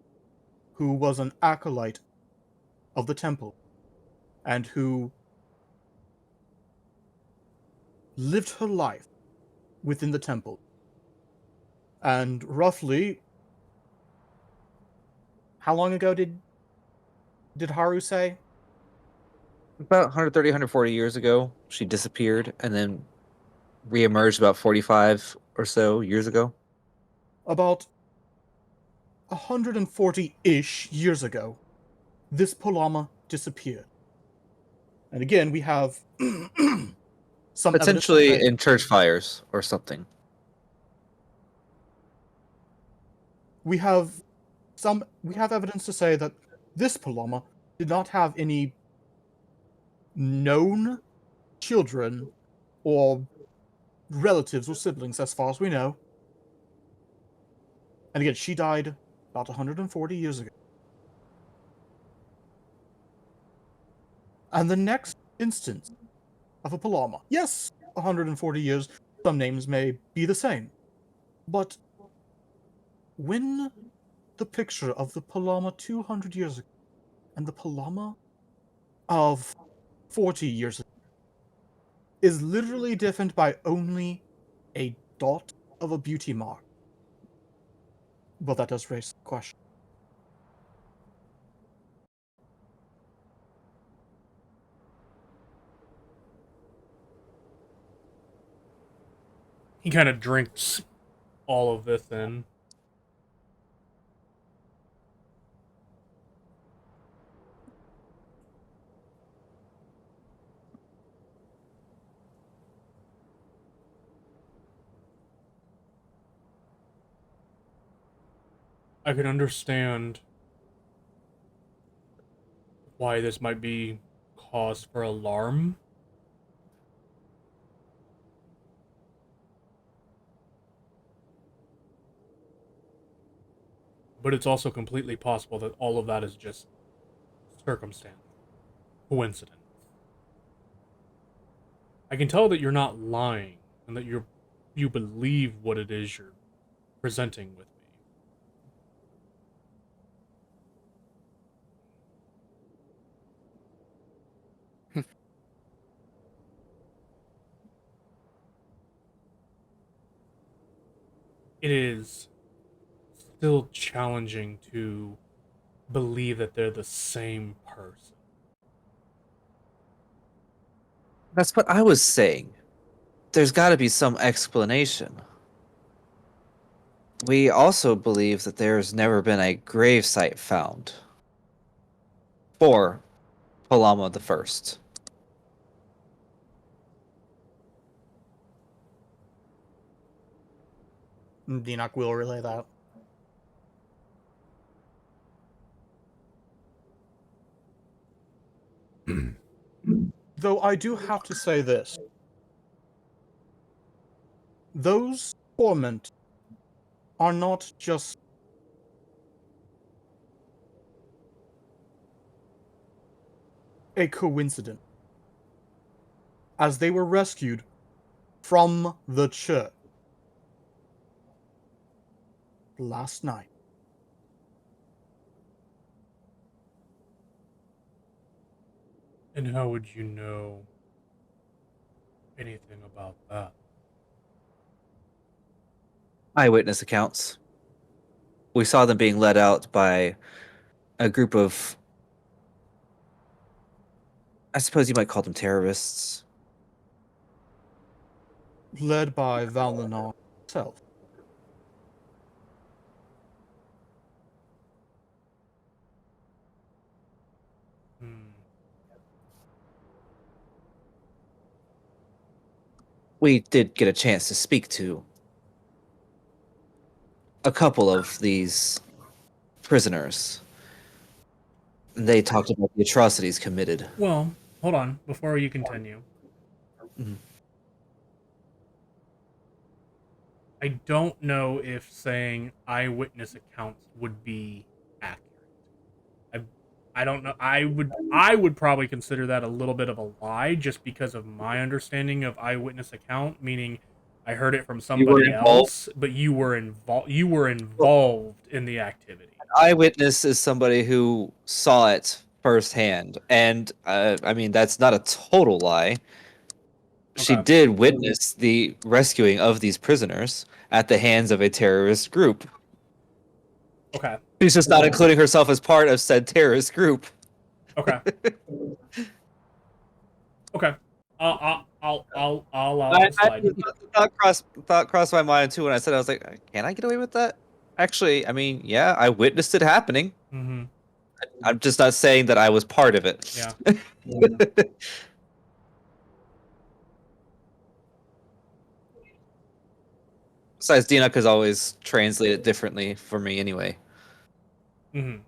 who was an acolyte of the temple and who lived her life within the temple. And roughly, how long ago did Haru say? About 130, 140 years ago, she disappeared and then reemerged about 45 or so years ago. About 140-ish years ago, this Polama disappeared. And again, we have some Potentially evidence in church fires or something. we have evidence to say that this Paloma did not have any known children or relatives or siblings as far as we know. And again, she died about 140 years ago. And the next instance of a Palama. Yes, 140 years, some names may be the same. But when the picture of the Palama 200 years ago and the Palama of 40 years ago is literally different by only a dot of a beauty mark, well, that does raise the question. He kind of drinks all of this in. I can understand why this might be cause for alarm. But it's also completely possible that all of that is just circumstance, coincidence. I can tell that you're not lying and that you believe what it is you're presenting with me. It is still challenging to believe that they're the same person. That's what I was saying. There's got to be some explanation. We also believe that there's never been a gravesite found for Palama the First. Dinak will relay that. Though I do have to say this. Those torment are not just a coincidence, as they were rescued from the church last night. And how would you know anything about that? Eyewitness accounts. We saw them being led out by a group of, I suppose you might call them terrorists. Led by Valinar himself. Hmm. We did get a chance to speak to a couple of these prisoners. They talked about the atrocities committed. Well, hold on before you continue. Mhm. I don't know if saying eyewitness accounts would be accurate. I I don't know. I would probably consider that a little bit of a lie just because of my understanding of eyewitness account, meaning I heard it from You were somebody involved. else, but you were involved in the activity. Eyewitness is somebody who saw it firsthand, and I mean that's not a total lie. She Okay. did witness the rescuing of these prisoners at the hands of a terrorist group. Okay. She's just not including herself as part of said terrorist group. Okay. Okay. I'll allow I, it to I, slide. the thought crossed my mind too when I said it. I was like, can I get away with that? Actually, I mean, yeah, I witnessed it happening. Mm-hmm. I'm just not saying that I was part of it. Yeah. Besides, Dinak has always translated differently for me anyway. Mm-hmm.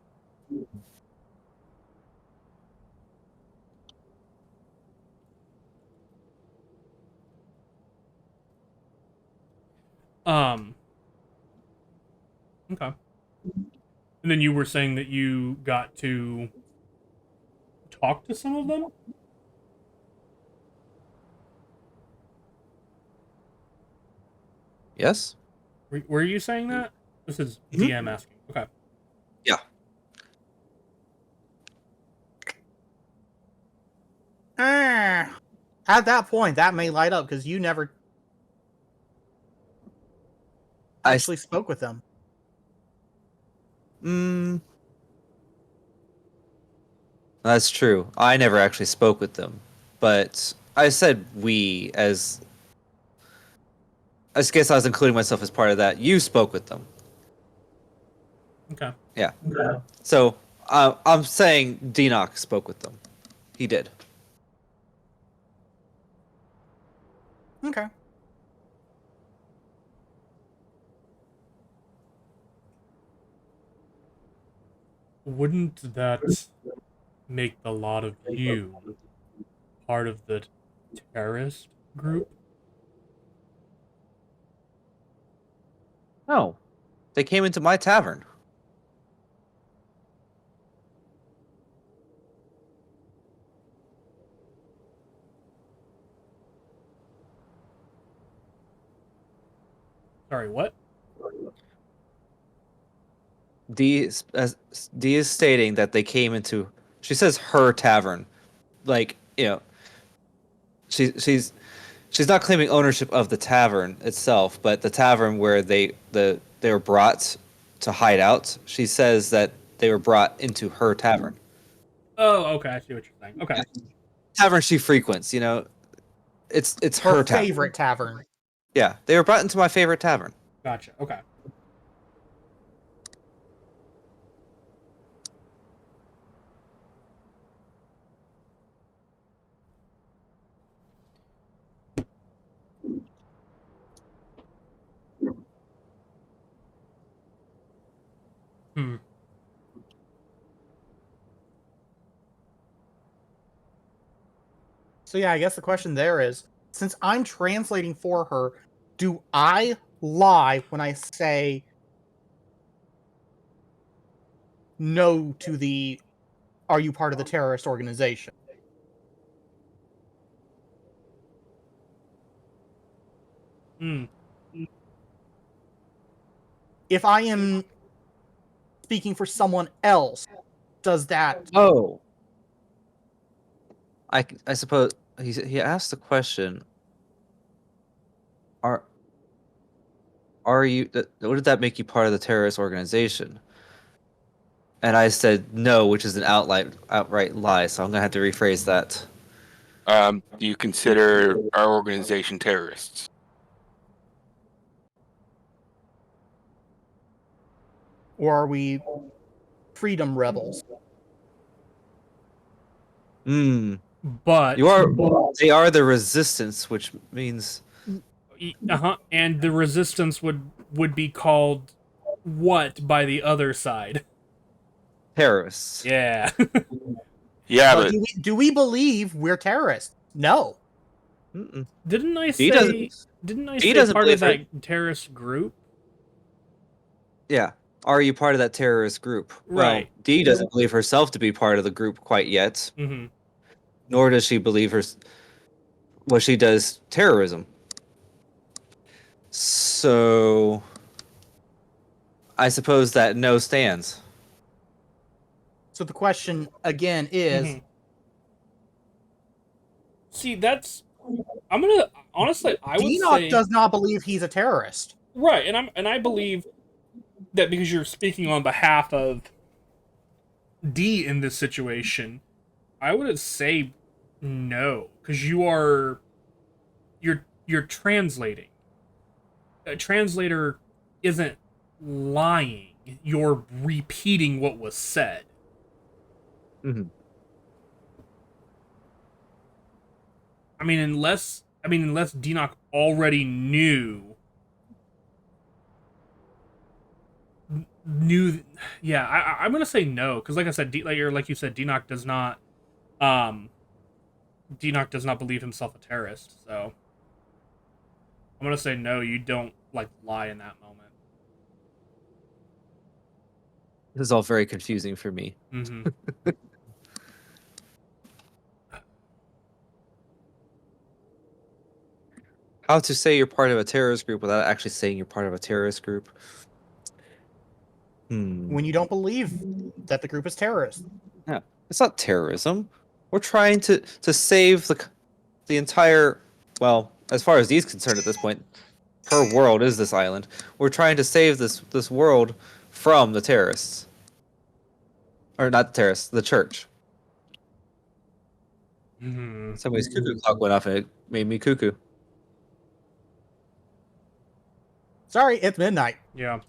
Um. Okay. And then you were saying that you got to talked to some of them? Yes. Were you saying that? This is Mhm. DM asking. Okay. Yeah. At that point, that may light up because you never actually spoke with them. That's true. I never actually spoke with them, but I said we as. I guess I was including myself as part of that. You spoke with them. Okay. Yeah. So I'm saying Denoch spoke with them. He did. Okay. Wouldn't that make the lot of you part of the terrorist group? No. They came into my tavern. Sorry, what? D is stating that they came into. She says her tavern, like she's not claiming ownership of the tavern itself, but the tavern where they were brought to hide out. She says that they were brought into her tavern. Oh, okay. I see what you're saying. Okay. Yeah. Tavern she frequents. It's her tavern. Favorite tavern. Yeah, they were brought into my favorite tavern. Gotcha. Okay. Hmm. So yeah, I guess the question there is, since I'm translating for her, do I lie when I say no to the "Are you part of the terrorist organization"? Hmm. If I am speaking for someone else, does that... Oh, I suppose he asked the question. Are you? Would that make you part of the terrorist organization? And I said no, which is an outright lie. So I'm gonna have to rephrase that. Do you consider our organization terrorists? Or are we freedom rebels? But They are the resistance, which means and the resistance would be called what by the other side? terrorists. Yeah. Yeah, But but do we believe we're terrorists? No. Mm-mm. Didn't I He say? doesn't. Didn't I He say doesn't part of believe that terrorist group? Yeah. Are you part of that terrorist group? Well, Right. Dee doesn't believe herself to be part of the group quite yet, Mm-hmm. nor does she believe what she does terrorism. So I suppose that no stands. So the question again is, Mm-hmm. See, that's. I'm gonna honestly. I would Denoch say does not believe he's a terrorist. right, and I believe that because you're speaking on behalf of D in this situation, I would say no, because you're translating. A translator isn't lying. You're repeating what was said. Mm-hmm. Unless Denoch already knew yeah, I'm gonna say no because like I said like you said um Denoch does not believe himself a terrorist, so I'm gonna say no, you don't like lie in that moment. This is all very confusing for me. Mm-hmm. how to say you're part of a terrorist group without actually saying you're part of a terrorist group. When you don't believe that the group is terrorist. Yeah, it's not terrorism. We're trying to save the entire. Well, as far as he's concerned at this point, her world is this island. We're trying to save this world from the terrorists, or not the terrorists, the church. Hmm. Somebody's cuckoo clock went off and it made me cuckoo. Sorry, it's midnight. Yeah.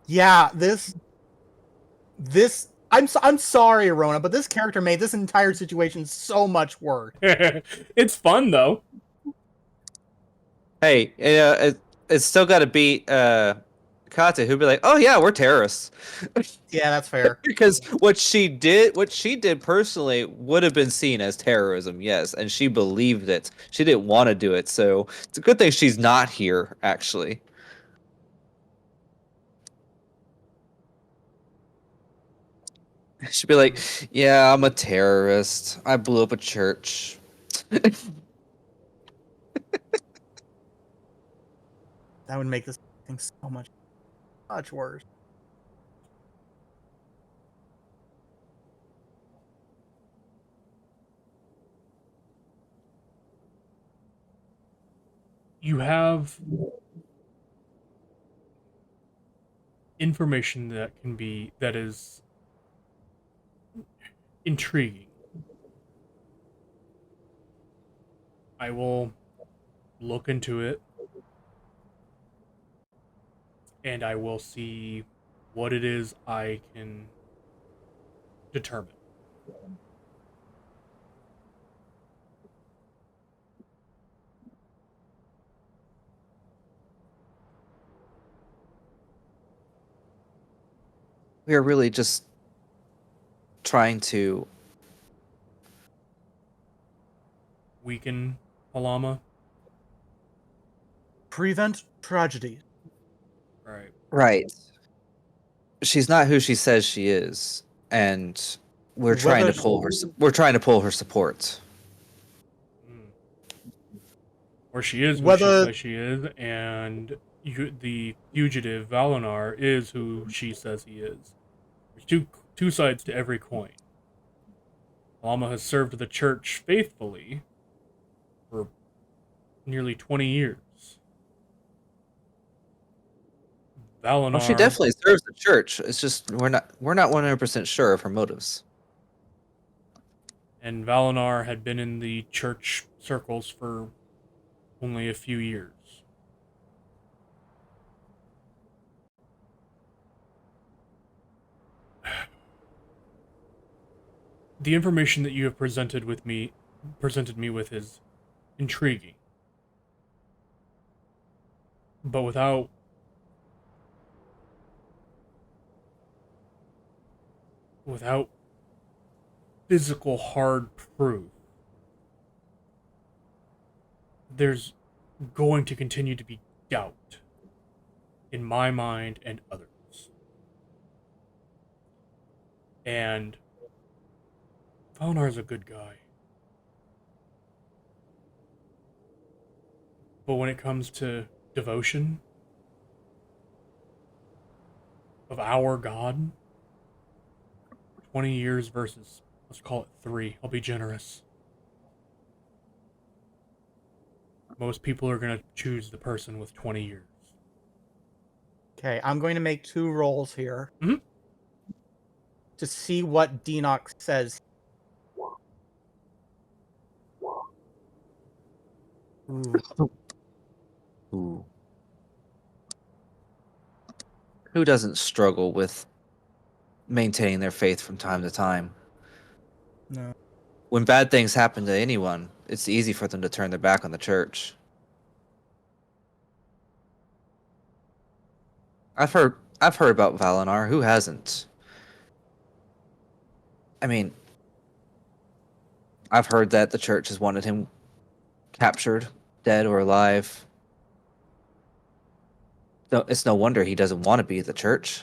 Yeah, this I'm sorry, Arona, but this character made this entire situation so much worse. It's fun though. Hey, it's still got to beat Kata, who'd be like, "Oh yeah, we're terrorists," Yeah, that's fair. because what she did personally would have been seen as terrorism, yes, and she believed it. She didn't want to do it, so it's a good thing she's not here, actually. She'd be like, "Yeah, I'm a terrorist. I blew up a church." That would make this thing so much worse. You have information that is intriguing. I will look into it and I will see what it is I can determine. We are really just trying to. Weaken Palama. Prevent tragedy. Right. Right. She's not who she says she is, and we're trying to pull her. We're trying to pull her support. Or she is who she says she is, and the fugitive Valonar is who she says he is. There's two sides to every coin. Palama has served the church faithfully for nearly 20 years. Valonar. Well, she definitely serves the church. It's just we're not 100% sure of her motives. And Valonar had been in the church circles for only a few years. The information that you have presented me with is intriguing. But without physical hard proof, there's going to continue to be doubt in my mind and others. And Valnar's a good guy. But when it comes to devotion of our God, 20 years versus, let's call it 3. I'll be generous. Most people are going to choose the person with 20 years. Okay, I'm going to make 2 rolls here. Mhm. To see what Denox says. Ooh. Who doesn't struggle with maintaining their faith from time to time? No. When bad things happen to anyone, it's easy for them to turn their back on the church. I've heard about Valonar. Who hasn't? I mean, I've heard that the church has wanted him captured, dead or alive. No, it's no wonder he doesn't want to be the church.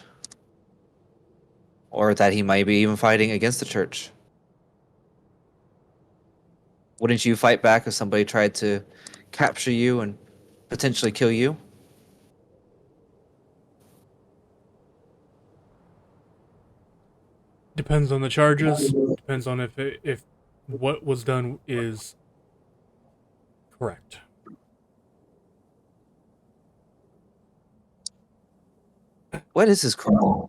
Or that he might be even fighting against the church. Wouldn't you fight back if somebody tried to capture you and potentially kill you? Depends on the charges. Depends on if what was done is correct. What is this crime?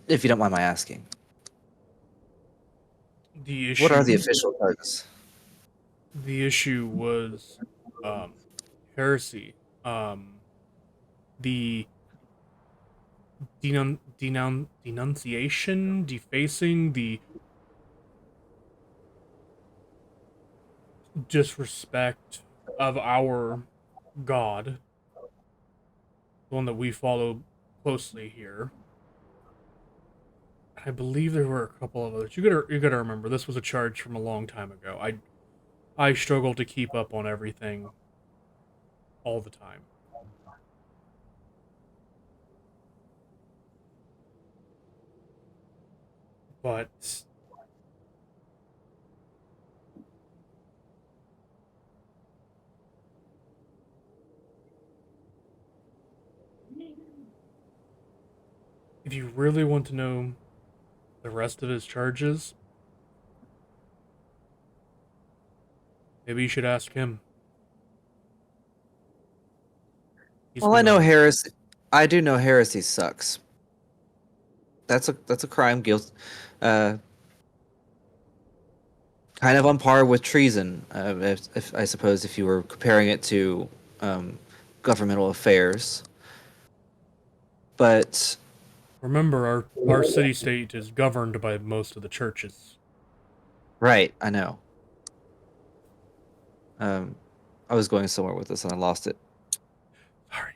If you don't mind my asking. The issue. What are the official charges? The issue was heresy. The denunciation, defacing, the disrespect of our God, the one that we follow closely here. I believe there were a couple of others. You gotta remember this was a charge from a long time ago. I struggle to keep up on everything all the time. But if you really want to know the rest of his charges, maybe you should ask him. He's Well, I been know a- heresy. I do know heresy sucks. That's a crime, guilt, uh, kind of on par with treason. If I suppose if you were comparing it to um, governmental affairs, but Remember, our city state is governed by most of the churches. right, I know. I was going somewhere with this and I lost it. Sorry.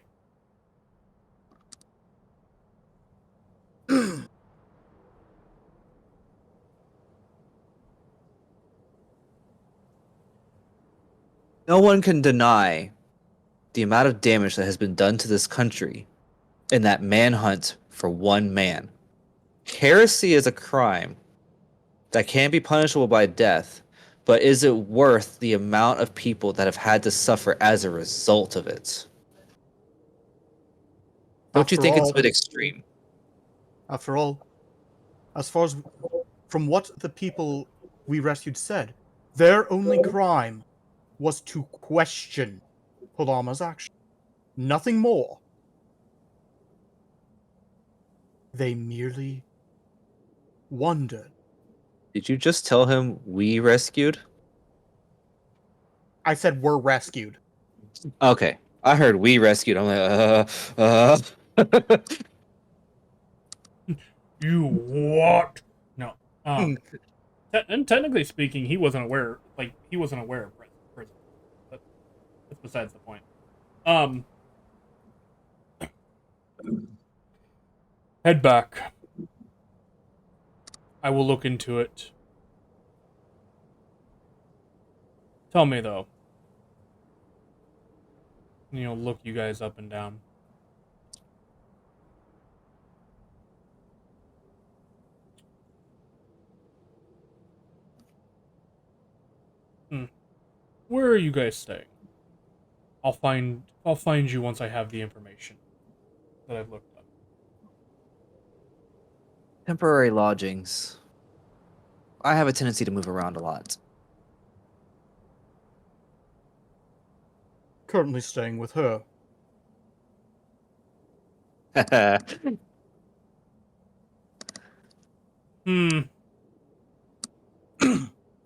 No one can deny the amount of damage that has been done to this country in that manhunt for one man. Heresy is a crime that can be punishable by death, but is it worth the amount of people that have had to suffer as a result of it? Don't you After think it's all- a bit extreme? After all, as far as from what the people we rescued said, their only crime was to question Kodama's action. Nothing more. They merely wondered. Did you just tell him we rescued? I said were rescued. Okay, I heard we rescued. I'm like. You what? No. And technically speaking, he wasn't aware. Like he wasn't aware of prison. But that's besides the point. Head back. I will look into it. Tell me though. Look you guys up and down. Where are you guys staying? I'll find you once I have the information that I've looked up. Temporary lodgings. I have a tendency to move around a lot. Currently staying with her.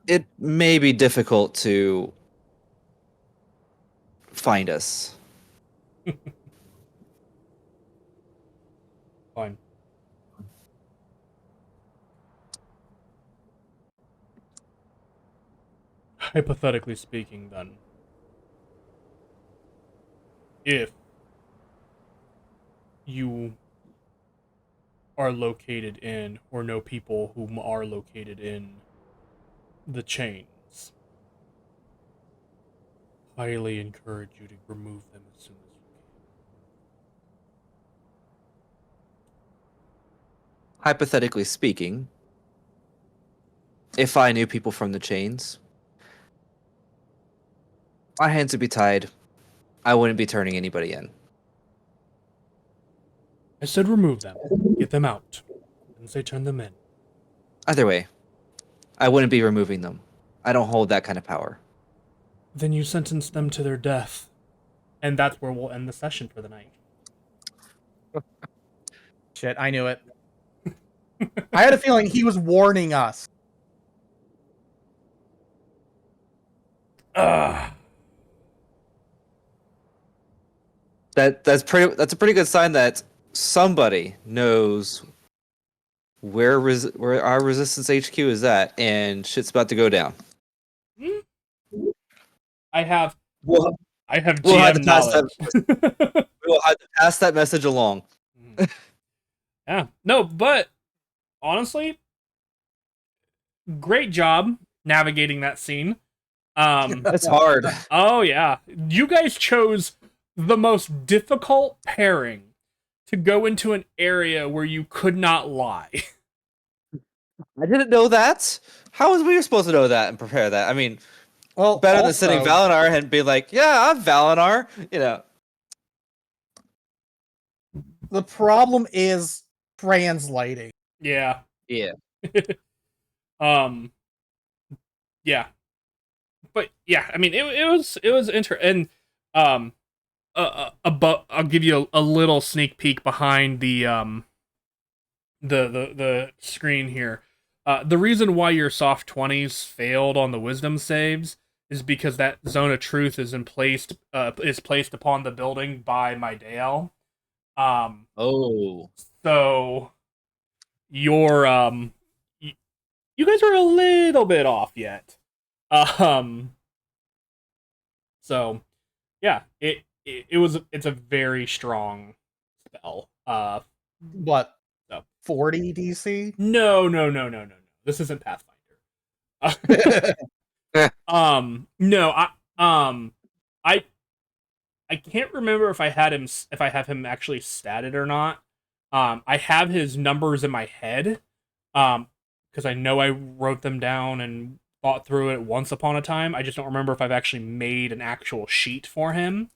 It may be difficult to find us. Fine. Hypothetically speaking, then, if you are located in, or know people who are located in the chains, highly encourage you to remove them as soon as you Hypothetically speaking, if I knew people from the chains, my hands would be tied. I wouldn't be turning anybody in. I said remove them. Get them out. I didn't say turn them in. Either way, I wouldn't be removing them. I don't hold that kind of power. Then you sentence them to their death. And that's where we'll end the session for the night. Shit, I knew it. I had a feeling he was warning us. Ugh. That's a pretty good sign that somebody knows where our resistance HQ is at, and shit's about to go down. I have We'll GM have to pass knowledge. we'll have to pass that message along. Yeah. No, but honestly, great job navigating that scene. That's hard. Oh yeah. You guys chose the most difficult pairing to go into an area where you could not lie. I didn't know that. How was we supposed to know that and prepare that? I mean, Well, better than sitting Valinar and be like, "Yeah, I'm Valinar." You know. The problem is translating. Yeah. Yeah. Yeah. But yeah, I mean, it was interesting. And I'll give you a little sneak peek behind the screen here. The reason why your soft 20s failed on the wisdom saves is because that zone of truth is placed upon the building by Mydale. Oh. So your you guys are a little bit off yet. So yeah, it's a very strong spell. What? No. 40 DC? No. This isn't Pathfinder. No, I can't remember if I have him actually statted or not. I have his numbers in my head, because I know I wrote them down and thought through it once upon a time. I just don't remember if I've actually made an actual sheet for him.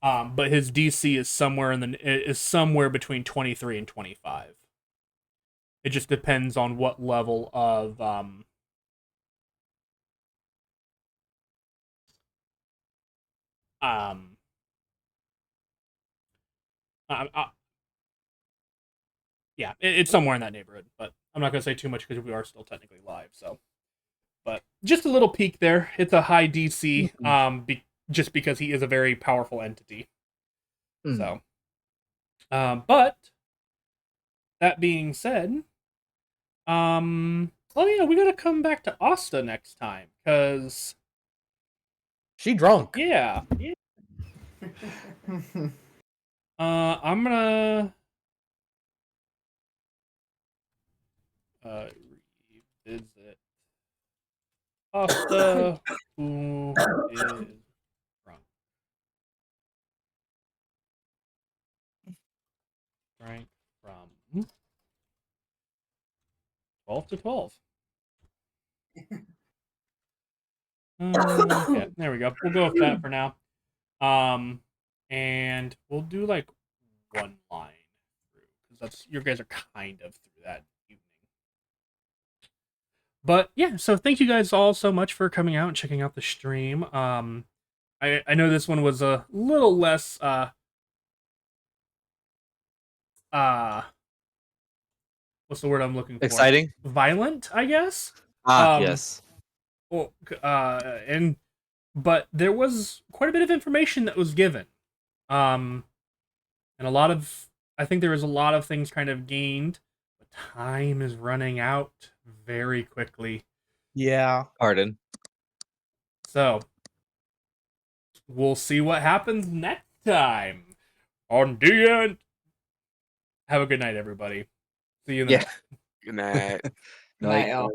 But his DC is somewhere between 23 and 25. It just depends on what level of yeah, it's somewhere in that neighborhood, but I'm not going to say too much because we are still technically live. So, but just a little peek there. It's a high DC, just because he is a very powerful entity. So, but that being said, oh yeah, we got to come back to Asta next time because She drunk. yeah. I'm gonna revisit Asta, who is drunk. Rank from 12 to 12. Okay, there we go. We'll go with that for now. And we'll do like one line through because that's your guys are kind of through that evening. But yeah, so thank you guys all so much for coming out and checking out the stream. I know this one was a little less what's the word I'm looking for? Exciting? Violent, I guess. Yes. Well, but there was quite a bit of information that was given. And I think there was a lot of things kind of gained, but time is running out very quickly. Yeah. Pardon. So, we'll see what happens next time on the end. Have a good night, everybody. See you in the Yeah. Good night. Night, y'all.